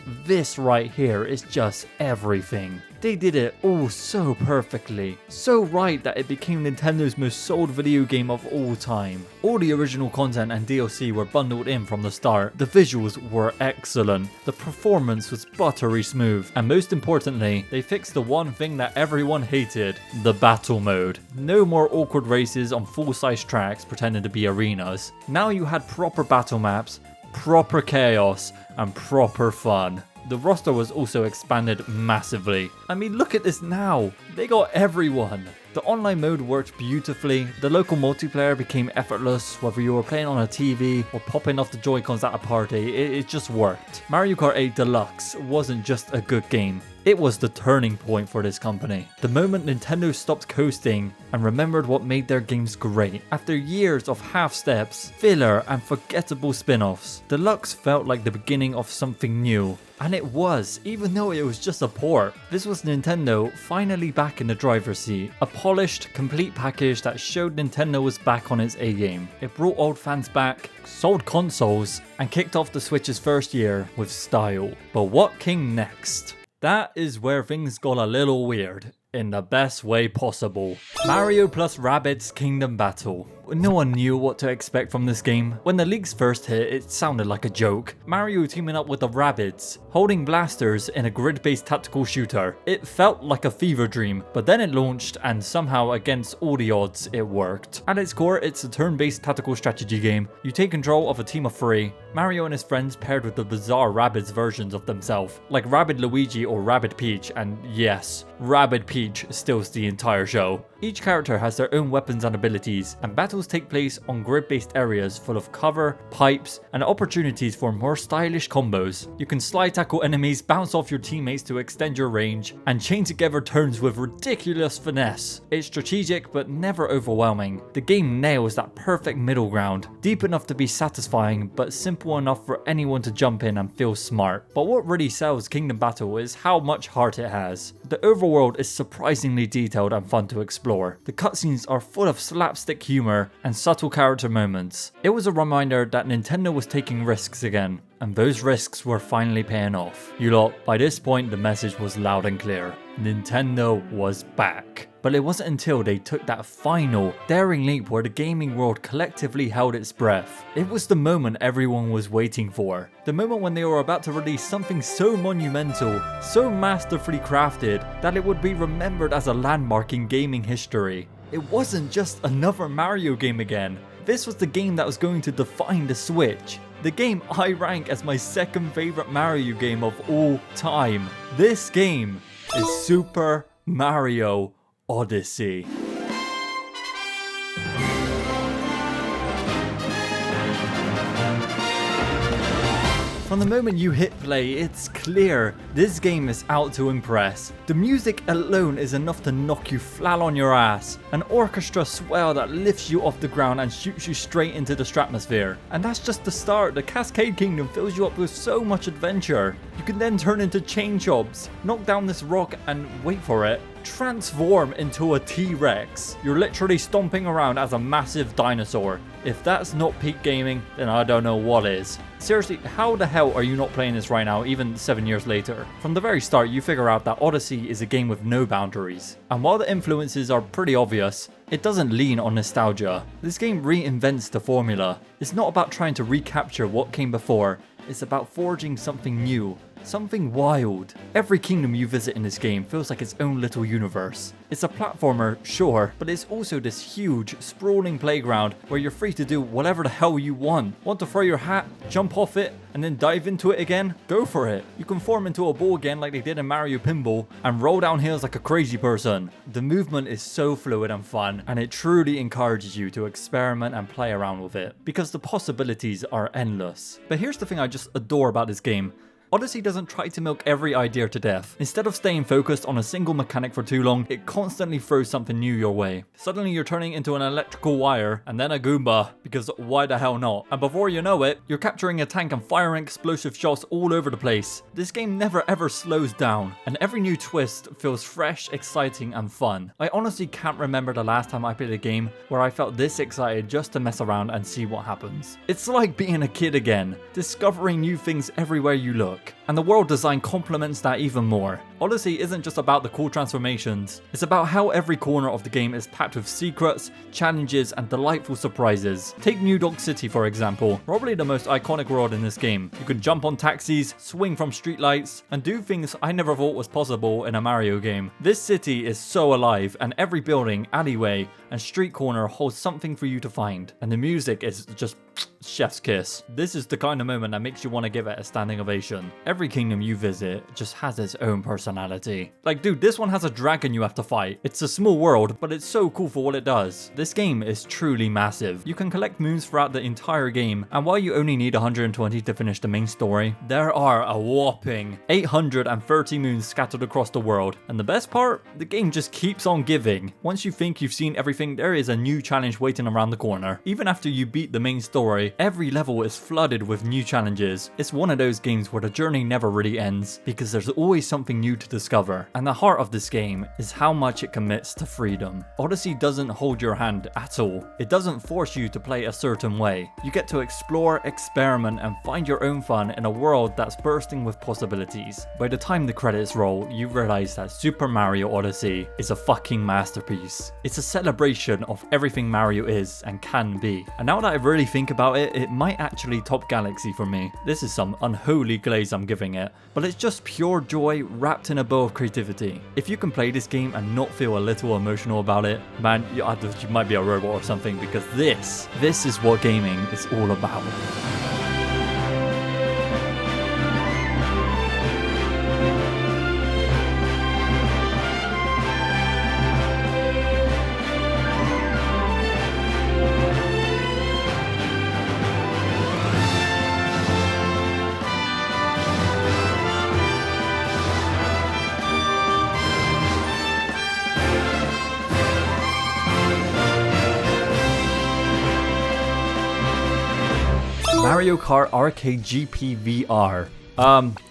right here is just everything. They did it all so perfectly, so right that it became Nintendo's most sold video game of all time. All the original content and DLC were bundled in from the start, the visuals were excellent, the performance was buttery smooth, and most importantly, they fixed the one thing that everyone hated, the battle mode. No more awkward races on full-size tracks pretending to be arenas. Now you had proper battle maps, proper chaos, and proper fun. The roster was also expanded massively. I mean, look at this now. They got everyone. The online mode worked beautifully. The local multiplayer became effortless, whether you were playing on a TV or popping off the Joy-Cons at a party, it just worked. Mario Kart 8 Deluxe wasn't just a good game. It was the turning point for this company. The moment Nintendo stopped coasting and remembered what made their games great. After years of half-steps, filler, and forgettable spin-offs, Deluxe felt like the beginning of something new. And it was, even though it was just a port. This was Nintendo finally back in the driver's seat. A polished, complete package that showed Nintendo was back on its A-game. It brought old fans back, sold consoles, and kicked off the Switch's first year with style. But what came next? That is where things got a little weird, in the best way possible. Mario plus Rabbids Kingdom Battle. No one knew what to expect from this game. When the leaks first hit, it sounded like a joke. Mario teaming up with the Rabbids, holding blasters in a grid-based tactical shooter. It felt like a fever dream, but then it launched and somehow against all the odds, it worked. At its core, it's a turn-based tactical strategy game. You take control of a team of 3, Mario and his friends paired with the bizarre Rabbids versions of themselves, like Rabbid Luigi or Rabbid Peach, and yes, Rabbid Peach steals the entire show. Each character has their own weapons and abilities, and battles take place on grid-based areas full of cover, pipes, and opportunities for more stylish combos. You can slide tackle enemies, bounce off your teammates to extend your range, and chain together turns with ridiculous finesse. It's strategic but never overwhelming. The game nails that perfect middle ground, deep enough to be satisfying but simple enough for anyone to jump in and feel smart. But what really sells Kingdom Battle is how much heart it has. The overworld is surprisingly detailed and fun to explore. The cutscenes are full of slapstick humor and subtle character moments. It was a reminder that Nintendo was taking risks again, and those risks were finally paying off. You lot, by this point the message was loud and clear. Nintendo was back. But it wasn't until they took that final, daring leap where the gaming world collectively held its breath. It was the moment everyone was waiting for. The moment when they were about to release something so monumental, so masterfully crafted, that it would be remembered as a landmark in gaming history. It wasn't just another Mario game again. This was the game that was going to define the Switch. The game I rank as my second favorite Mario game of all time. This game is Super Mario Odyssey. From the moment you hit play, it's clear this game is out to impress. The music alone is enough to knock you flat on your ass. An orchestra swell that lifts you off the ground and shoots you straight into the stratosphere. And that's just the start. The Cascade Kingdom fills you up with so much adventure. You can then turn into chain chomps, knock down this rock and, wait for it, transform into a T-Rex. You're literally stomping around as a massive dinosaur. If that's not peak gaming, then I don't know what is. Seriously, how the hell are you not playing this right now, even 7 years later? From the very start, you figure out that Odyssey is a game with no boundaries. And while the influences are pretty obvious, it doesn't lean on nostalgia. This game reinvents the formula. It's not about trying to recapture what came before, it's about forging something new. Something wild. Every kingdom you visit in this game feels like its own little universe. It's a platformer, sure, but it's also this huge, sprawling playground where you're free to do whatever the hell you want. Want to throw your hat, jump off it, and then dive into it again? Go for it. You can form into a ball again like they did in Mario Pinball and roll down hills like a crazy person. The movement is so fluid and fun, and it truly encourages you to experiment and play around with it, because the possibilities are endless. But here's the thing I just adore about this game. Odyssey doesn't try to milk every idea to death. Instead of staying focused on a single mechanic for too long, it constantly throws something new your way. Suddenly you're turning into an electrical wire, and then a Goomba, because why the hell not? And before you know it, you're capturing a tank and firing explosive shots all over the place. This game never ever slows down, and every new twist feels fresh, exciting, and fun. I honestly can't remember the last time I played a game where I felt this excited just to mess around and see what happens. It's like being a kid again, discovering new things everywhere you look. back. And the world design complements that even more. Odyssey isn't just about the cool transformations, it's about how every corner of the game is packed with secrets, challenges, and delightful surprises. Take New Dog City for example, probably the most iconic world in this game. You can jump on taxis, swing from streetlights, and do things I never thought was possible in a Mario game. This city is so alive, and every building, alleyway, and street corner holds something for you to find. And the music is just chef's kiss. This is the kind of moment that makes you want to give it a standing ovation. Every kingdom you visit just has its own personality. Like dude, this one has a dragon you have to fight. It's a small world, but it's so cool for what it does. This game is truly massive. You can collect moons throughout the entire game, and while you only need 120 to finish the main story, there are a whopping 830 moons scattered across the world. And the best part? The game just keeps on giving. Once you think you've seen everything, there is a new challenge waiting around the corner. Even after you beat the main story, every level is flooded with new challenges. It's one of those games where the journey never really ends, because there's always something new to discover. And the heart of this game is how much it commits to freedom. Odyssey doesn't hold your hand at all. It doesn't force you to play a certain way. You get to explore, experiment, and find your own fun in a world that's bursting with possibilities. By the time the credits roll, you realize that Super Mario Odyssey is a fucking masterpiece. It's a celebration of everything Mario is and can be. And now that I really think about it, it might actually top Galaxy for me. This is some unholy glaze I'm giving it, but it's just pure joy wrapped in a bow of creativity. If you can play this game and not feel a little emotional about it, man, you might be a robot or something, because this is what gaming is all about. Mario Kart Arcade GP VR.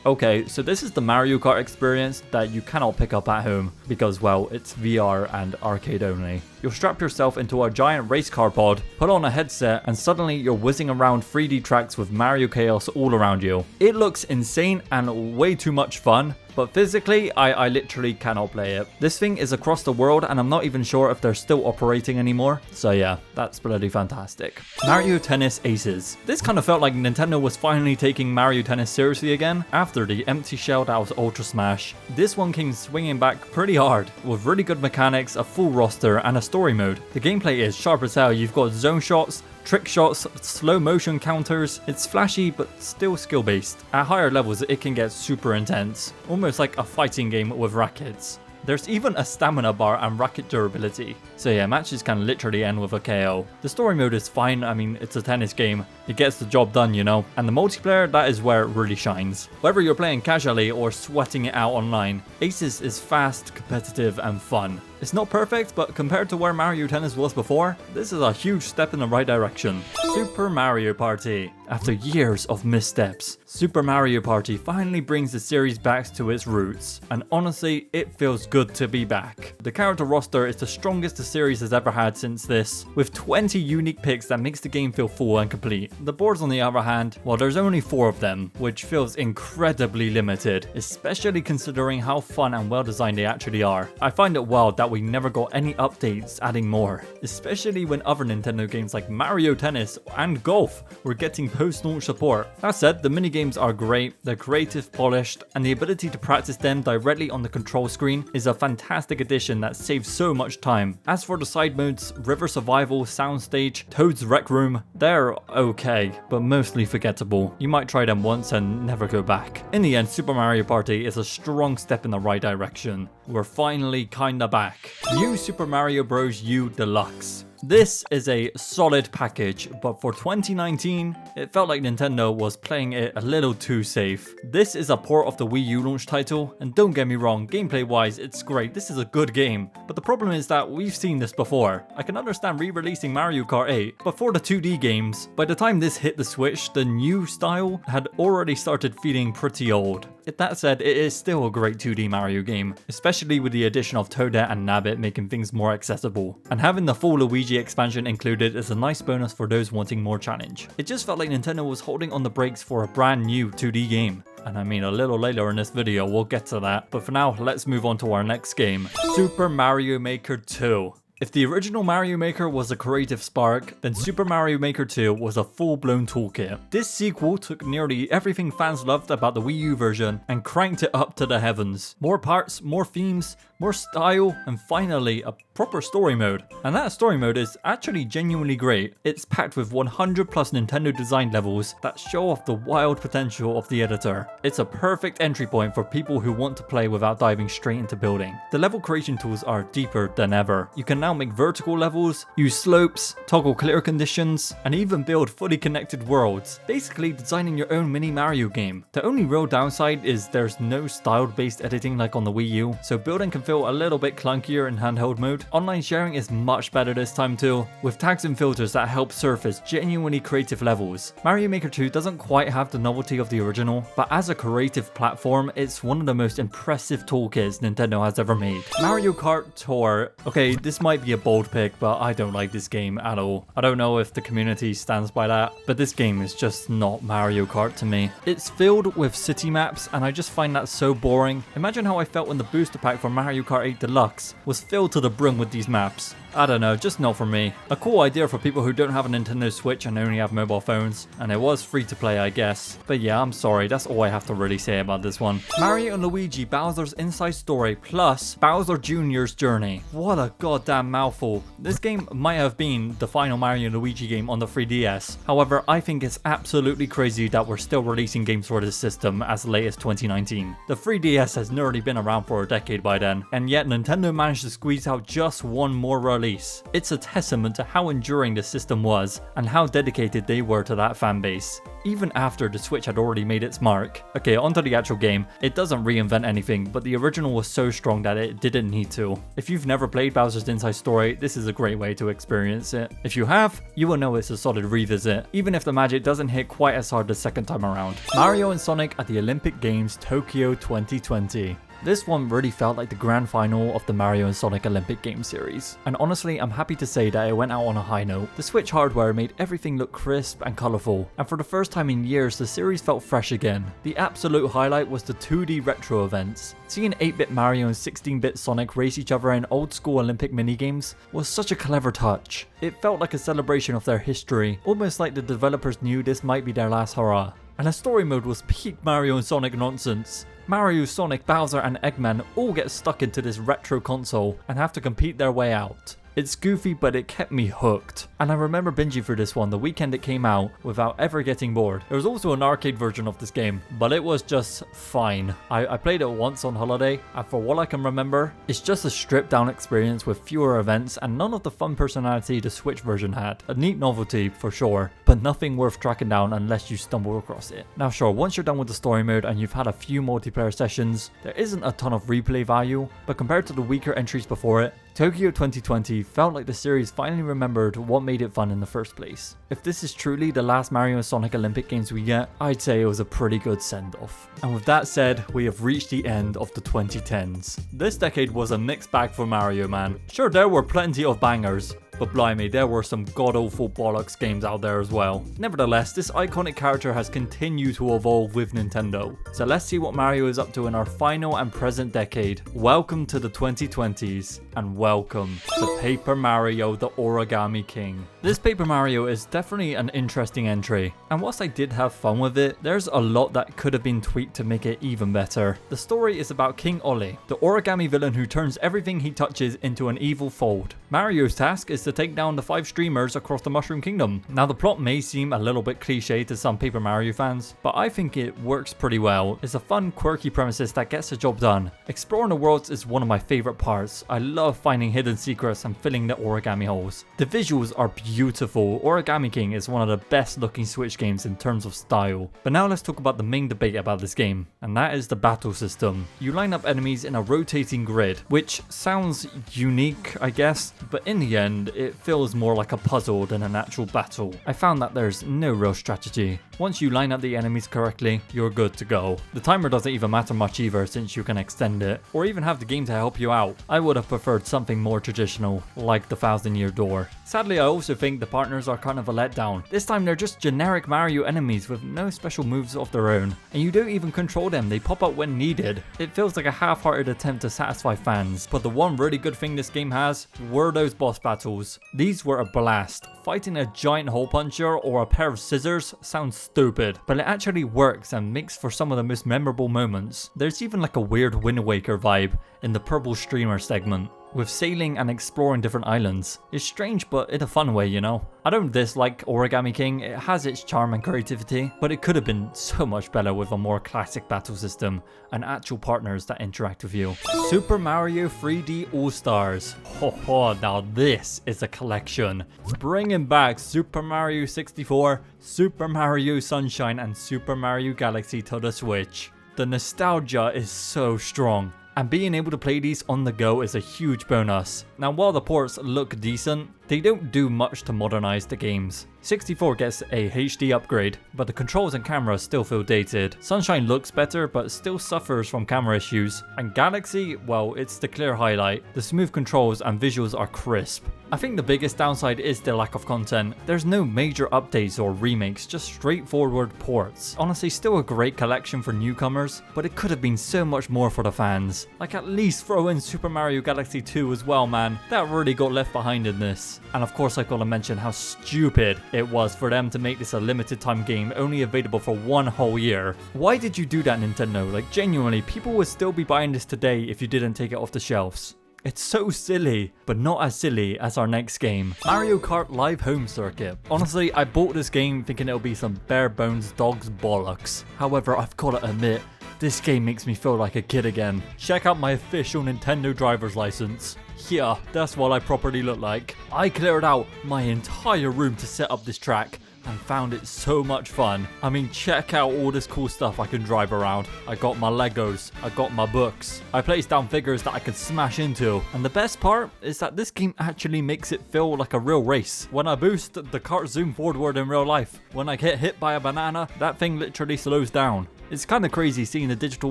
Okay, so this is the Mario Kart experience that you cannot pick up at home because, well, it's VR and arcade only. You'll strap yourself into a giant race car pod, put on a headset, and suddenly you're whizzing around 3D tracks with Mario chaos all around you. It looks insane and way too much fun, but physically, I literally cannot play it. This thing is across the world, and I'm not even sure if they're still operating anymore. So yeah, that's bloody fantastic. Mario Tennis Aces. This kind of felt like Nintendo was finally taking Mario Tennis seriously again after the empty shell that was Ultra Smash. This one came swinging back pretty hard, with really good mechanics, a full roster, and a story mode. The gameplay is sharp as hell. You've got zone shots, trick shots, slow motion counters. It's flashy but still skill based. At higher levels it can get super intense, almost like a fighting game with rackets. There's even a stamina bar and racket durability. So yeah, matches can literally end with a KO. The story mode is fine, I mean, it's a tennis game. It gets the job done, you know. And the multiplayer, that is where it really shines. Whether you're playing casually or sweating it out online, Aces is fast, competitive, and fun. It's not perfect, but compared to where Mario Tennis was before, this is a huge step in the right direction. Super Mario Party. After years of missteps, Super Mario Party finally brings the series back to its roots, and honestly, it feels good to be back. The character roster is the strongest the series has ever had since this, with 20 unique picks that makes the game feel full and complete. The boards on the other hand, well, there's only 4 of them, which feels incredibly limited, especially considering how fun and well designed they actually are. I find it wild that we never got any updates adding more, especially when other Nintendo games like Mario Tennis and Golf were getting post-launch support. That said, the minigames are great, they're creative, polished, and the ability to practice them directly on the control screen is a fantastic addition that saves so much time. As for the side modes, River Survival, Soundstage, Toad's Rec Room, they're okay, but mostly forgettable. You might try them once and never go back. In the end, Super Mario Party is a strong step in the right direction. We're finally kinda back. New Super Mario Bros. U Deluxe. This is a solid package, but for 2019, it felt like Nintendo was playing it a little too safe. This is a port of the Wii U launch title, and don't get me wrong, gameplay-wise, it's great, this is a good game. But the problem is that we've seen this before. I can understand re-releasing Mario Kart 8, but for the 2D games, by the time this hit the Switch, the new style had already started feeling pretty old. That said, it is still a great 2D Mario game, especially with the addition of Toadette and Nabbit making things more accessible. And having the full Luigi expansion included is a nice bonus for those wanting more challenge. It just felt like Nintendo was holding on the brakes for a brand new 2D game. And I mean, a little later in this video, we'll get to that. But for now, let's move on to our next game, Super Mario Maker 2. If the original Mario Maker was a creative spark, then Super Mario Maker 2 was a full-blown toolkit. This sequel took nearly everything fans loved about the Wii U version and cranked it up to the heavens. More parts, more themes, more style, and finally a proper story mode. And that story mode is actually genuinely great. It's packed with 100 plus Nintendo designed levels that show off the wild potential of the editor. It's a perfect entry point for people who want to play without diving straight into building. The level creation tools are deeper than ever. You can now make vertical levels, use slopes, toggle clear conditions, and even build fully connected worlds, basically designing your own mini Mario game. The only real downside is there's no styled based editing like on the Wii U, so building can feel a little bit clunkier in handheld mode. Online sharing is much better this time too, with tags and filters that help surface genuinely creative levels. Mario Maker 2 doesn't quite have the novelty of the original, but as a creative platform, it's one of the most impressive toolkits Nintendo has ever made. Mario Kart Tour. Okay, this might be a bold pick, but I don't like this game at all. I don't know if the community stands by that, but this game is just not Mario Kart to me. It's filled with city maps, and I just find that so boring. Imagine how I felt when the booster pack for Mario Kart 8 Deluxe was filled to the brim with these maps. I don't know, just not for me. A cool idea for people who don't have a Nintendo Switch and only have mobile phones, and it was free to play, I guess. But yeah, I'm sorry, that's all I have to really say about this one. Mario and Luigi Bowser's Inside Story plus Bowser Jr.'s Journey. What a goddamn mouthful. This game might have been the final Mario and Luigi game on the 3DS. However, I think it's absolutely crazy that we're still releasing games for this system as late as 2019. The 3DS has nearly been around for a decade by then, and yet Nintendo managed to squeeze out just one more release. It's a testament to how enduring the system was and how dedicated they were to that fan base, even after the Switch had already made its mark. Okay, onto the actual game. It doesn't reinvent anything, but the original was so strong that it didn't need to. If you've never played Bowser's Inside Story, this is a great way to experience it. If you have, you will know it's a solid revisit, even if the magic doesn't hit quite as hard the second time around. Mario and Sonic at the Olympic Games Tokyo 2020. This one really felt like the grand final of the Mario and Sonic Olympic Games series. And honestly, I'm happy to say that it went out on a high note. The Switch hardware made everything look crisp and colourful, and for the first time in years, the series felt fresh again. The absolute highlight was the 2D retro events. Seeing 8-bit Mario and 16-bit Sonic race each other in old school Olympic minigames was such a clever touch. It felt like a celebration of their history, almost like the developers knew this might be their last hurrah. And the story mode was peak Mario and Sonic nonsense. Mario, Sonic, Bowser and Eggman all get stuck into this retro console and have to compete their way out. It's goofy, but it kept me hooked. And I remember binging through this one the weekend it came out without ever getting bored. There was also an arcade version of this game, but it was just fine. I played it once on holiday, and for what I can remember, it's just a stripped down experience with fewer events and none of the fun personality the Switch version had. A neat novelty for sure, but nothing worth tracking down unless you stumble across it. Now sure, once you're done with the story mode and you've had a few multiplayer sessions, there isn't a ton of replay value, but compared to the weaker entries before it, Tokyo 2020 felt like the series finally remembered what made it fun in the first place. If this is truly the last Mario and Sonic Olympic games we get, I'd say it was a pretty good send-off. And with that said, we have reached the end of the 2010s. This decade was a mixed bag for Mario, man. Sure, there were plenty of bangers, but blimey, there were some god-awful bollocks games out there as well. Nevertheless, this iconic character has continued to evolve with Nintendo. So let's see what Mario is up to in our final and present decade. Welcome to the 2020s, and welcome to Paper Mario the Origami King. This Paper Mario is definitely an interesting entry, and whilst I did have fun with it, there's a lot that could have been tweaked to make it even better. The story is about King Ollie, the origami villain who turns everything he touches into an evil fold. Mario's task is to take down the 5 streamers across the Mushroom Kingdom. Now the plot may seem a little bit cliche to some Paper Mario fans, but I think it works pretty well. It's a fun, quirky premises that gets the job done. Exploring the worlds is one of my favourite parts. I love finding hidden secrets and filling the origami holes. The visuals are beautiful. Origami King is one of the best looking Switch games in terms of style. But now let's talk about the main debate about this game, and that is the battle system. You line up enemies in a rotating grid, which sounds unique, I guess, but in the end, it feels more like a puzzle than an actual battle. I found that there's no real strategy. Once you line up the enemies correctly, you're good to go. The timer doesn't even matter much either since you can extend it, or even have the game to help you out. I would have preferred something more traditional, like the 1000-Year Door. Sadly, I also think the partners are kind of a letdown. This time they're just generic Mario enemies with no special moves of their own, and you don't even control them, they pop up when needed. It feels like a half-hearted attempt to satisfy fans, but the one really good thing this game has were those boss battles. These were a blast. Fighting a giant hole puncher or a pair of scissors sounds stupid, but it actually works and makes for some of the most memorable moments. There's even like a weird Wind Waker vibe in the purple streamer segment, with sailing and exploring different islands. It's strange, but in a fun way, you know? I don't dislike Origami King, it has its charm and creativity, but it could have been so much better with a more classic battle system and actual partners that interact with you. Super Mario 3D All-Stars. Ho ho, now this is a collection. Bringing back Super Mario 64, Super Mario Sunshine, and Super Mario Galaxy to the Switch. The nostalgia is so strong, and being able to play these on the go is a huge bonus. Now, while the ports look decent, they don't do much to modernize the games. 64 gets a HD upgrade, but the controls and cameras still feel dated. Sunshine looks better, but still suffers from camera issues. And Galaxy, well, it's the clear highlight. The smooth controls and visuals are crisp. I think the biggest downside is the lack of content. There's no major updates or remakes, just straightforward ports. Honestly, still a great collection for newcomers, but it could have been so much more for the fans. Like, at least throw in Super Mario Galaxy 2 as well, man. That really got left behind in this. And of course, I gotta mention how stupid it was for them to make this a limited time game only available for 1 whole year. Why did you do that, Nintendo? Like, genuinely, people would still be buying this today if you didn't take it off the shelves. It's so silly, but not as silly as our next game, Mario Kart Live Home Circuit. Honestly, I bought this game thinking it'll be some bare bones dog's bollocks. However, I've gotta admit, this game makes me feel like a kid again. Check out my official Nintendo driver's license. Yeah, that's what I properly look like. I cleared out my entire room to set up this track and found it so much fun. I mean, check out all this cool stuff I can drive around. I got my Legos, I got my books. I placed down figures that I could smash into. And the best part is that this game actually makes it feel like a real race. When I boost, the cart zoom forward in real life. When I get hit by a banana, that thing literally slows down. It's kind of crazy seeing the digital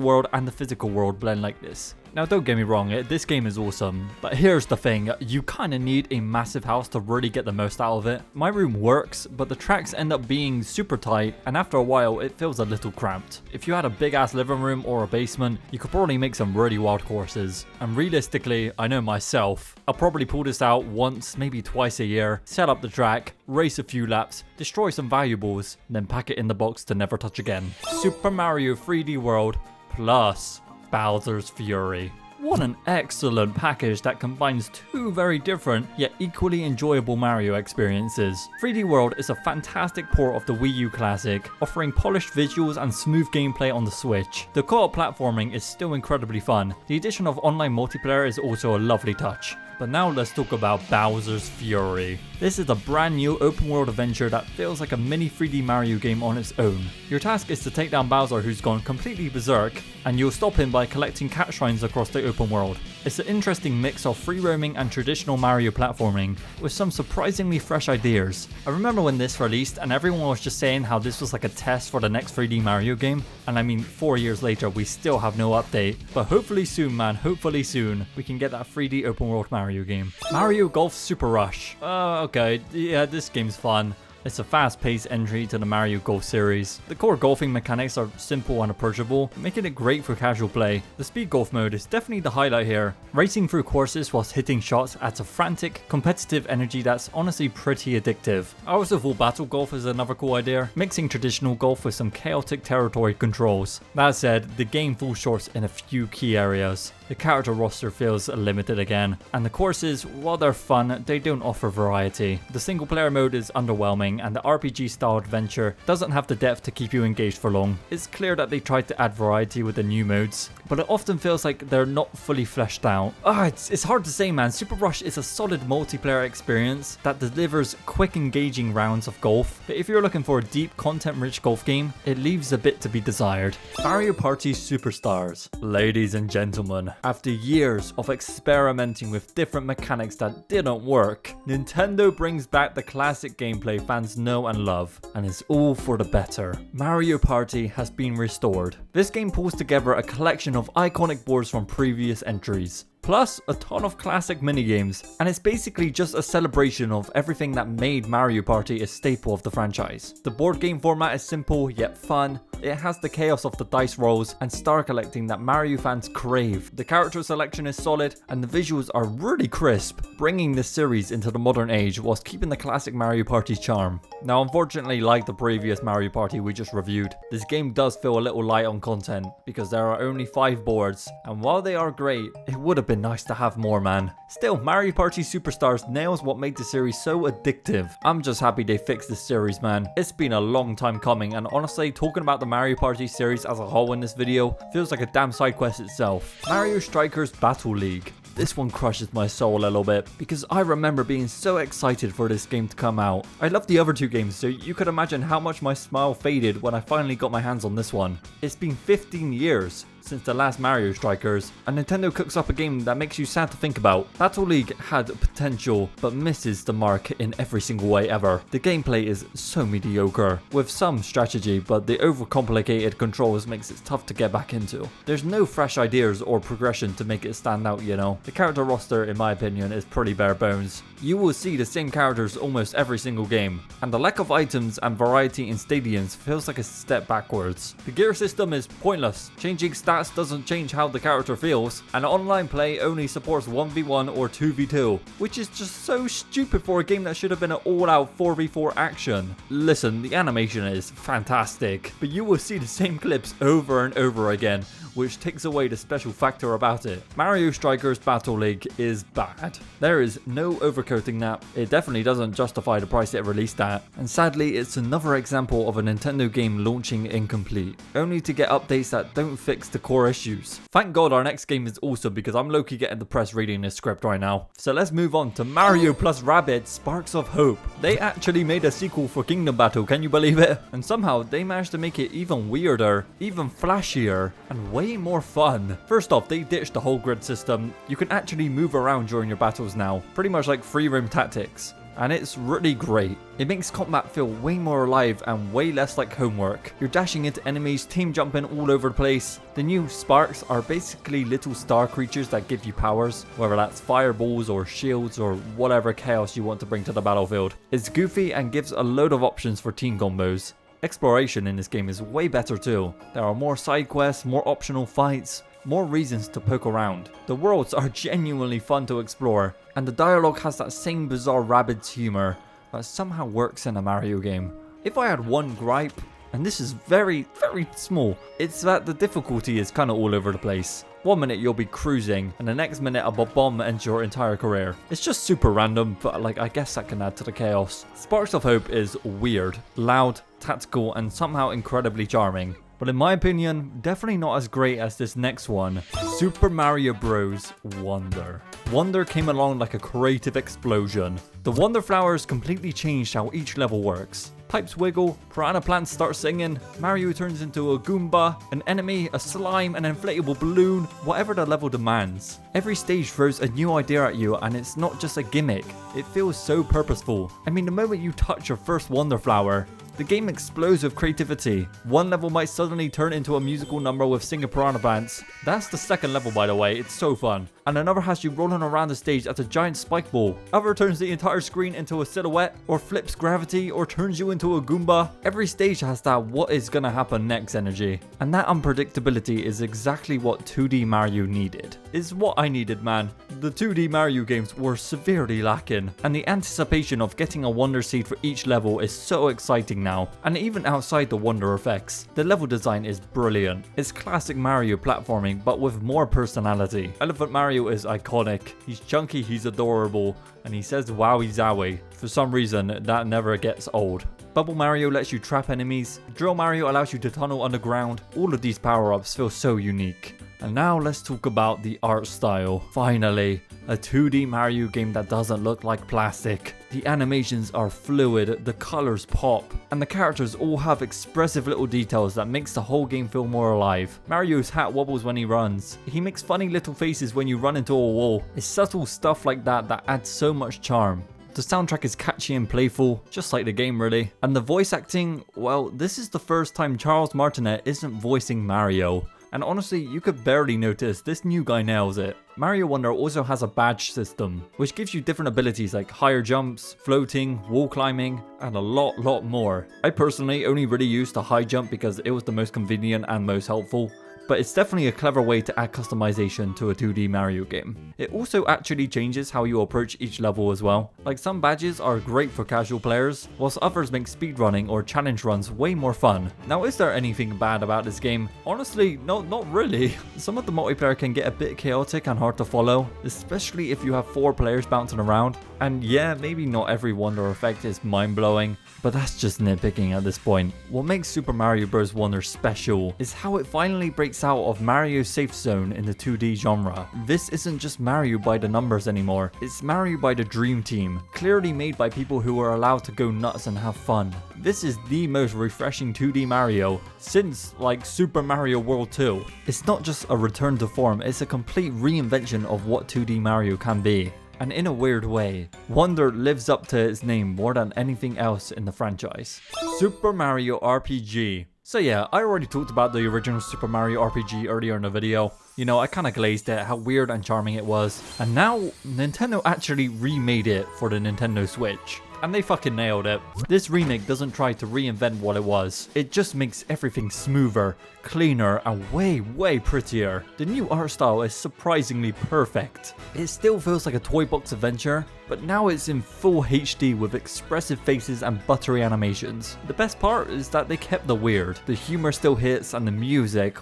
world and the physical world blend like this. Now, don't get me wrong, this game is awesome, but here's the thing, you kind of need a massive house to really get the most out of it. My room works, but the tracks end up being super tight, and after a while, it feels a little cramped. If you had a big ass living room or a basement, you could probably make some really wild courses. And realistically, I know myself, I'll probably pull this out once, maybe twice a year, set up the track, race a few laps, destroy some valuables, then pack it in the box to never touch again. Super Mario 3D World plus Bowser's Fury. What an excellent package that combines two very different yet equally enjoyable Mario experiences. 3D World is a fantastic port of the Wii U classic, offering polished visuals and smooth gameplay on the Switch. The co-op platforming is still incredibly fun. The addition of online multiplayer is also a lovely touch. But now let's talk about Bowser's Fury. This is a brand new open world adventure that feels like a mini 3D Mario game on its own. Your task is to take down Bowser, who's gone completely berserk, and you'll stop him by collecting cat shrines across the open world. It's an interesting mix of free roaming and traditional Mario platforming, with some surprisingly fresh ideas. I remember when this released and everyone was just saying how this was like a test for the next 3D Mario game, and I mean 4 years later we still have no update, but hopefully soon, man, hopefully soon we can get that 3D open world Mario game. Mario Golf Super Rush. Okay, yeah, this game's fun. It's a fast-paced entry to the Mario Golf series. The core golfing mechanics are simple and approachable, making it great for casual play. The speed golf mode is definitely the highlight here. Racing through courses whilst hitting shots adds a frantic, competitive energy that's honestly pretty addictive. I also thought battle golf is another cool idea, mixing traditional golf with some chaotic territory controls. That said, the game falls short in a few key areas. The character roster feels limited again, and the courses, while they're fun, they don't offer variety. The single player mode is underwhelming, and the RPG style adventure doesn't have the depth to keep you engaged for long. It's clear that they tried to add variety with the new modes, but it often feels like they're not fully fleshed out. It's hard to say, man. Super Rush is a solid multiplayer experience that delivers quick engaging rounds of golf, but if you're looking for a deep content rich golf game, it leaves a bit to be desired. Mario Party Superstars. Ladies and gentlemen, After years of experimenting with different mechanics that didn't work, Nintendo brings back the classic gameplay fans know and love, and it's all for the better. Mario Party has been restored. This game pulls together a collection of iconic boards from previous entries, plus a ton of classic minigames, and it's basically just a celebration of everything that made Mario Party a staple of the franchise. The board game format is simple yet fun. It has the chaos of the dice rolls and star collecting that Mario fans crave. The character selection is solid and the visuals are really crisp, bringing this series into the modern age whilst keeping the classic Mario Party charm. Now unfortunately, like the previous Mario Party we just reviewed, this game does feel a little light on content because there are only 5 boards, and while they are great, it would have been nice to have more, man. Still, Mario Party Superstars nails what made the series so addictive. I'm just happy they fixed this series, man. It's been a long time coming, and honestly, talking about the Mario Party series as a whole in this video feels like a damn side quest itself. Mario Strikers Battle League. This one crushes my soul a little bit because I remember being so excited for this game to come out. I loved the other 2 games, so you could imagine how much my smile faded when I finally got my hands on this one. It's been 15 years since the last Mario Strikers, and Nintendo cooks up a game that makes you sad to think about. Battle League had potential, but misses the mark in every single way ever. The gameplay is so mediocre, with some strategy, but the overcomplicated controls makes it tough to get back into. There's no fresh ideas or progression to make it stand out, you know. The character roster, in my opinion, is pretty bare bones. You will see the same characters almost every single game, and the lack of items and variety in stadiums feels like a step backwards. The gear system is pointless. Changing stats doesn't change how the character feels, and online play only supports 1v1 or 2v2, which is just so stupid for a game that should have been an all-out 4v4 action. Listen, the animation is fantastic, but you will see the same clips over and over again, which takes away the special factor about it. Mario Strikers Battle League is bad. There is no overcoating that. It definitely doesn't justify the price it released at, and sadly it's another example of a Nintendo game launching incomplete, only to get updates that don't fix the core issues. Thank God our next game is awesome because I'm low-key getting depressed reading this script right now. So let's move on to Mario plus Rabbids Sparks of Hope. They actually made a sequel for Kingdom Battle, can you believe it? And somehow they managed to make it even weirder, even flashier, and way more fun. First off, they ditched the whole grid system. You can actually move around during your battles now, pretty much like free roam tactics, and it's really great. It makes combat feel way more alive and way less like homework. You're dashing into enemies, team jumping all over the place. The new sparks are basically little star creatures that give you powers, whether that's fireballs or shields or whatever chaos you want to bring to the battlefield. It's goofy and gives a load of options for team combos. Exploration in this game is way better too. There are more side quests, more optional fights, more reasons to poke around. The worlds are genuinely fun to explore, and the dialogue has that same bizarre Rabbids humor that somehow works in a Mario game. If I had one gripe, and this is very, very small, it's that the difficulty is kind of all over the place. One minute you'll be cruising, and the next minute a bomb ends your entire career. It's just super random, but like I guess that can add to the chaos. Sparks of Hope is weird, loud, tactical, and somehow incredibly charming. But in my opinion, definitely not as great as this next one, Super Mario Bros. Wonder. Wonder came along like a creative explosion. The Wonder Flowers completely changed how each level works. Pipes wiggle, piranha plants start singing, Mario turns into a Goomba, an enemy, a slime, an inflatable balloon, whatever the level demands. Every stage throws a new idea at you, and it's not just a gimmick, it feels so purposeful. I mean, the moment you touch your first Wonder Flower, the game explodes with creativity. One level might suddenly turn into a musical number with singing piranha plants. That's the second level, by the way, it's so fun. And another has you rolling around the stage as a giant spike ball. Other turns the entire screen into a silhouette, or flips gravity, or turns you into a Goomba. Every stage has that what is gonna happen next energy. And that unpredictability is exactly what 2D Mario needed. It's what I needed, man. The 2D Mario games were severely lacking, and the anticipation of getting a Wonder Seed for each level is so exciting now. And even outside the Wonder effects, the level design is brilliant. It's classic Mario platforming, but with more personality. Elephant Mario is iconic. He's chunky, he's adorable, and he says wowie zowie. For some reason, that never gets old. Bubble Mario lets you trap enemies. Drill Mario allows you to tunnel underground. All of these power-ups feel so unique. And now let's talk about the art style. Finally, a 2D Mario game that doesn't look like plastic. The animations are fluid, the colors pop, and the characters all have expressive little details that makes the whole game feel more alive. Mario's hat wobbles when he runs. He makes funny little faces when you run into a wall. It's subtle stuff like that that adds so much charm. The soundtrack is catchy and playful, just like the game really. And the voice acting, well, this is the first time Charles Martinet isn't voicing Mario. And honestly, you could barely notice, this new guy nails it. Mario Wonder also has a badge system, which gives you different abilities like higher jumps, floating, wall climbing, and a lot more. I personally only really used the high jump because it was the most convenient and most helpful. But it's definitely a clever way to add customization to a 2D Mario game. It also actually changes how you approach each level as well. Like some badges are great for casual players, whilst others make speedrunning or challenge runs way more fun. Now, is there anything bad about this game? Honestly, not really. Some of the multiplayer can get a bit chaotic and hard to follow, especially if you have 4 players bouncing around. And yeah, maybe not every wonder effect is mind-blowing, but that's just nitpicking at this point. What makes Super Mario Bros. Wonder special is how it finally breaks out of Mario's safe zone in the 2D genre. This isn't just Mario by the numbers anymore, it's Mario by the Dream Team, clearly made by people who are allowed to go nuts and have fun. This is the most refreshing 2D Mario since like Super Mario World 2. It's not just a return to form, it's a complete reinvention of what 2D Mario can be. And in a weird way, Wonder lives up to its name more than anything else in the franchise. Super Mario RPG. So yeah, I already talked about the original Super Mario RPG earlier in the video. You know, I kinda glazed it, how weird and charming it was. And now, Nintendo actually remade it for the Nintendo Switch. And they fucking nailed it. This remake doesn't try to reinvent what it was. It just makes everything smoother, cleaner, and way prettier. The new art style is surprisingly perfect. It still feels like a toy box adventure, but now it's in full HD with expressive faces and buttery animations. The best part is that they kept the weird. The humor still hits and the music,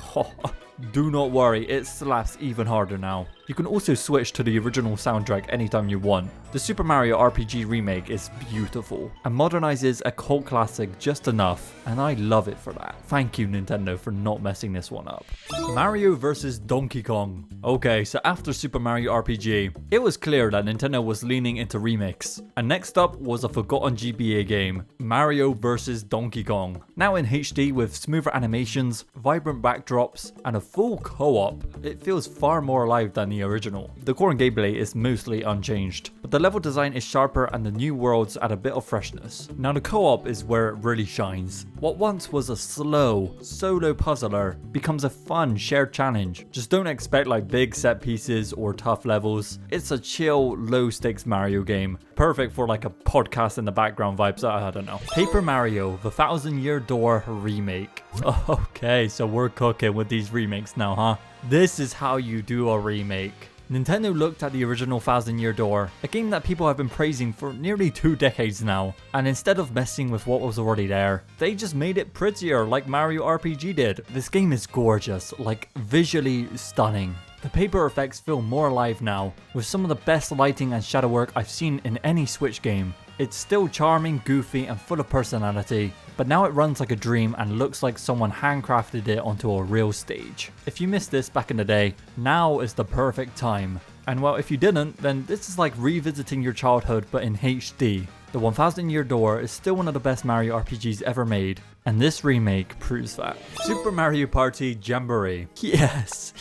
do not worry, it slaps even harder now. You can also switch to the original soundtrack anytime you want. The Super Mario RPG Remake is beautiful and modernizes a cult classic just enough, and I love it for that. Thank you, Nintendo, for not messing this one up. Mario vs. Donkey Kong. Okay, so after Super Mario RPG, it was clear that Nintendo was leaning into remakes. And next up was a forgotten GBA game, Mario vs. Donkey Kong. Now in HD with smoother animations, vibrant backdrops, and a full co-op, it feels far more alive than the original. The core gameplay is mostly unchanged, but the level design is sharper and the new worlds add a bit of freshness. Now the co-op is where it really shines. What once was a slow, solo puzzler becomes a fun shared challenge. Just don't expect like big set pieces or tough levels. It's a chill, low stakes Mario game. Perfect for like a podcast in the background vibes, I don't know. Paper Mario, The Thousand Year Door Remake. Okay, so we're cooking with these remakes now, huh? This is how you do a remake. Nintendo looked at the original Thousand Year Door, a game that people have been praising for nearly 2 decades now, and instead of messing with what was already there, they just made it prettier like Mario RPG did. This game is gorgeous, like visually stunning. The paper effects feel more alive now, with some of the best lighting and shadow work I've seen in any Switch game. It's still charming, goofy, and full of personality, but now it runs like a dream and looks like someone handcrafted it onto a real stage. If you missed this back in the day, now is the perfect time. And well, if you didn't, then this is like revisiting your childhood but in HD. The 1000 Year Door is still one of the best Mario RPGs ever made, and this remake proves that. Super Mario Party Jamboree. Yes!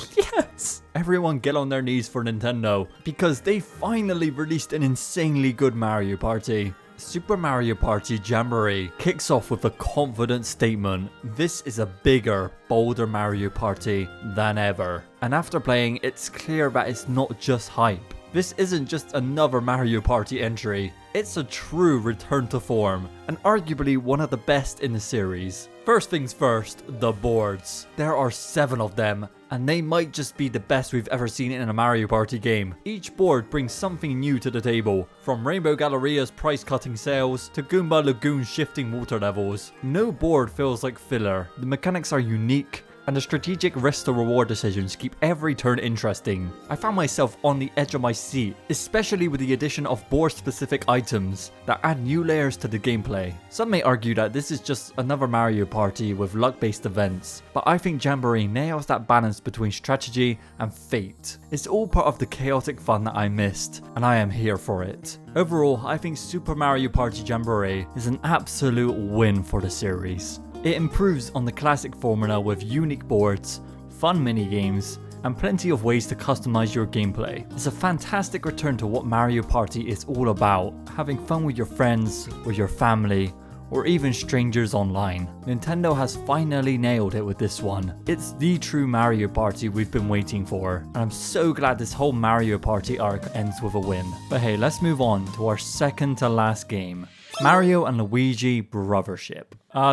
Everyone get on their knees for Nintendo, because they finally released an insanely good Mario Party. Super Mario Party Jamboree kicks off with a confident statement. This is a bigger, bolder Mario Party than ever. And after playing, it's clear that it's not just hype. This isn't just another Mario Party entry, it's a true return to form, and arguably one of the best in the series. First things first, the boards. There are 7 of them, and they might just be the best we've ever seen in a Mario Party game. Each board brings something new to the table, from Rainbow Galleria's price-cutting sales to Goomba Lagoon's shifting water levels. No board feels like filler, the mechanics are unique, and the strategic risk to reward decisions keep every turn interesting. I found myself on the edge of my seat, especially with the addition of board specific items that add new layers to the gameplay. Some may argue that this is just another Mario Party with luck based events, but I think Jamboree nails that balance between strategy and fate. It's all part of the chaotic fun that I missed, and I am here for it. Overall, I think Super Mario Party Jamboree is an absolute win for the series. It improves on the classic formula with unique boards, fun mini-games, and plenty of ways to customize your gameplay. It's a fantastic return to what Mario Party is all about, having fun with your friends, with your family, or even strangers online. Nintendo has finally nailed it with this one. It's the true Mario Party we've been waiting for, and I'm so glad this whole Mario Party arc ends with a win. But hey, let's move on to our second to last game, Mario and Luigi Brothership.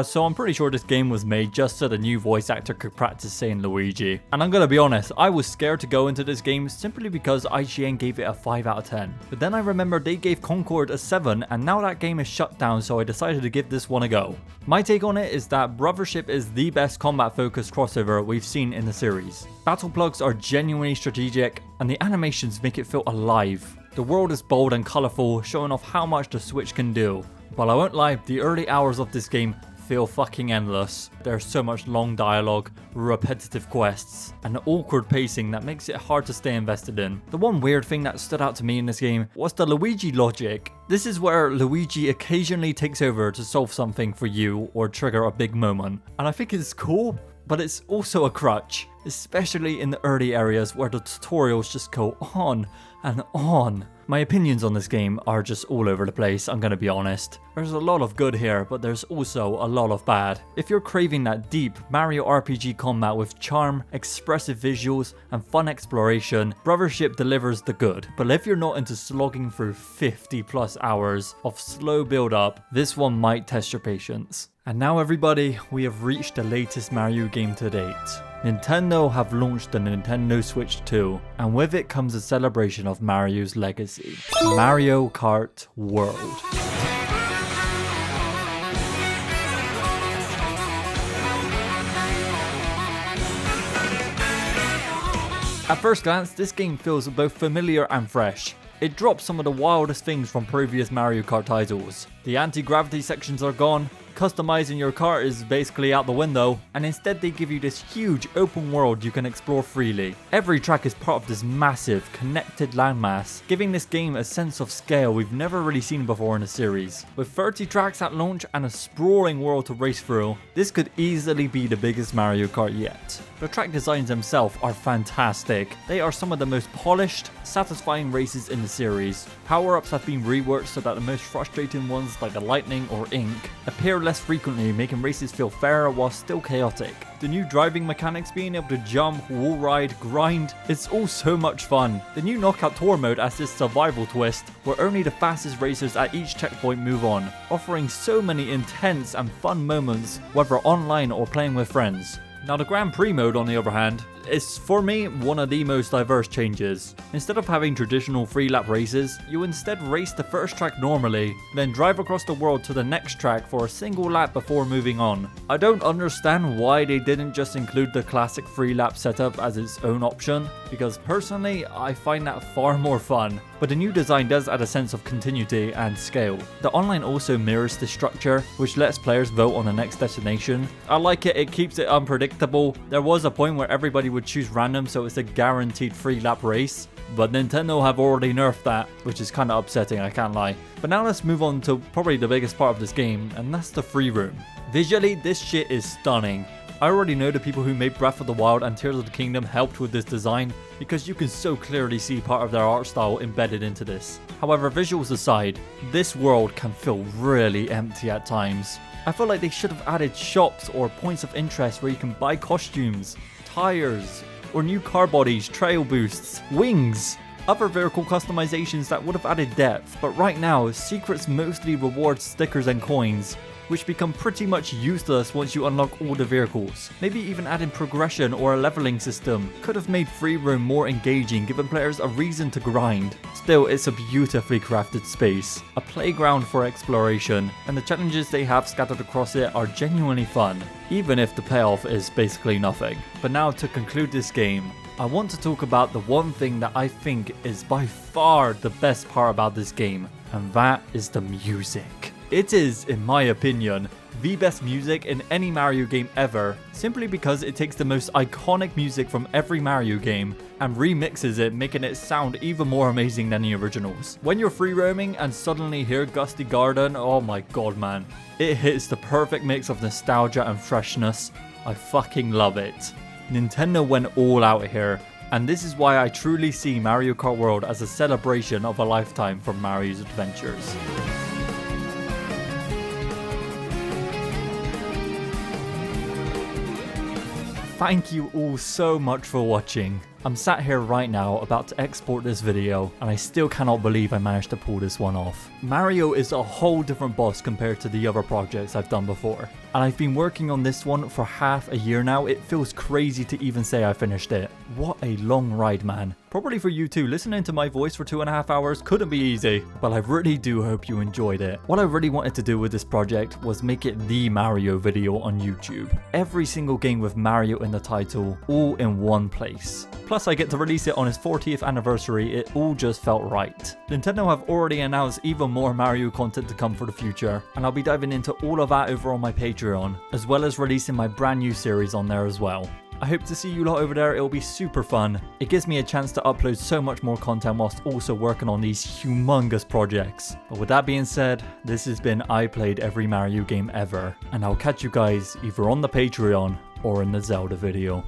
So I'm pretty sure this game was made just so the new voice actor could practice saying Luigi. And I'm gonna be honest, I was scared to go into this game simply because IGN gave it a 5 out of 10. But then I remember they gave Concord a 7, and now that game is shut down, so I decided to give this one a go. My take on it is that Brothership is the best combat focused crossover we've seen in the series. Battle plugs are genuinely strategic, and the animations make it feel alive. The world is bold and colourful, showing off how much the Switch can do. But I won't lie, the early hours of this game feel fucking endless. There's so much long dialogue, repetitive quests, and awkward pacing that makes it hard to stay invested in. The one weird thing that stood out to me in this game was the Luigi logic. This is where Luigi occasionally takes over to solve something for you or trigger a big moment. And I think it's cool, but it's also a crutch, especially in the early areas where the tutorials just go on and on. My opinions on this game are just all over the place, I'm gonna be honest. There's a lot of good here, but there's also a lot of bad. If you're craving that deep Mario RPG combat with charm, expressive visuals, and fun exploration, Brothership delivers the good. But if you're not into slogging through 50 plus hours of slow build up, this one might test your patience. And now everybody, we have reached the latest Mario game to date. Nintendo have launched the Nintendo Switch 2, and with it comes a celebration of Mario's legacy, Mario Kart World. At first glance, this game feels both familiar and fresh. It drops some of the wildest things from previous Mario Kart titles. The anti-gravity sections are gone, customizing your car is basically out the window, and instead they give you this huge open world you can explore freely. Every track is part of this massive, connected landmass, giving this game a sense of scale we've never really seen before in the series. With 30 tracks at launch and a sprawling world to race through, this could easily be the biggest Mario Kart yet. The track designs themselves are fantastic. They are some of the most polished, satisfying races in the series. Power-ups have been reworked so that the most frustrating ones like the lightning or ink appear less frequently, making races feel fairer while still chaotic. The new driving mechanics, being able to jump, wall ride, grind, it's all so much fun. The new knockout tour mode as this survival twist, where only the fastest racers at each checkpoint move on, offering so many intense and fun moments, whether online or playing with friends. Now the Grand Prix mode, on the other hand, is for me one of the most diverse changes. Instead of having traditional free lap races, you instead race the first track normally, then drive across the world to the next track for a single lap before moving on. I don't understand why they didn't just include the classic free lap setup as its own option, because personally I find that far more fun. But the new design does add a sense of continuity and scale. The online also mirrors this structure, which lets players vote on the next destination. I like it, it keeps it unpredictable. There was a point where everybody would choose random, so it's a guaranteed free lap race. But Nintendo have already nerfed that, which is kind of upsetting, I can't lie. But now let's move on to probably the biggest part of this game, and that's the free room. Visually, this shit is stunning. I already know the people who made Breath of the Wild and Tears of the Kingdom helped with this design, because you can so clearly see part of their art style embedded into this. However, visuals aside, this world can feel really empty at times. I feel like they should have added shops or points of interest where you can buy costumes, tires, or new car bodies, trail boosts, wings, other vehicle customizations that would have added depth. But right now, secrets mostly reward stickers and coins, which become pretty much useless once you unlock all the vehicles. Maybe even adding progression or a leveling system could have made free roam more engaging, giving players a reason to grind. Still, it's a beautifully crafted space, a playground for exploration, and the challenges they have scattered across it are genuinely fun, even if the payoff is basically nothing. But now to conclude this game, I want to talk about the one thing that I think is by far the best part about this game, and that is the music. It is, in my opinion, the best music in any Mario game ever, simply because it takes the most iconic music from every Mario game and remixes it, making it sound even more amazing than the originals. When you're free roaming and suddenly hear Gusty Garden, oh my god man, it hits the perfect mix of nostalgia and freshness. I fucking love it. Nintendo went all out here, and this is why I truly see Mario Kart World as a celebration of a lifetime for Mario's adventures. Thank you all so much for watching. I'm sat here right now about to export this video, and I still cannot believe I managed to pull this one off. Mario is a whole different boss compared to the other projects I've done before, and I've been working on this one for half a year now. It feels crazy to even say I finished it. What a long ride, man. Probably for you too, listening to my voice for 2.5 hours couldn't be easy, but I really do hope you enjoyed it. What I really wanted to do with this project was make it the Mario video on YouTube. Every single game with Mario in the title, all in one place. Plus I get to release it on his 40th anniversary, it all just felt right. Nintendo have already announced even more Mario content to come for the future, and I'll be diving into all of that over on my Patreon, as well as releasing my brand new series on there as well. I hope to see you lot over there, it'll be super fun. It gives me a chance to upload so much more content whilst also working on these humongous projects. But with that being said, this has been I Played Every Mario Game Ever, and I'll catch you guys either on the Patreon or in the Zelda video.